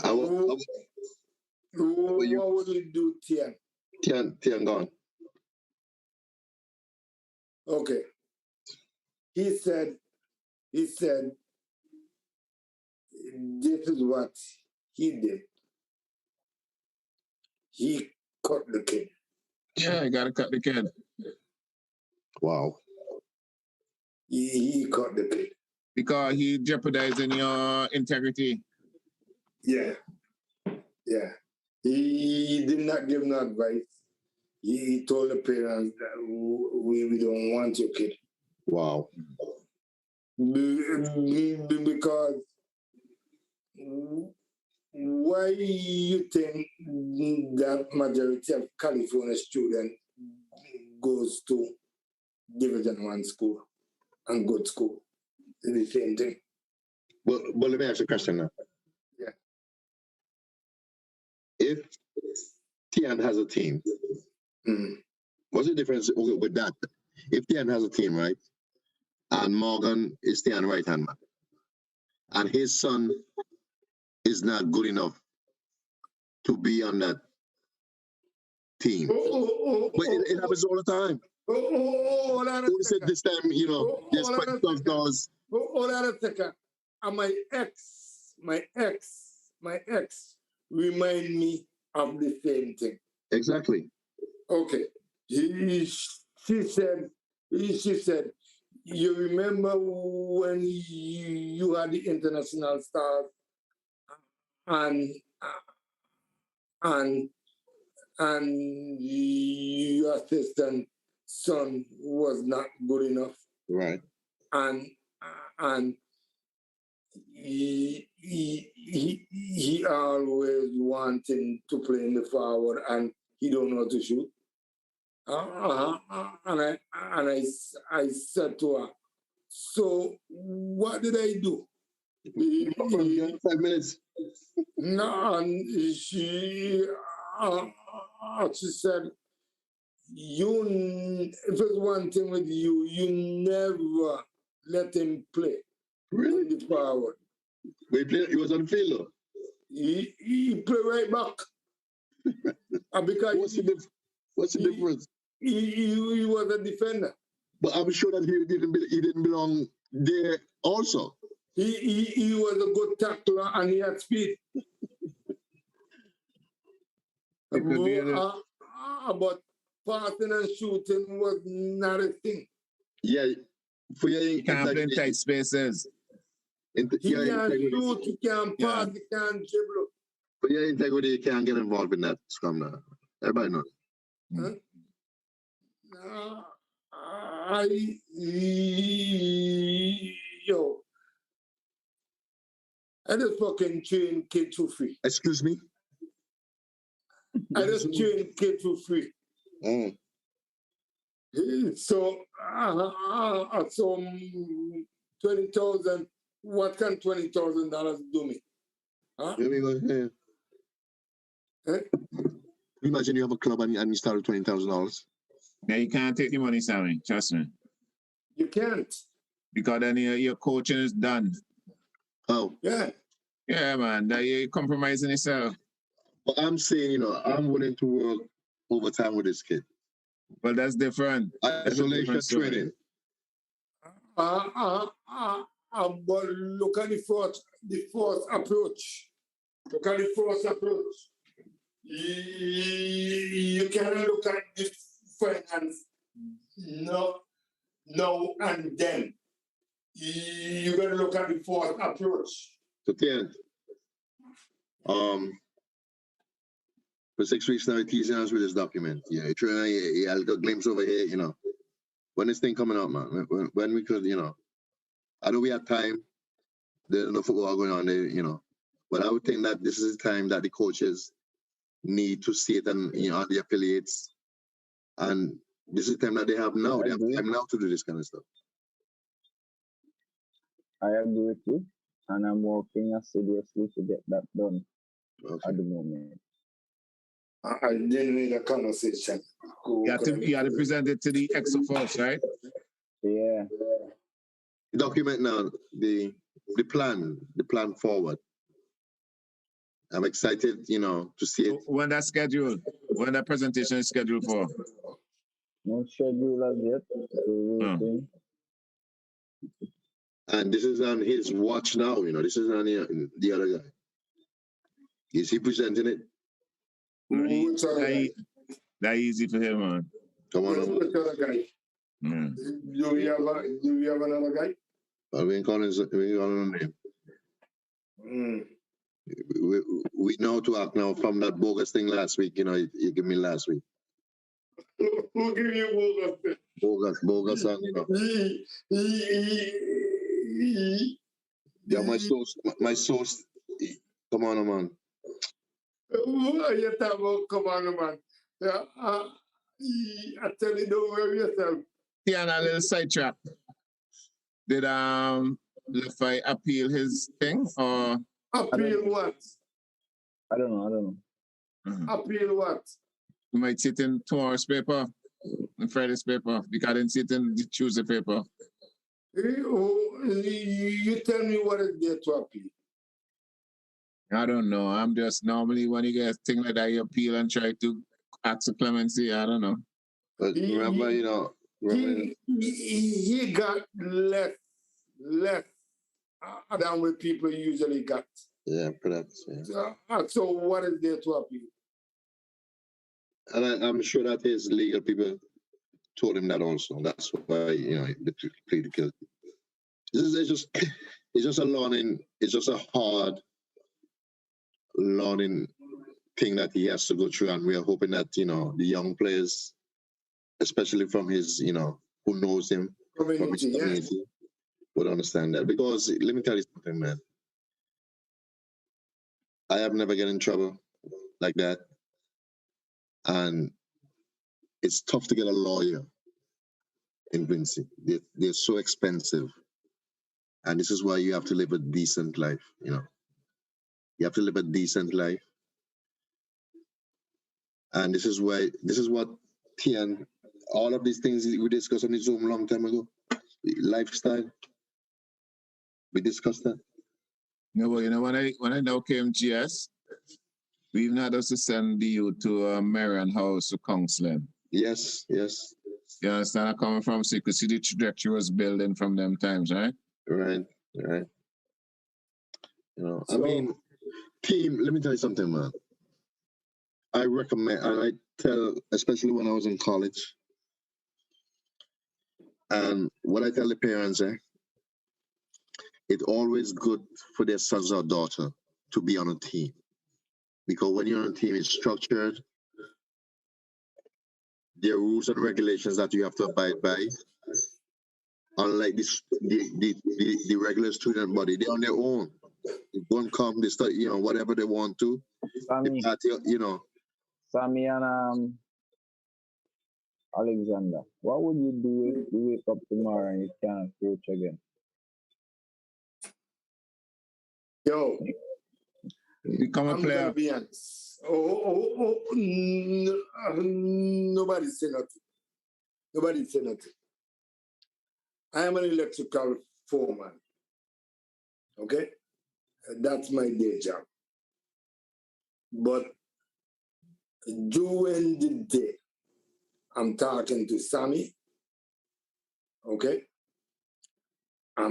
What will you do, Tian? Tian gone. Okay. He said, this is what he did. He cut the kid. Yeah, I gotta cut the kid. Wow. He cut the kid. Because he jeopardizing your integrity. Yeah. Yeah. He did not give no advice. He told the parents that we don't want your kid. Wow. Because why you think that majority of California students goes to Division 1 school and good school? It's the same thing. Well, let me ask you a question now. Yeah. If Tian has a team, what's the difference with that? If Tian has a team, right, and Morgan is Tian's right-hand man, and his son is not good enough to be on that team. But it happens all the time. Who said this time, you know, there's $20,000. Hold on a second. And my ex remind me of the same thing. Exactly. Okay. She said, you remember when you had the international stars and your assistant son was not good enough. Right. And he always wanting to play in the forward and he don't know how to shoot. And I said to her, so what did I do? 5 minutes. No, and she said, if it's one thing with you, you never let him play. Really? In the forward. But he was on the field though. He played right back. Because what's the difference? He was a defender. But I'm sure that he didn't belong there also. He was a good tackler and he had speed. But passing and shooting was not a thing. Yeah, for your you can't play in tight spaces. He can't shoot, he can't pass, he can't dribble. For your integrity, you can't get involved in that scrum now. Everybody knows. Huh? I just fucking train kids for free. Excuse me? I just train kids for free. So 20,000. What can $20,000 do me? Huh? Imagine you have a club and you start with $20,000. Yeah, you can't take the money, Sammy. Trust me. You can't. Because then your coaching is done. Oh. Yeah. Yeah, man. That you're compromising yourself. But I'm saying, you know, I'm willing to work overtime with this kid. Well, that's different. That's a Isolation different story. training. But look at the fourth approach. Look at the fourth approach. You can look at the finance no and then. You gotta look at the fourth approach. So then, for 6 weeks now, he's teasing us with this document. Yeah, I'll get a glimpse over here, you know. When this thing coming out, man, when we could, you know, I know we had time, there's no football going on there, you know, but I would think that this is the time that the coaches need to see it and, you know, the affiliates, and this is the time that they have now. They have time now to do this kind of stuff. I agree with you, and I'm working assiduously to get that done Okay. at the moment. I didn't need a conversation. You have to present it to the EXO-FOS, right? Yeah. Document now the plan forward. I'm excited, you know, to see it. When that's scheduled, when that presentation is scheduled for. No schedule as yet. We're waiting. And this is on his watch now, you know. This is on the other guy. Is he presenting it? That easy for him, man. Come on. Which other guy? Mm. Do we have another guy? We ain't calling his name. We know to act now from that bogus thing last week, you know, you give me last week. Who give you bogus? Bogus, and you know. Yeah, my source. Come on, man. What are you talking about? Come on, man. Yeah, I tell you, don't worry yourself. Yeah, and a little sidetrack. Did Lefay appeal his thing or Appeal what? I don't know. Mhm. Appeal what? You might see it in tomorrow's paper, in Friday's paper, because I didn't see it in the Tuesday paper. You tell me what is there to appeal. I don't know. I'm just normally when you get things like that, you appeal and try to ask for clemency. I don't know. But remember, you know, he got less than what people usually got. yeah, perhaps. Yeah. So what is there to appeal? And I'm sure that his legal people told him that also. That's why, you know, they pleaded guilty. It's just a learning. It's just a hard learning thing that he has to go through, and we are hoping that, you know, the young players, especially from his, you know, who knows him from his community, would understand that. Because let me tell you something, man. I have never get in trouble like that, and it's tough to get a lawyer in Vinci. They're so expensive, and this is why you have to live a decent life. You know, you have to live a decent life, and this is what Tian, all of these things we discussed on the Zoom a long time ago, lifestyle. We discussed that. No, well, you know, when I now came GS, we even had us to send you to Marion House to counseling. Yes. You understand? I'm coming from, so you could see the trajectory was building from them times, right? Right. You know, I mean, team, let me tell you something, man. I recommend, and I tell, especially when I was in college, and what I tell the parents, it's always good for their sons or daughter to be on a team. Because when you're on a team, it's structured. There are rules and regulations that you have to abide by. Unlike the regular student body, they're on their own. They go and come, they start, you know, whatever they want to. Sammy, You know. Sammy and Alexander, what would you do if you wake up tomorrow and you can't coach again? Yo, Become a I'm player. gonna be honest. Nobody say nothing. Nobody say nothing. I am an electrical foreman. Okay? That's my day job. But during the day, I'm talking to Sammy, okay? I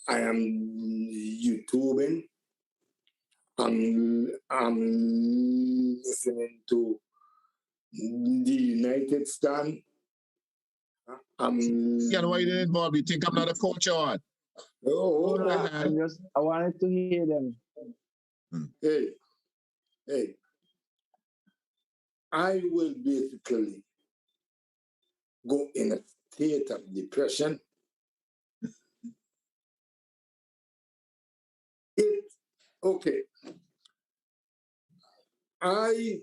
am YouTubing. I'm listening to the United Stand. Yeah, why you didn't involve? You think I'm not a coach or what? Oh, Go ahead. I wanted to hear them. hey, I will basically go in a state of depression. Okay. I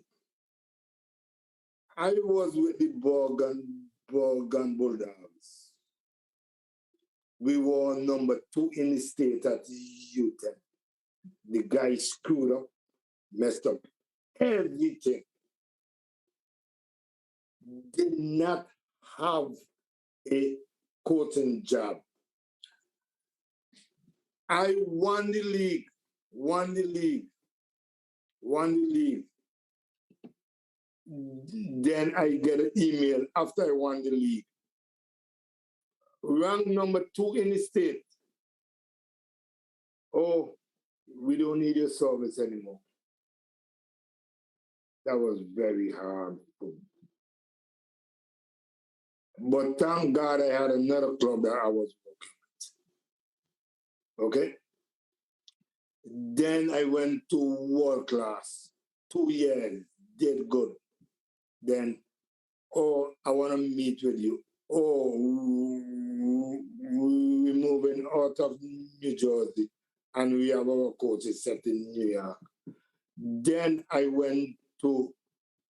was with the Borgan Bulldogs. We were number 2 in the state at U10. The guy screwed up, messed up everything. Did not have a coaching job. I won the league. Then I get an email after I won the league. Rank number 2 in the state. Oh, we don't need your service anymore. That was very hard. But thank God I had another club that I was working with. Okay? Then I went to world class. 2 years, did good. Then, oh, I want to meet with you. Oh, we're moving out of New Jersey and we have our coaches set in New York. Then I went to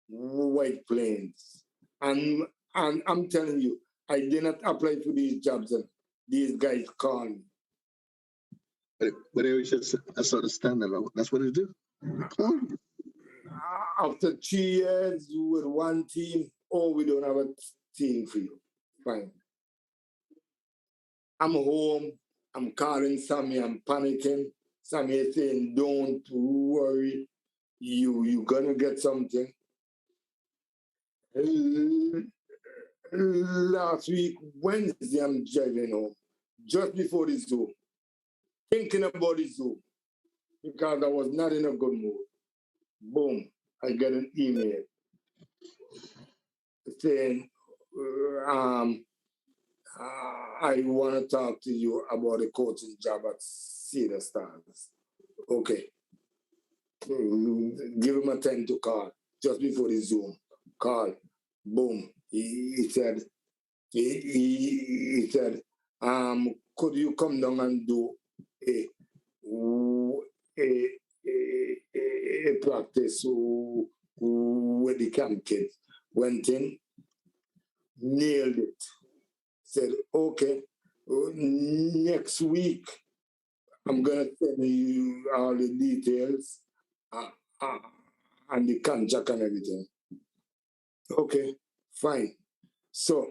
White Plains. And I'm telling you, I did not apply for these jobs and these guys called me. But that's not the standard. That's what they do. After 3 years with one team, oh, we don't have a team for you. Fine. I'm home. I'm calling Sammy. I'm panicking. Sammy is saying, don't worry. You're going to get something. Last week, Wednesday, I'm driving home. Just before the Zoom. Thinking about the Zoom. Because I was not in a good mood. Boom. I get an email saying, I want to talk to you about a coaching job at Cedar Stars. Okay. Give him a time to call just before the Zoom. Call. Boom. He said, could you come down and do a practice with the camp kids? Went in, nailed it. Said, okay, next week, I'm going to send you all the details and the contract and everything. Okay, fine. So,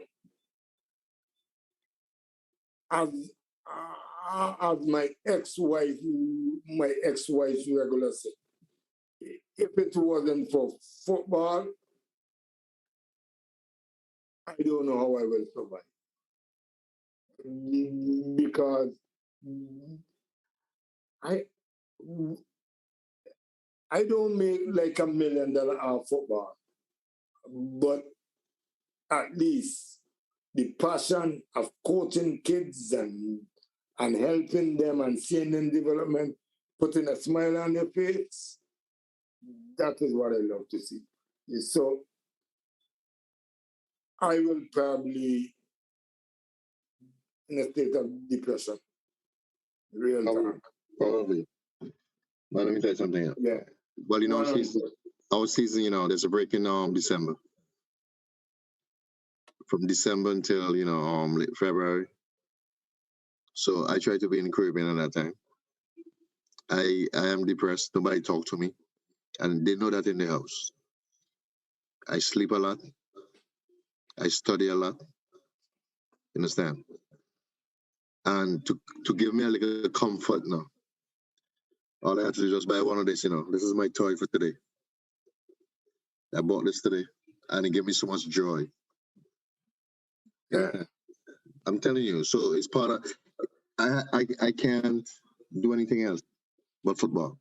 as my ex-wife regular said, if it wasn't for football, I don't know how I will survive. Because I don't make like $1 million off football, but at least the passion of coaching kids and helping them and seeing them development, putting a smile on their face, that is what I love to see. So I will probably in a state of depression. Real time. Probably. But let me tell you something. Yeah. Well, our season, there's a break in December. From December until late February. So I try to be in the Caribbean at that time. I am depressed. Nobody talk to me, and they know that in the house. I sleep a lot. I study a lot. Understand? And to give me a little comfort now, all I have to do is just buy one of this. This is my toy for today. I bought this today, and it gave me so much joy. Yeah. I'm telling you. So it's part of. I can't do anything else but football.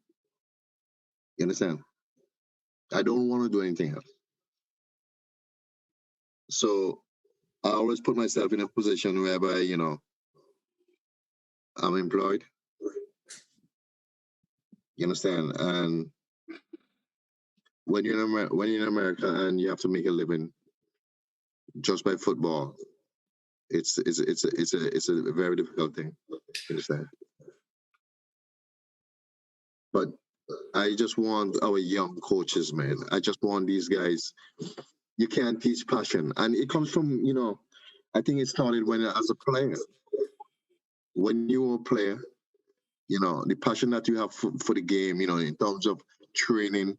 You understand? I don't want to do anything else. So I always put myself in a position whereby I'm employed. You understand? And when you're in America and you have to make a living just by football, it's a very difficult thing. You understand? But I just want our young coaches, man. I just want these guys. You can't teach passion, and it comes from I think it started when as a player. When you were a player, the passion that you have for the game, in terms of training,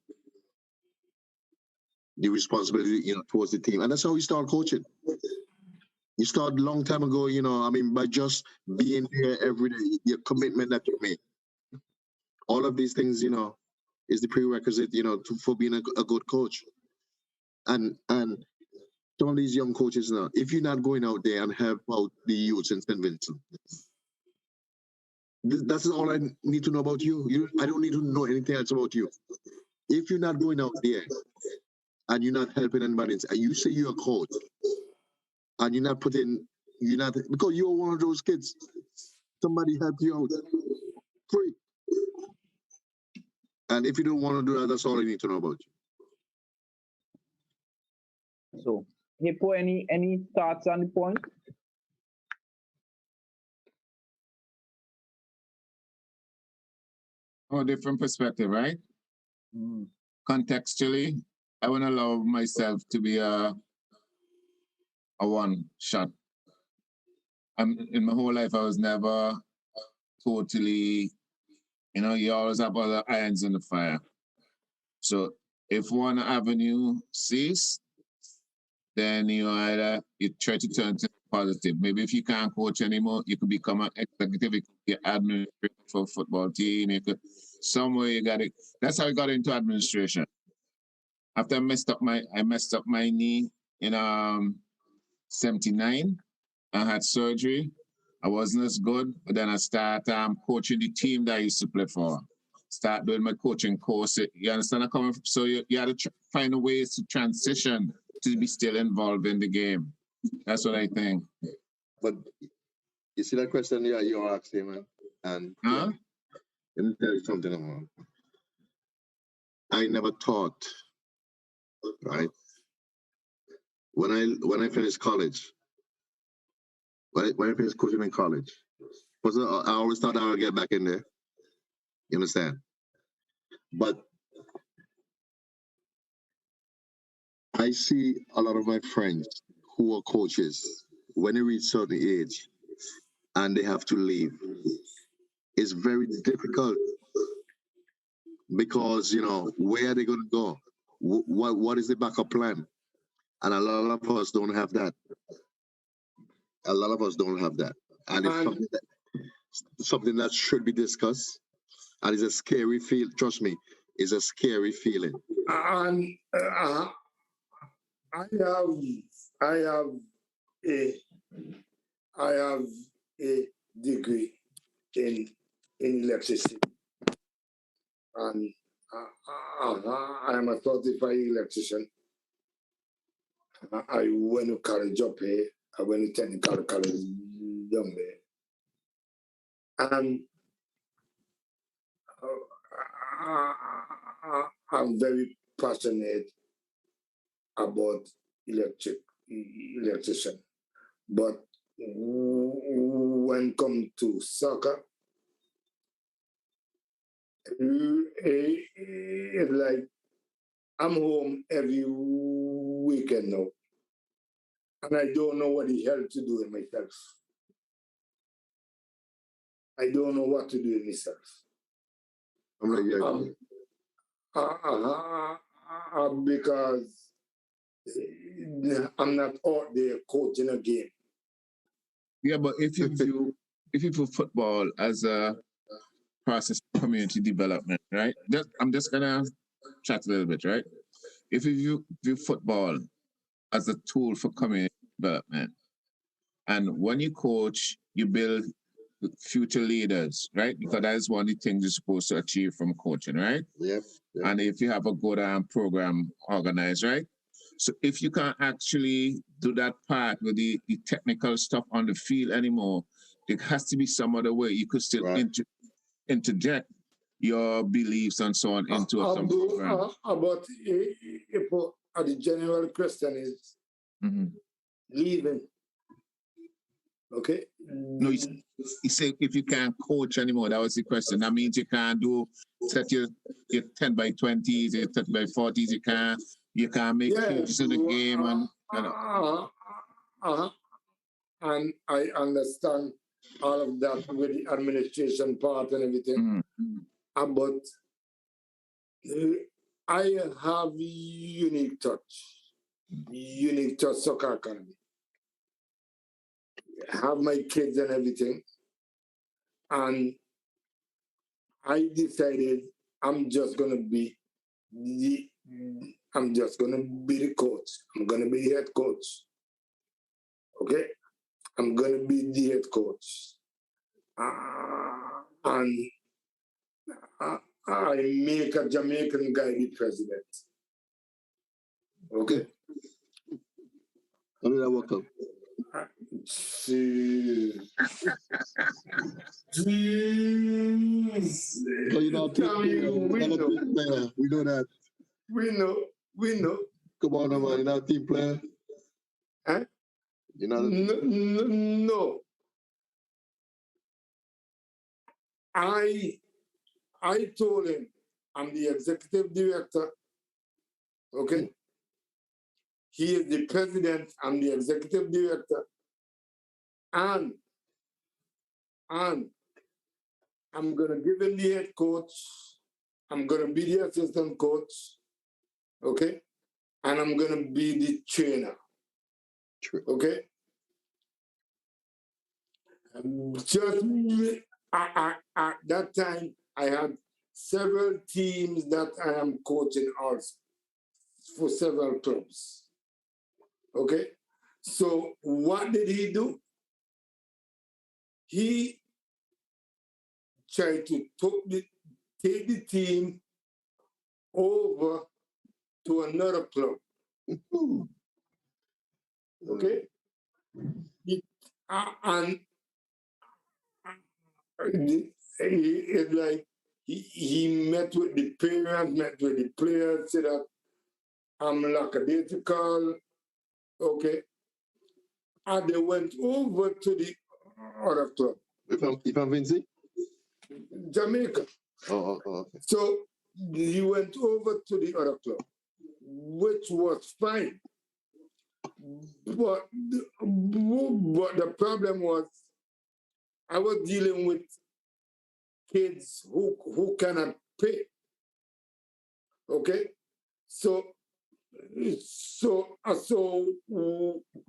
the responsibility, towards the team, and that's how you start coaching. You start a long time ago, by just being there every day, your commitment that you make. All of these things, is the prerequisite, for being a good coach. And some of these young coaches now, if you're not going out there and help out the youths in St. Vincent, that's all I need to know about you. I don't need to know anything else about you. If you're not going out there and you're not helping anybody, and you say you're a coach, and you're not because you're one of those kids. Somebody help you out free. And if you don't want to do that, that's all I need to know about you. So, Hippo, any thoughts on the point? Oh, different perspective, right? Mm. Contextually, I wouldn't allow myself to be a one shot. In my whole life, I was never totally, you always have other irons in the fire. So if one avenue cease, then you try to turn to positive. Maybe if you can't coach anymore, you could become an executive, you could be an administrator for a football team. You could somewhere you got it. That's how I got into administration. After I messed up my knee in 79. I had surgery. I wasn't as good, but then I started coaching the team that I used to play for. Start doing my coaching course. You understand? I coming from, so you had to find a ways to transition to be still involved in the game. That's what I think. But you see that question you're asking, man? And huh? Let me tell you something, man. I never thought, right? When I finished college, when I finished coaching in college, I always thought I would get back in there. You understand? But I see a lot of my friends who are coaches when they reach certain age and they have to leave. It's very difficult because where are they going to go? What is the backup plan? And a lot of us don't have that. A lot of us don't have that, and it's something that should be discussed. And it's a scary feel. Trust me, it's a scary feeling. And I have a degree in electricity, and I am a certified electrician. I went to college up here. I went to technical college down there, and I'm very passionate about electrician. But when come to soccer, it's like I'm home every weekend now, and I don't know what the hell to do with myself. I don't know what to do with myself. Because I'm not out there coaching a game. Yeah, but if you view football as a process of community development, right? I'm just gonna chat a little bit, right? if you view football as a tool for community development, and when you coach, you build future leaders, right? Because that is one of the things you're supposed to achieve from coaching, right? Yep. And if you have a good program organized, right? So if you can't actually do that part with the technical stuff on the field anymore, there has to be some other way you could still interject your beliefs and so on into some program. About the general question is leaving. Okay. No, he said if you can't coach anymore, that was the question. That means you can't set your 10 by 20s, your 30 by 40s. You can't make changes in the game and I understand all of that with the administration part and everything. But I have unique touch soccer academy. Have my kids and everything, and I decided I'm just gonna be the coach. I'm gonna be the head coach. Okay, I'm gonna be the head coach, and I make a Jamaican guy the president. Okay. How did that work out? Jeez. So you know, we know that. We know. Come on, man, you're not a team player. Huh? You're not No. I told him I'm the executive director. Okay. He is the president, I'm the executive director. And I'm gonna give him the head coach. I'm gonna be the assistant coach. Okay? And I'm gonna be the trainer. True. Okay? Just at that time, I had several teams that I am coaching also for several clubs. Okay? So what did he do? He tried to take the team over to another club. Okay? It's like he met with the parents, met with the players, said that I'm lackadaisical. Okay? And they went over to the other club. If I'm Vinci? Jamaica. Oh, okay. So he went over to the other club, which was fine. But the problem was I was dealing with kids who cannot pay. Okay? So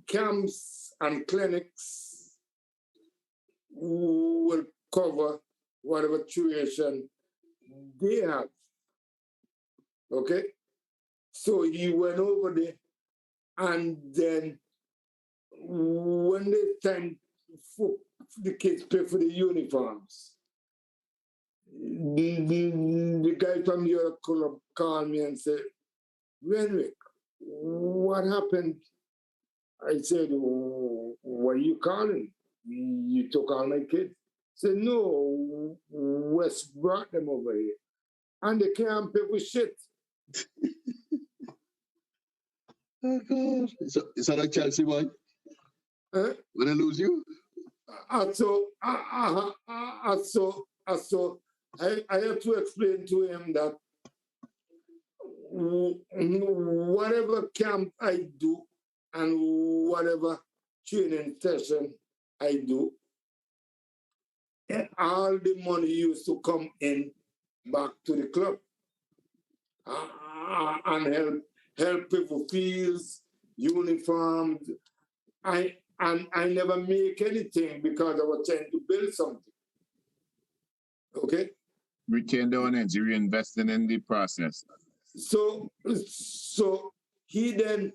camps and clinics will cover whatever tuition they have. Okay? So he went over there, and then when it's time for the kids pay for the uniforms, the guy from the other club called me and said, Renwick, what happened? I said, what are you calling? You took all my kids? He said, no, West brought them over here. And they can't pay for shit. Oh, God. Is that like Chelsea, boy? Huh? When they lose you? So I have to explain to him that whatever camp I do and whatever training session I do, all the money used to come in back to the club and help people fees, uniforms. I never make anything because I was trying to build something. Okay? Retain the energy, reinvesting in the process. So he then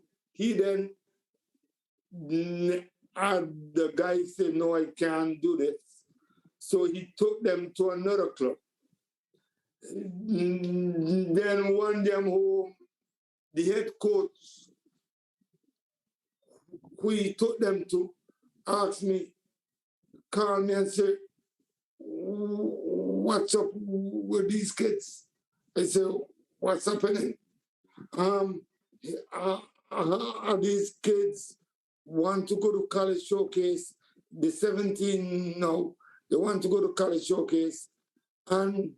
had the guy said, no, I can't do this. So he took them to another club. Then one them home, the head coach who he took them to asked me, called me and said, what's up with these kids? I said, what's happening? These kids want to go to college showcase. The 17 now, they want to go to college showcase. And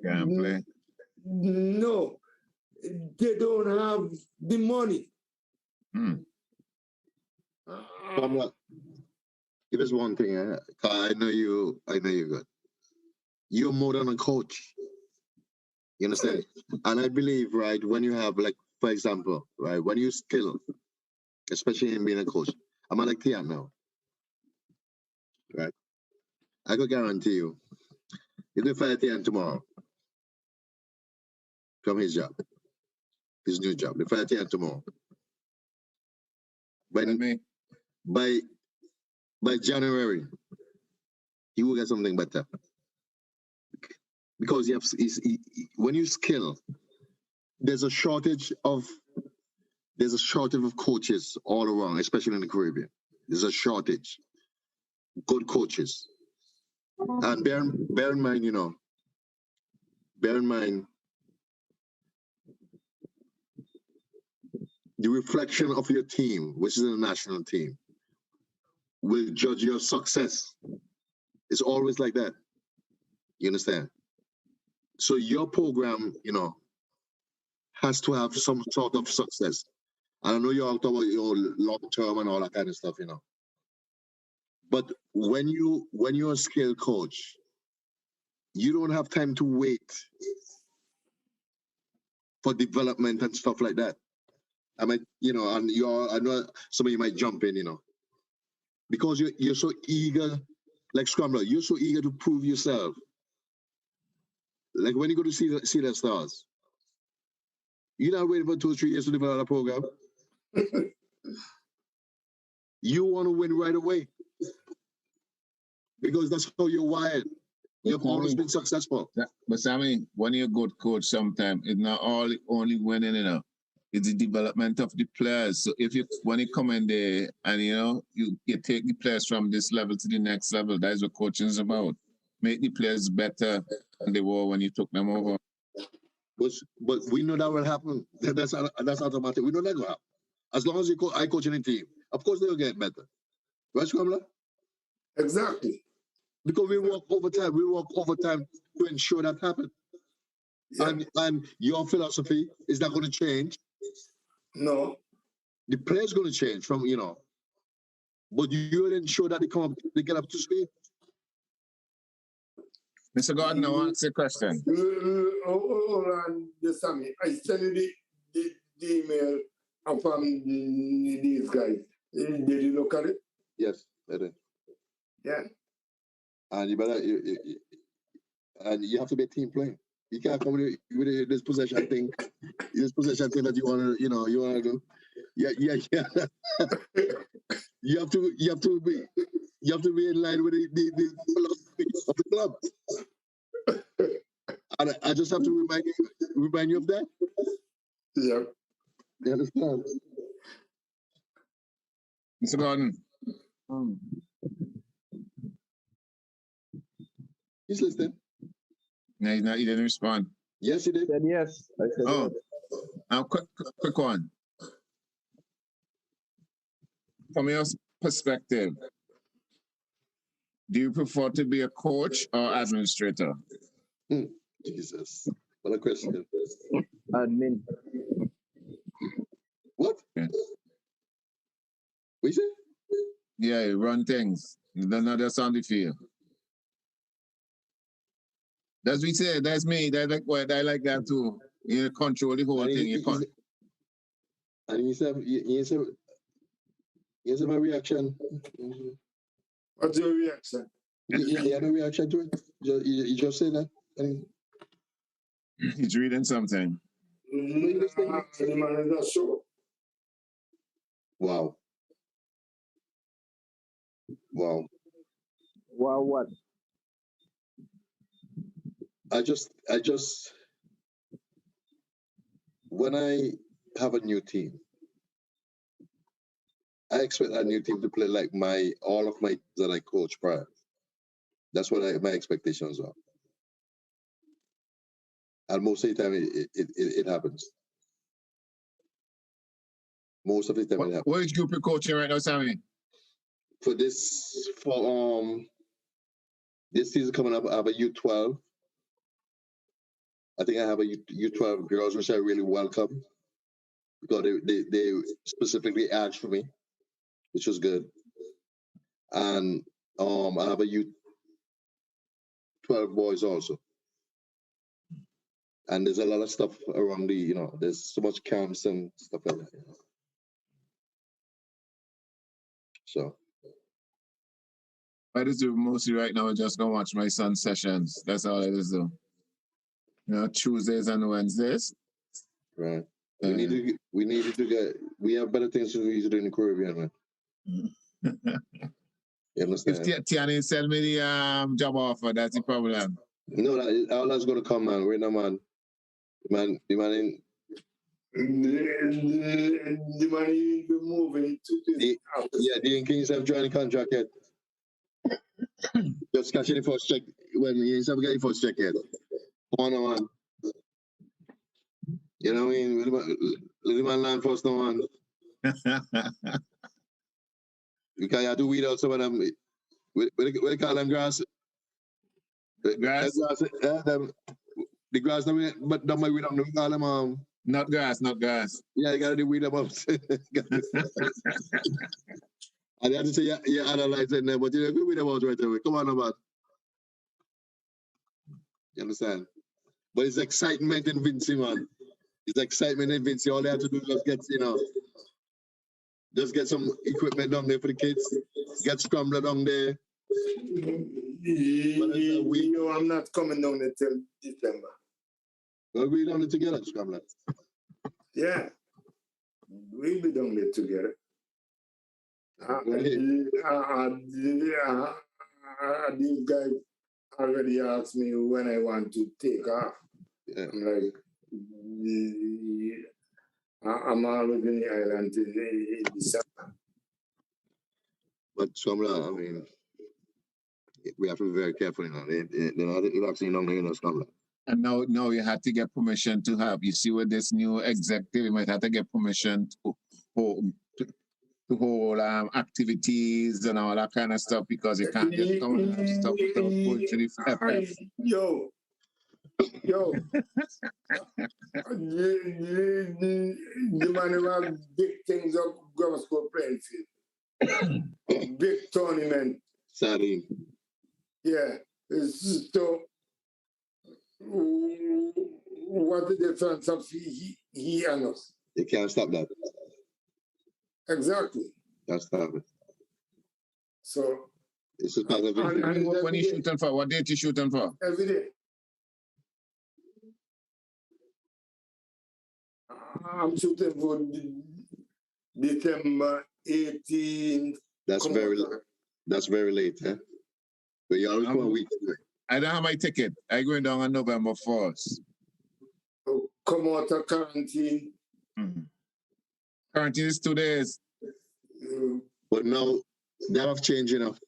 Can't play. no, they don't have the money. It is one thing. I know you good. You're more than a coach. You understand? And I believe, right, when you have, like, for example, right, when you skill, especially in being a coach, I'm like theon now, right? I could guarantee you, you can fire theon tomorrow from his job, his new job. They fire theon tomorrow. By January, he will get something better. Because when you skill, there's a shortage of coaches all around, especially in the Caribbean. There's a shortage. Good coaches. And bear in mind, the reflection of your team, which is the national team, will judge your success. It's always like that. You understand? So your program, has to have some sort of success. I don't know you're talking about your long term and all that kind of stuff, But when you're a skilled coach, you don't have time to wait for development and stuff like that. I mean, and I know some of you might jump in, because you're so eager, like Scrambler, you're so eager to prove yourself. Like when you go to see the stars, you're not waiting for 2 or 3 years to develop a program. You want to win right away because that's how you're wired. You've always been successful. But Sammy, when you're a good coach, sometimes it's not only winning, it's the development of the players. So when you come in there and you take the players from this level to the next level, that's what coaching is about. Make the players better than they were when you took them over. But we know that will happen. That's automatic. We know that will happen. As long as I coach in a team, of course they'll get better. Right, Scrambler? Exactly. Because we work overtime to ensure that happens. Yeah. And your philosophy is not going to change. No. The player's going to change from, but you'll ensure that they get up to speed. Mr. Gordon, I want to ask a question. Hold on, Sammy. I sent you the email from these guys. Did you look at it? Yes, I did. Yeah. And you have to be a team player. You can't come with this possession thing. This possession thing that you want to do. Yeah. you have to be in line with the philosophy of the club. And I just have to remind you of that. Yeah. You understand? Mr. Gordon. He's listening. No, he didn't respond. Yes, he did. Said yes. I said yes. Now, quick one. From your perspective, do you prefer to be a coach or administrator? Jesus, what a question. Admin. What? Yeah. What you say? Yeah, you run things. Not just on the field. That's what we say. That's me. I like that too. You control the whole thing. And you said my reaction. What's your reaction? You had a reaction to it? You just said that? He's reading something. The man is not sure. Wow. Wow. Wow, what? I just when I have a new team, I expect that new team to play like all of my that I coach prior. That's what my expectations are. And most of the time it happens. Most of the time it happens. What group you coaching right now, Sammy? For this season coming up, I have a U12. I think I have a U12 girls, which I really welcome because they specifically asked for me, which was good. And I have a U12 boys also. And there's a lot of stuff around there's so much camps and stuff like that. So. I just do mostly right now. Just go watch my son's sessions. That's all I just do. Tuesdays and Wednesdays. Right. We have better things to do in the Caribbean, man. You understand? If Tiani sell me the job offer, that's the problem. No, all that's gonna come, man. Wait, no, man. The man in. The man ain't been moving to this. The Kings have joined the contract yet. Just catching the first check when you have get the first check yet. 1-on-1. You know what I mean? Let the man land first on one. Because you have to weed out some of them. What they call them grass? Grass? The grass, but don't we don't call them not grass. Yeah, you gotta weed them up. I have to say you're analyzing them, but you know, weed them out right away. Come on, man. You understand? But it's excitement in Vinci, man. It's excitement in Vinci. All they have to do is just get some equipment down there for the kids. Get scrambler down there. I'm not coming down there till December. Well, we're down there together, scrambler. Yeah. We'll be down there together. These guys already asked me when I want to take off. Yeah. I'm like, I'm always in the island in December. But Scrambler, I mean, we have to be very careful, They're not actually not making us Scrambler. And now you have to get permission to have. You see, with this new executive, you might have to get permission to hold activities and all that kind of stuff because you can't just come and have stuff without going to the FF. Yo, the man who have big things up grammar school playing field. Big tournament. Sorry. Yeah. So what the difference of he and us? You can't stop that. Exactly. Can't stop it. So it's just part of it. And when you shooting for? What date you shooting for? Every day. I'm shooting for December 18th. That's very late, huh? But you always go a week. I don't have my ticket. I going down on November 1st. Come out of quarantine. Mm-hmm. Quarantine is 2 days. But now that have changed enough.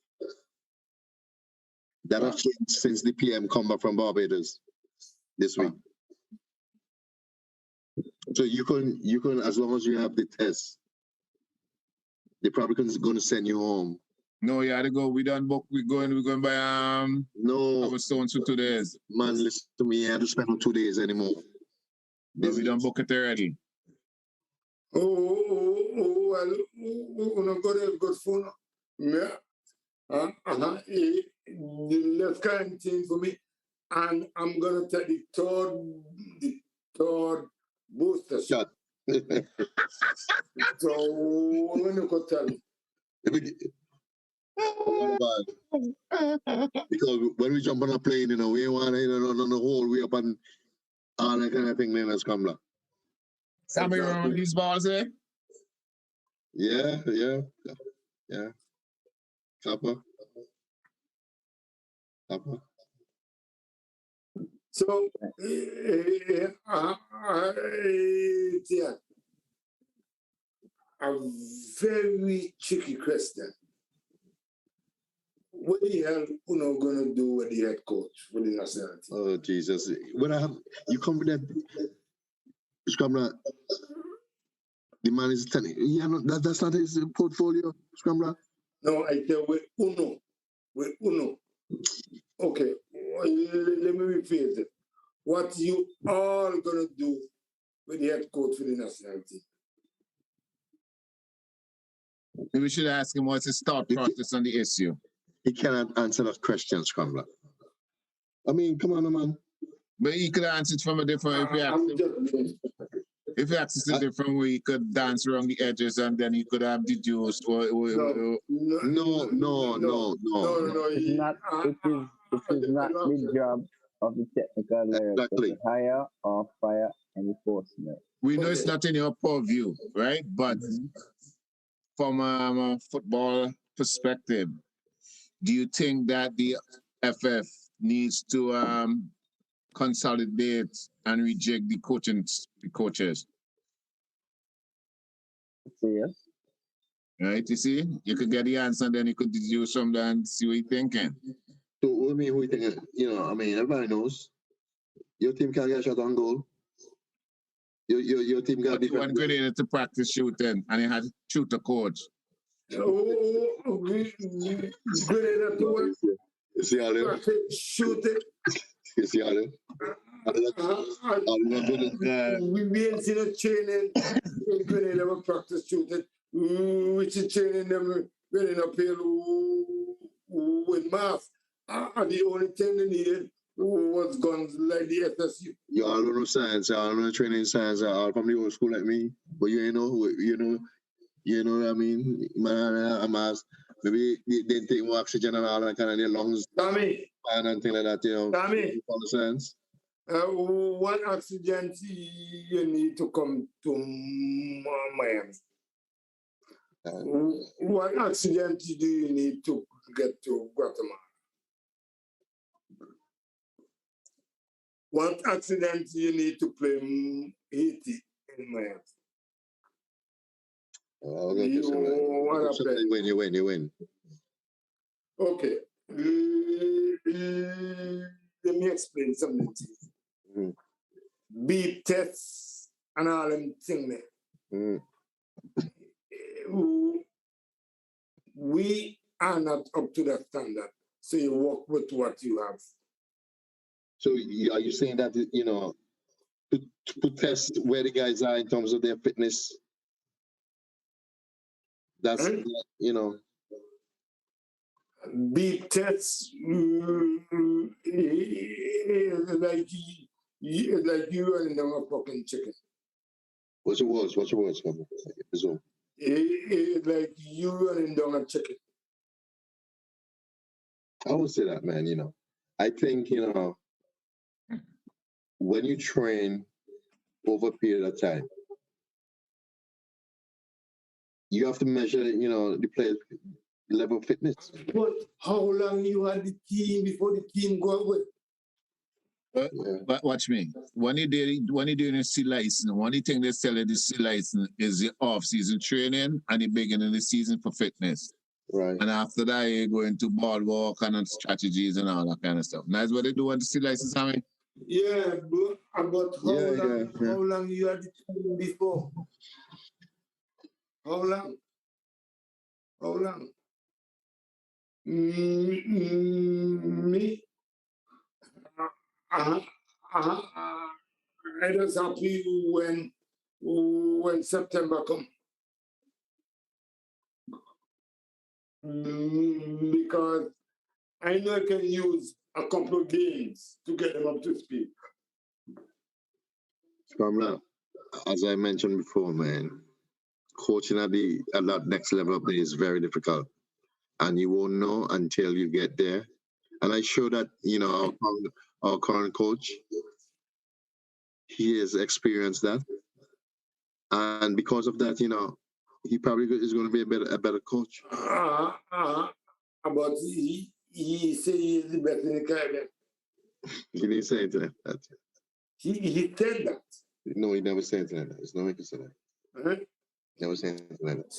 That have changed since the PM come back from Barbados this week. So you can as long as you have the test, they probably going to send you home. No, you had to go. We done book. We're going by no our stones for 2 days. Man, listen to me. I have to spend on 2 days anymore. But we done book it already. Well, no good phone. Yeah. Let's quarantine for me, and I'm gonna take the third booster shot. So when you could tell me. Because when we jump on a plane, we want to the whole way up and All that kind of thing, man, has come back. Sammy around these balls there? Yeah. Copper. So, yeah, a very tricky question. What the hell Uno gonna do with the head coach for the nationality? Oh Jesus! When you come with that, Scrambler, the man is telling you, yeah, no, that's not his portfolio, Scrambler. No, I tell with Uno. Okay, let me rephrase it. What you all gonna do with the head coach for the nationality? We should ask him what's his thought process on the issue. He cannot answer that question, Scrambler. I mean, come on, man. But he could answer it from a different. If he asks it a different way, he could dance around the edges, and then he could have deduced. No. It is not the job of the technical director to hire or fire any postman. We know it's not in your purview, right? But from a football perspective, do you think that the FF needs to consolidate and reject the coaches? Yes. Right, you see? You could get the answer and then you could deduce from that and see what you're thinking. So, what I mean, who you thinking? You know, I mean, everybody knows your team can't get a shot on goal. Your team got to be one grenade to practice shooting and he had to shoot a coach. Grenade to what? You see how they shoot it. You see how they we ain't seen a training in Grenade ever practice shooting. Which is training them running uphill with math. And the only thing they needed was guns like the FSU. You all don't know science, y'all don't know training science, all from the old school like me. But you know what I mean? Man, I'm asked, maybe they didn't take more oxygen and all that kind of their lungs. Tommy. And things like that, you know. Tommy. Sense. What oxygen you need to come to Miami? What oxygen do you need to get to Guatemala? What accident do you need to play Haiti in Miami? You win. Okay. Let me explain something to you. Beep tests and all them things there. We are not up to that standard. So you work with what you have. So are you saying that, you know, to test where the guys are in terms of their fitness? That's, you know. Beep tests like you running down a fucking chicken. What's your words? Like you running down a chicken. I would say that, man, you know. I think, you know, when you train over a period of time, you have to measure, you know, the player's level of fitness. But how long you had the team before the team go away? But watch me. When you're doing a sea license, one of the things they sell you the sea license is the off-season training and the beginning of the season for fitness. Right. And after that, you go into ball walk and strategies and all that kind of stuff. And that's what they do on the sea license, I mean. Yeah, but about how long you had the team before? How long? Me? I just happy when September come. Because I know I can use a couple of games to get them up to speed. As I mentioned before, man, coaching at that next level up there is very difficult. And you won't know until you get there. And I show that, you know, our current coach, he has experienced that, and because of that, he probably is going to be a better coach. But he say he's the best in the Caribbean. He didn't say it like that. He said that. No, he never said it like that. It's not like he said that. Huh? Never said it like that.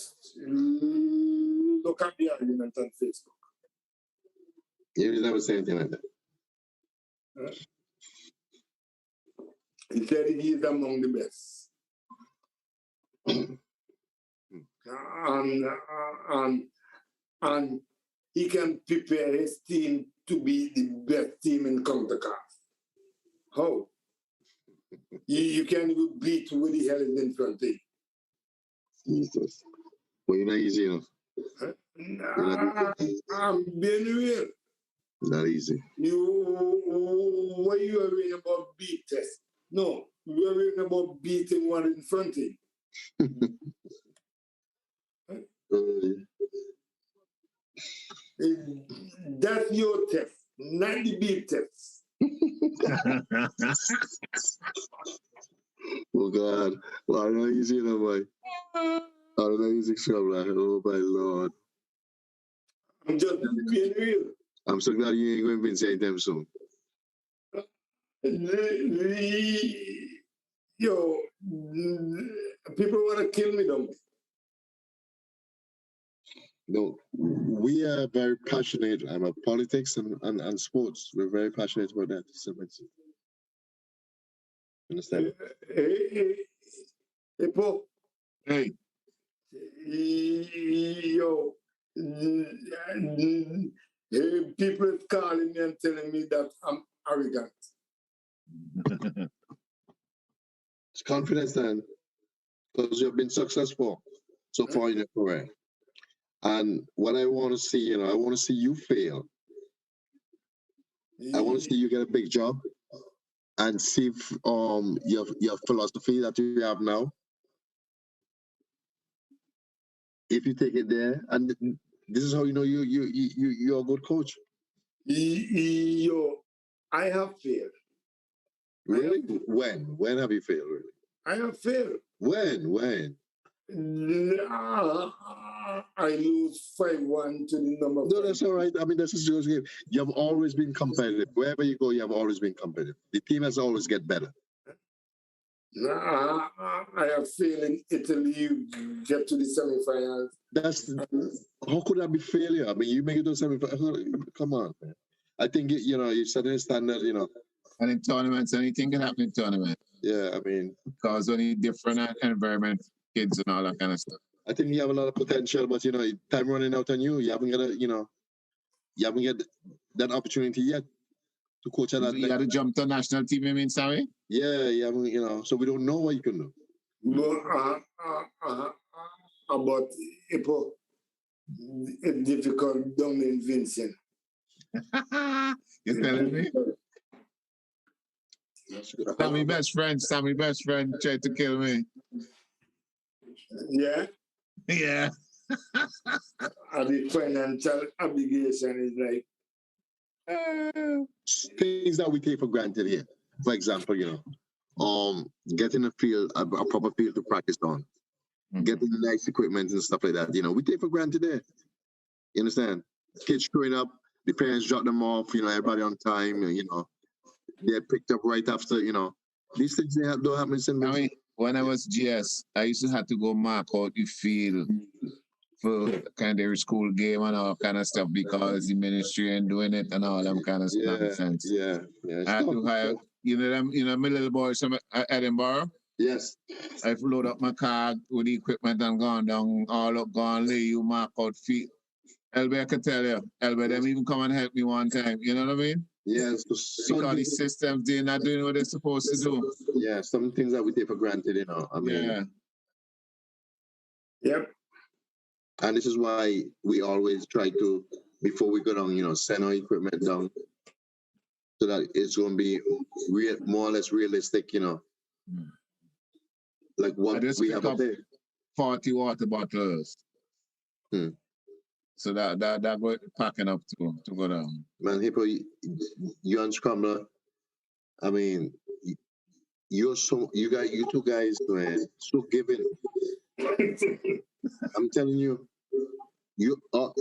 Look at the argument on Facebook. He never said anything like that. He said he is among the best. And he can prepare his team to be the best team in CONCACAF. How? You can't even beat what the hell is in front of you. Jesus. Well, you're not easy enough. I'm being real. Not easy. What you are reading about beat test? No, you are reading about beating one in front of you. That's your test, not the beat test. Oh God. Well, I'm not easy enough, boy. I'm not easy trouble. Oh my Lord. I'm just being real. I'm so glad you ain't going to be saying them soon. Yo, people want to kill me, though. No, we are very passionate about politics and sports. We're very passionate about that. Understand? Hey, Paul. Hey. Yo, people is calling me and telling me that I'm arrogant. It's confidence then, because you've been successful so far in your career. And what I want to see, I want to see you fail. I want to see you get a big job and see if, your philosophy that you have now, if you take it there, and this is how you know you're a good coach. Yo, I have failed. Really? When have you failed? Really? I have failed. When? I lose 5-1 to the number. No, that's all right. I mean, that's just a game. You have always been competitive. Wherever you go, you have always been competitive. The team has always get better. I have failed in Italy. You get to the semifinals. How could that be failure? I mean, you make it to semifinals. Come on, man. I think you're setting a standard. And in tournaments, anything can happen in tournaments. Yeah, I mean, because only different environment, kids and all that kind of stuff. I think you have a lot of potential, but time running out on you. You haven't got you haven't get that opportunity yet to coach at that. You got to jump to national team, you mean, sorry? Yeah, you haven't, so we don't know what you can do. But it's difficult down in Vincent. You're telling me? Sammy best friend tried to kill me. Yeah? Yeah. And the financial obligation is like things that we take for granted here. For example, getting a proper field to practice on, getting nice equipment and stuff like that. We take for granted there. You understand? Kids growing up, the parents drop them off. Everybody on time. They're picked up right after. These things don't happen. I mean, when I was GS, I used to have to go mark out the field for kind of school game and all kind of stuff because the ministry ain't doing it and all them kind of nonsense. Yeah. I had to hire, my little boys from Edinburgh. Yes. I've loaded up my car with the equipment and gone down, all up, gone, lay you mark out feet. Elbe, I can tell you, Elbe, them even come and help me one time. You know what I mean? Yes. Because the systems, they're not doing what they're supposed to do. Yeah, some things that we take for granted, I mean. Yeah. Yep. And this is why we always try to, before we go down, send our equipment down so that it's going to be more or less realistic, like what we have up there. 40 water bottles. So that go packing up to go down. Man, Hippo, you on Scrambler, I mean, you two guys, man, so giving. I'm telling you, you are,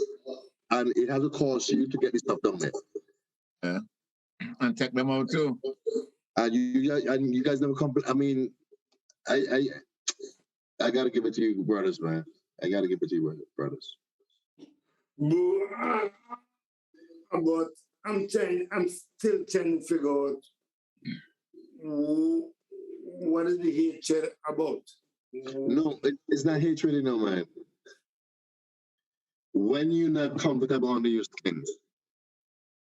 and it has a cost you to get this stuff done, man. Yeah. And take them out too. And you guys never complain. I mean, I gotta give it to you, brothers, man. I gotta give it to you, brothers. But I'm still trying to figure out what is the hatred about. No, it's not hatred, you know, man. When you're not comfortable under your skin,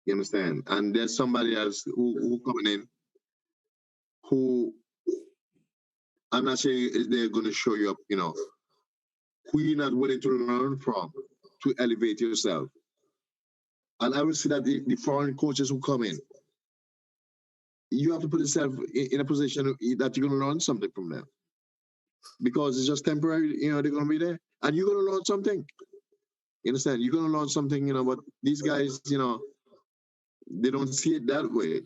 you understand? And there's somebody else who coming in who I'm not saying they're going to show you up, you know, who you're not willing to learn from to elevate yourself. And I will see that the foreign coaches who come in, you have to put yourself in a position that you're going to learn something from them. Because it's just temporary, you know, they're going to be there. And you're going to learn something. You understand? You're going to learn something, you know, but these guys, you know, they don't see it that way.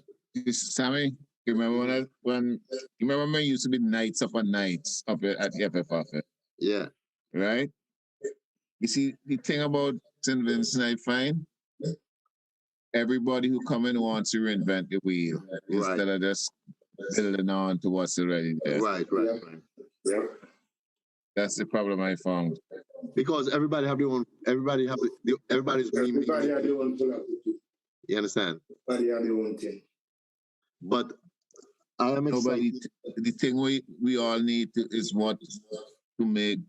Sammy, you remember when you remember when it used to be nights upon nights up at the FF? Yeah. Right? You see, the thing about St. Vincent, I find everybody who come in wants to reinvent the wheel instead of just building on to what's already there. Right. Yeah. That's the problem I found. Because everybody have their own. Everybody's Everybody have their own philosophy. You understand? Everybody have their own thing. But I am excited. The thing we all need is what to make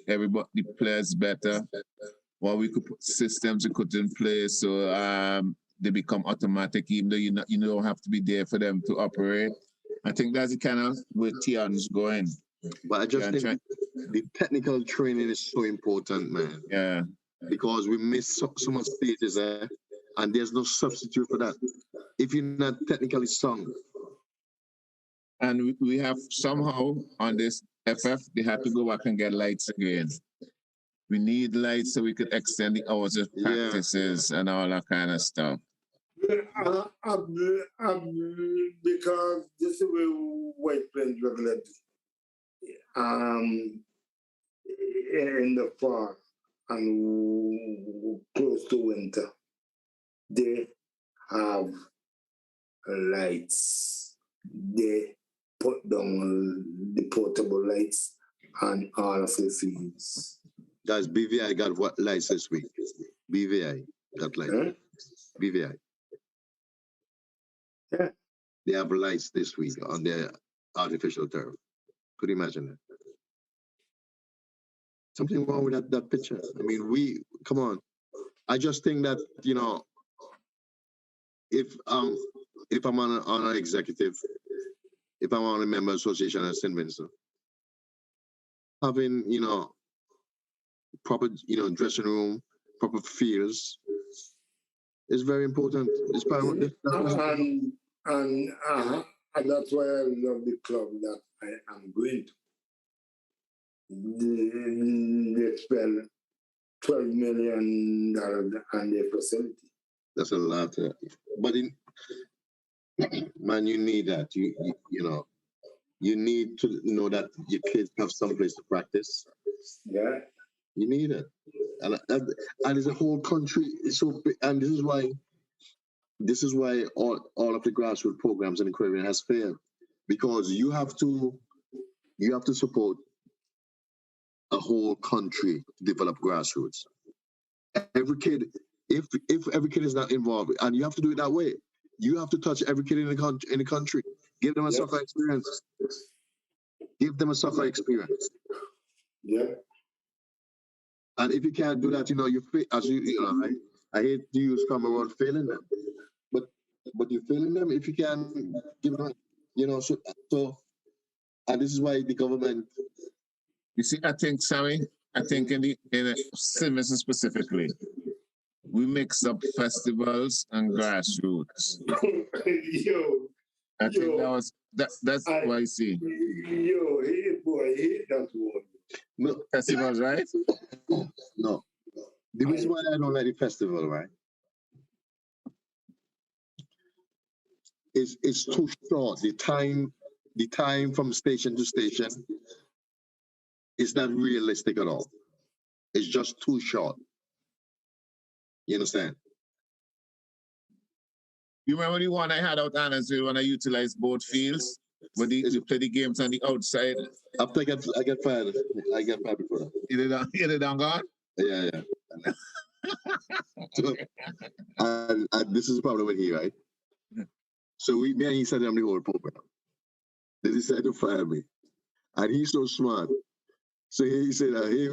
everybody the players better. What we could put systems we put in place so they become automatic, even though you don't have to be there for them to operate. I think that's the kind of where theon's going. But I just think the technical training is so important, man. Yeah. Because we miss so much stages there, and there's no substitute for that. If you're not technically strong. And we have somehow on this FF, they have to go back and get lights again. We need lights so we could extend the hours of practices and all that kind of stuff. Because this is where white players regularly in the fall and close to winter, they have lights. They put down the portable lights on all of the fields. Guys, BVI got what lights this week? BVI got lights. Huh? BVI. Yeah. They have lights this week on their artificial turf. Could you imagine that? Something wrong with that picture. I mean, come on. I just think that, you know, if I'm on an executive, if I'm on a member association at St. Vincent, having, you know, proper, you know, dressing room, proper fields is very important. It's probably and that's why I love the club that I am going to. They spend $12 million on their facility. That's a lot. But man, you need that. You know, you need to know that your kids have some place to practice. Yeah. You need it. And it's a whole country. It's so big. And this is why all of the grassroots programs in the Caribbean has failed. Because you have to support a whole country to develop grassroots. Every kid, if every kid is not involved, and you have to do it that way, you have to touch every kid in the country. Give them a soccer experience. Give them a soccer experience. Yeah. And if you can't do that, you know, I hate to use come around failing them, but you're failing them if you can give them, you know. So, and this is why the government. You see, I think, Sammy, in St. Vincent specifically, we mix up festivals and grassroots. I think that's what I see. Yo, boy, hate that word. No, festivals, right? No. The reason why I don't like the festival, right? It's too short. The time the time from station to station is not realistic at all. It's just too short. You understand? You remember the one I had out Annesville when I utilized both fields? When we play the games on the outside? After I get fired. I get fired before that. You did on God? Yeah. So, and this is the problem with he, right? So me and he sat on the whole program. They decided to fire me. And he's so smart. So he said, hey,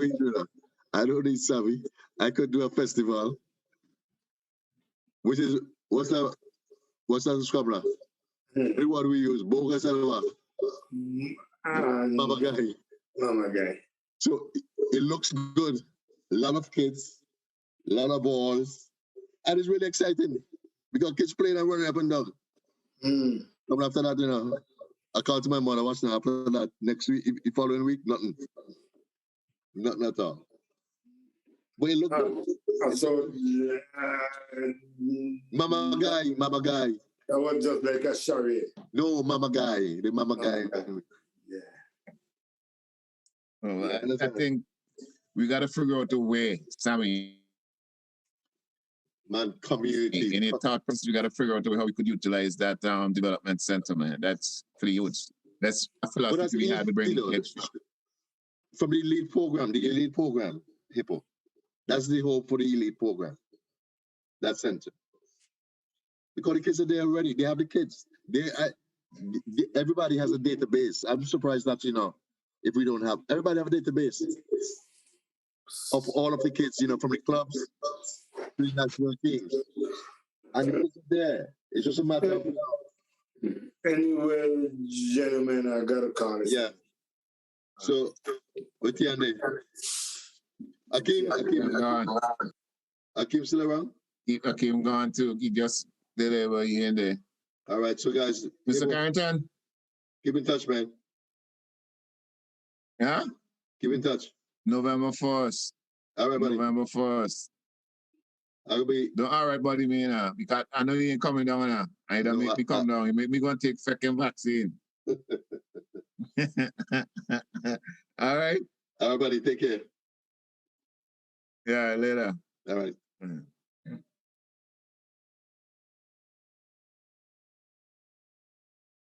I don't need savvy. I could do a festival, which is, what's that scrambler? The one we use, Boga Salva. Mama guy. So it looks good. A lot of kids, a lot of balls. And it's really exciting because kids playing and running up and down. Coming after that, I called to my mother, what's now after that? Next week, the following week, nothing. Nothing at all. But it looked good. So, Mama guy. That was just like a charade. No, Mama guy. The Mama guy. Yeah. Well, I think we got to figure out a way, Sammy. Man, community. In your thought process, we got to figure out a way how we could utilize that development center, man. That's for the youths. That's a philosophy we have to bring kids from the elite program, Hippo. That's the hope for the elite program. That center. Because the kids are there already. They have the kids. Everybody has a database. I'm surprised that, if we don't have, everybody have a database of all of the kids, from the clubs to the national teams. And the kids are there. It's just a matter of. Anyway, gentlemen, I got a call. Yeah. So, what's your name? Akeem still around? Akeem gone too. He just deliver here and there. All right, so guys. Mr. Carrington? Keep in touch, man. Yeah? Keep in touch. November 1st. All right, buddy. November 1st. I'll be. Don't all right, buddy, me now. Because I know you ain't coming down now. I don't make me come down. You make me go and take second vaccine. All right? All right, buddy. Take care. Yeah, later. All right. Mm.